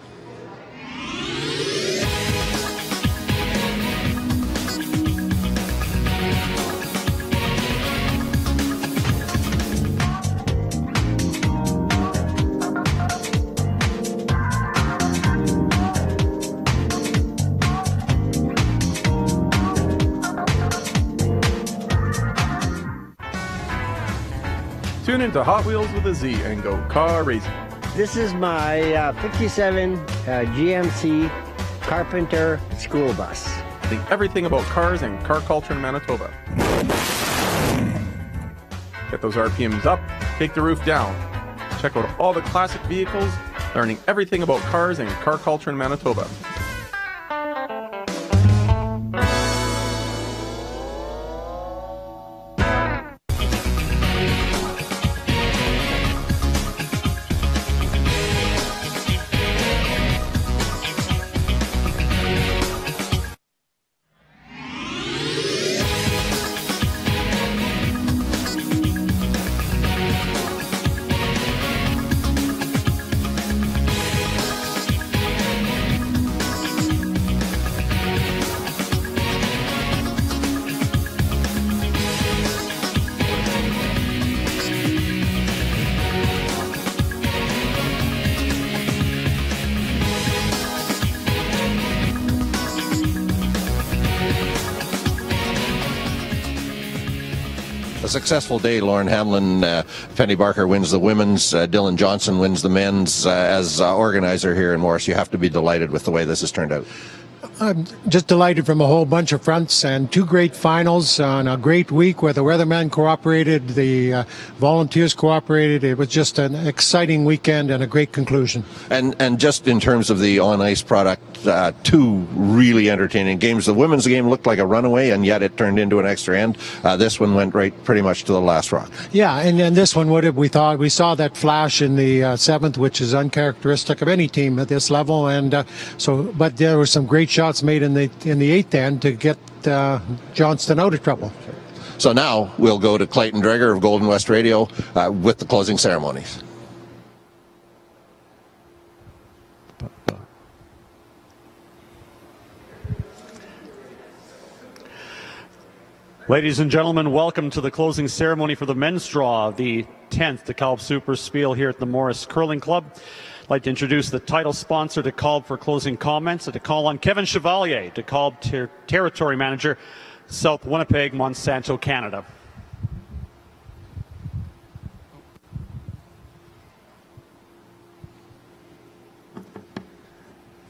Tune into Hot Wheels with a Z and go car racing. This is my 57 GMC Carpenter school bus. Think everything about cars and car culture in Manitoba. Get those RPMs up, take the roof down. Check out all the classic vehicles, learning everything about cars and car culture in Manitoba. A successful day. Lauren Hamlin, Penny Barker wins the women's, Dylan Johnson wins the men's. As organizer here in Morris, you have to be delighted with the way this has turned out. I'm just delighted from a whole bunch of fronts, and two great finals on a great week where the weathermen cooperated, the volunteers cooperated. It was just an exciting weekend and a great conclusion. And just in terms of the on-ice product, two really entertaining games. The women's game looked like a runaway, and yet it turned into an extra end. This one went right pretty much to the last rock. Yeah, and this one, we saw that flash in the seventh, which is uncharacteristic of any team at this level, and but there were some great shots made in the eighth end to get Johnston out of trouble. So now we'll go to Clayton Dreger of Golden West Radio with the closing ceremonies. Ladies and gentlemen, welcome to the closing ceremony for the men's draw of the 10th Dekalb SuperSpiel here at the Morris Curling Club. I'd like to introduce the title sponsor, Dekalb, for closing comments, and to call on Kevin Chevalier, Dekalb Territory Manager, South Winnipeg, Monsanto, Canada.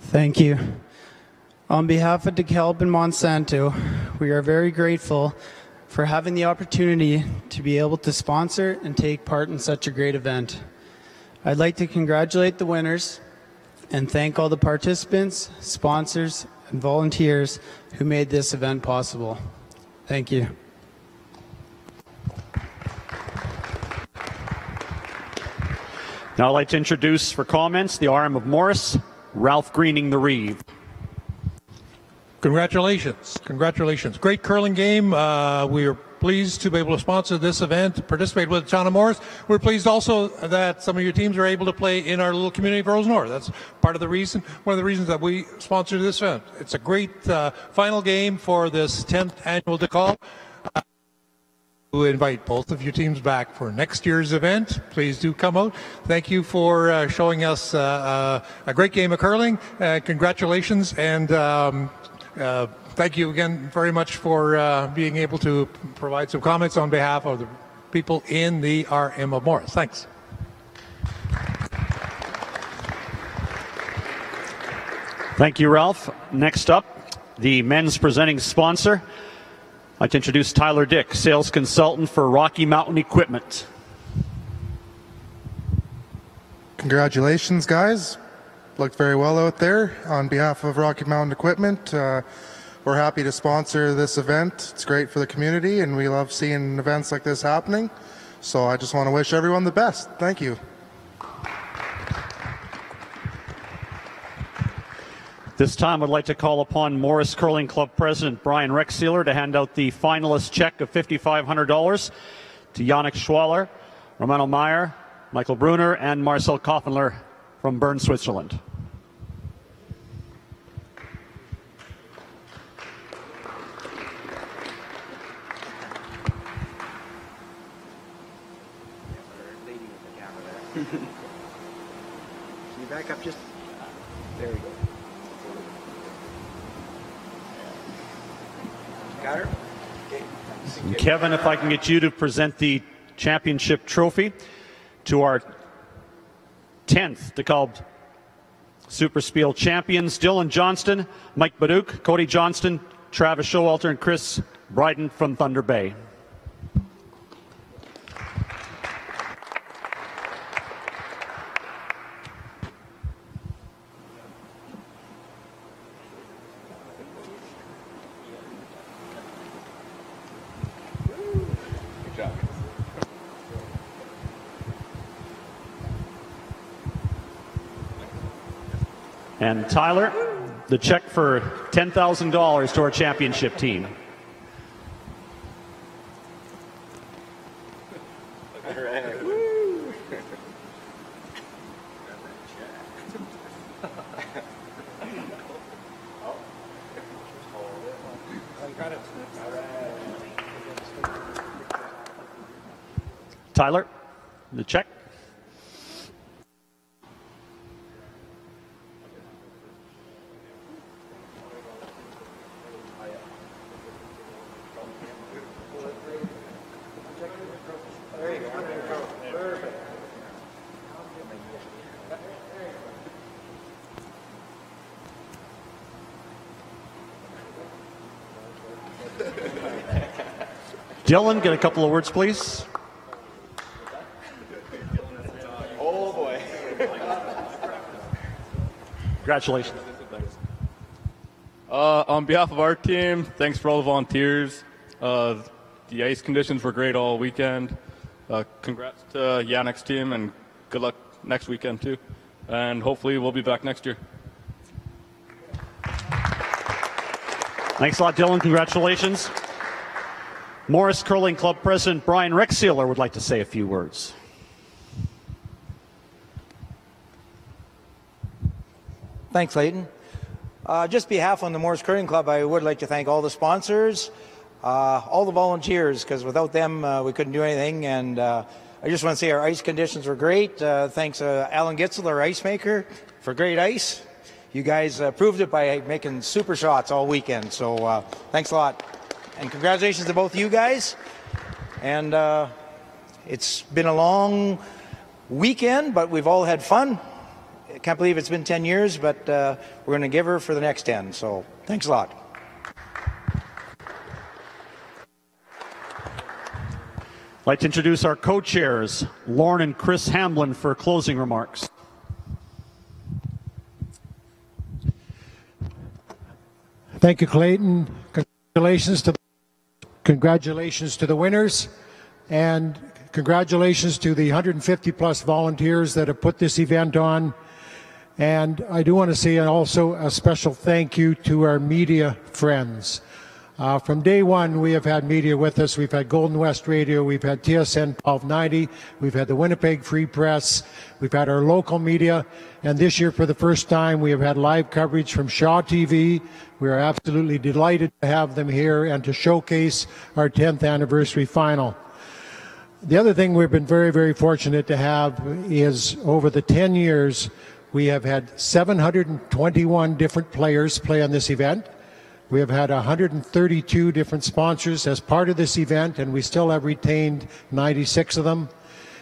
Thank you. On behalf of Dekalb and Monsanto, we are very grateful for having the opportunity to be able to sponsor and take part in such a great event. I'd like to congratulate the winners and thank all the participants, sponsors, and volunteers who made this event possible. Thank you. Now I'd like to introduce for comments the RM of Morris, Ralph Greening the Reeve. Congratulations. Congratulations. Great curling game. We are pleased to be able to sponsor this event, participate with the town of Morris. We're pleased also that some of your teams are able to play in our little community of Rose North. That's part of the reason, one of the reasons that we sponsored this event. It's a great final game for this 10th annual Dekalb. We invite both of your teams back for next year's event. Please do come out. Thank you for showing us a great game of curling. Congratulations, and thank you again very much for being able to provide some comments on behalf of the people in the RM of Morris. Thanks. Thank you, Ralph. Next up, the men's presenting sponsor. I'd like to introduce Tyler Dick, sales consultant for Rocky Mountain Equipment. Congratulations, guys. Looked very well out there. On behalf of Rocky Mountain Equipment, we're happy to sponsor this event. It's great for the community, and we love seeing events like this happening. So I just want to wish everyone the best. Thank you. This time I'd like to call upon Morris Curling Club President Brian Rexsealer to hand out the finalist check of $5,500 to Yannick Schwaller, Romano Meyer, Michael Brunner, and Marcel Koffenler from Bern, Switzerland. Can you back up just? There we go. Got her? Okay. And Kevin, if I can get you to present the championship trophy to our 10th Dekalb SuperSpiel champions, Dylan Johnston, Mike Baduk, Cody Johnston, Travis Showalter, and Chris Bryden from Thunder Bay. And Tyler, the check for $10,000 to our championship team. All right. Tyler, the check. Dylan, get a couple of words, please. Oh boy. Congratulations. On behalf of our team, thanks for all the volunteers. The ice conditions were great all weekend. Congrats to Yannick's team, and good luck next weekend too. And hopefully we'll be back next year. Thanks a lot, Dylan. Congratulations. Morris Curling Club President Brian Rexsealer would like to say a few words. Thanks, Leighton. Just behalf on the Morris Curling Club, I would like to thank all the sponsors, all the volunteers, because without them we couldn't do anything. And I just want to say our ice conditions were great. Thanks Alan Gitzel, our ice maker, for great ice. You guys proved it by making super shots all weekend. So thanks a lot. And congratulations to both of you guys. And it's been a long weekend, but we've all had fun. I can't believe it's been 10 years, but we're going to give her for the next 10. So thanks a lot. I'd like to introduce our co-chairs, Lauren and Chris Hamblin, for closing remarks. Thank you, Clayton. Congratulations to the winners, and congratulations to the 150 plus volunteers that have put this event on. And I do want to say also a special thank you to our media friends. From day one, we have had media with us. We've had Golden West Radio, we've had TSN 1290, we've had the Winnipeg Free Press, we've had our local media, and this year for the first time we have had live coverage from Shaw TV. We are absolutely delighted to have them here and to showcase our 10th anniversary final. The other thing we've been very, very fortunate to have is over the 10 years, we have had 721 different players play on this event. We have had 132 different sponsors as part of this event, and we still have retained 96 of them.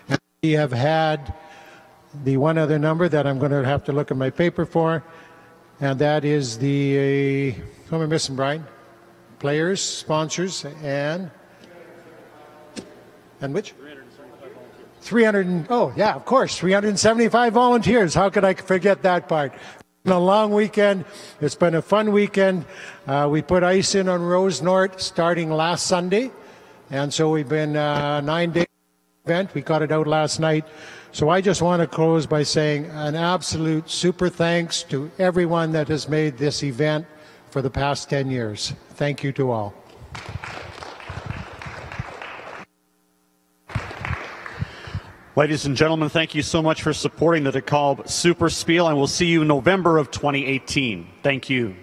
And we have had the one other number that I'm going to have to look at my paper for, and that is the, who am I missing, Brian? Players, sponsors, and which? 300, oh yeah, of course, 375 volunteers. How could I forget that part? It's been a long weekend. It's been a fun weekend. We put ice in on Rose North starting last Sunday, and so we've been 9-day event. We got it out last night. So I just want to close by saying an absolute super thanks to everyone that has made this event for the past 10 years. Thank you to all. Ladies and gentlemen, thank you so much for supporting the Dekalb SuperSpiel, and we'll see you in November of 2018. Thank you.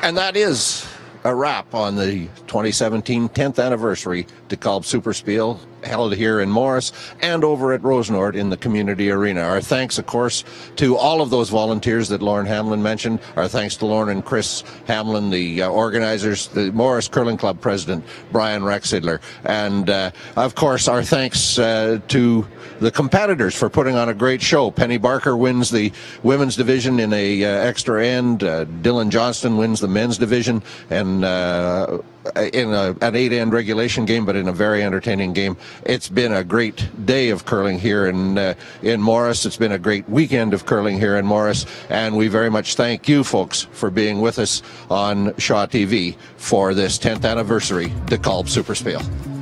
And that is a wrap on the 2017 10th anniversary Dekalb SuperSpiel, held here in Morris and over at Rosenort in the community arena. Our thanks, of course, to all of those volunteers that Lauren Hamlin mentioned. Our thanks to Lauren and Chris Hamlin, the organizers, the Morris Curling Club president, Brian Rexsealer. And, of course, our thanks to the competitors for putting on a great show. Penny Barker wins the women's division in a extra end. Dylan Johnston wins the men's division, and in an 8-end regulation game, but in a very entertaining game. It's been a great day of curling here in Morris. It's been a great weekend of curling here in Morris, and we very much thank you folks for being with us on Shaw TV for this 10th anniversary Dekalb SuperSpiel.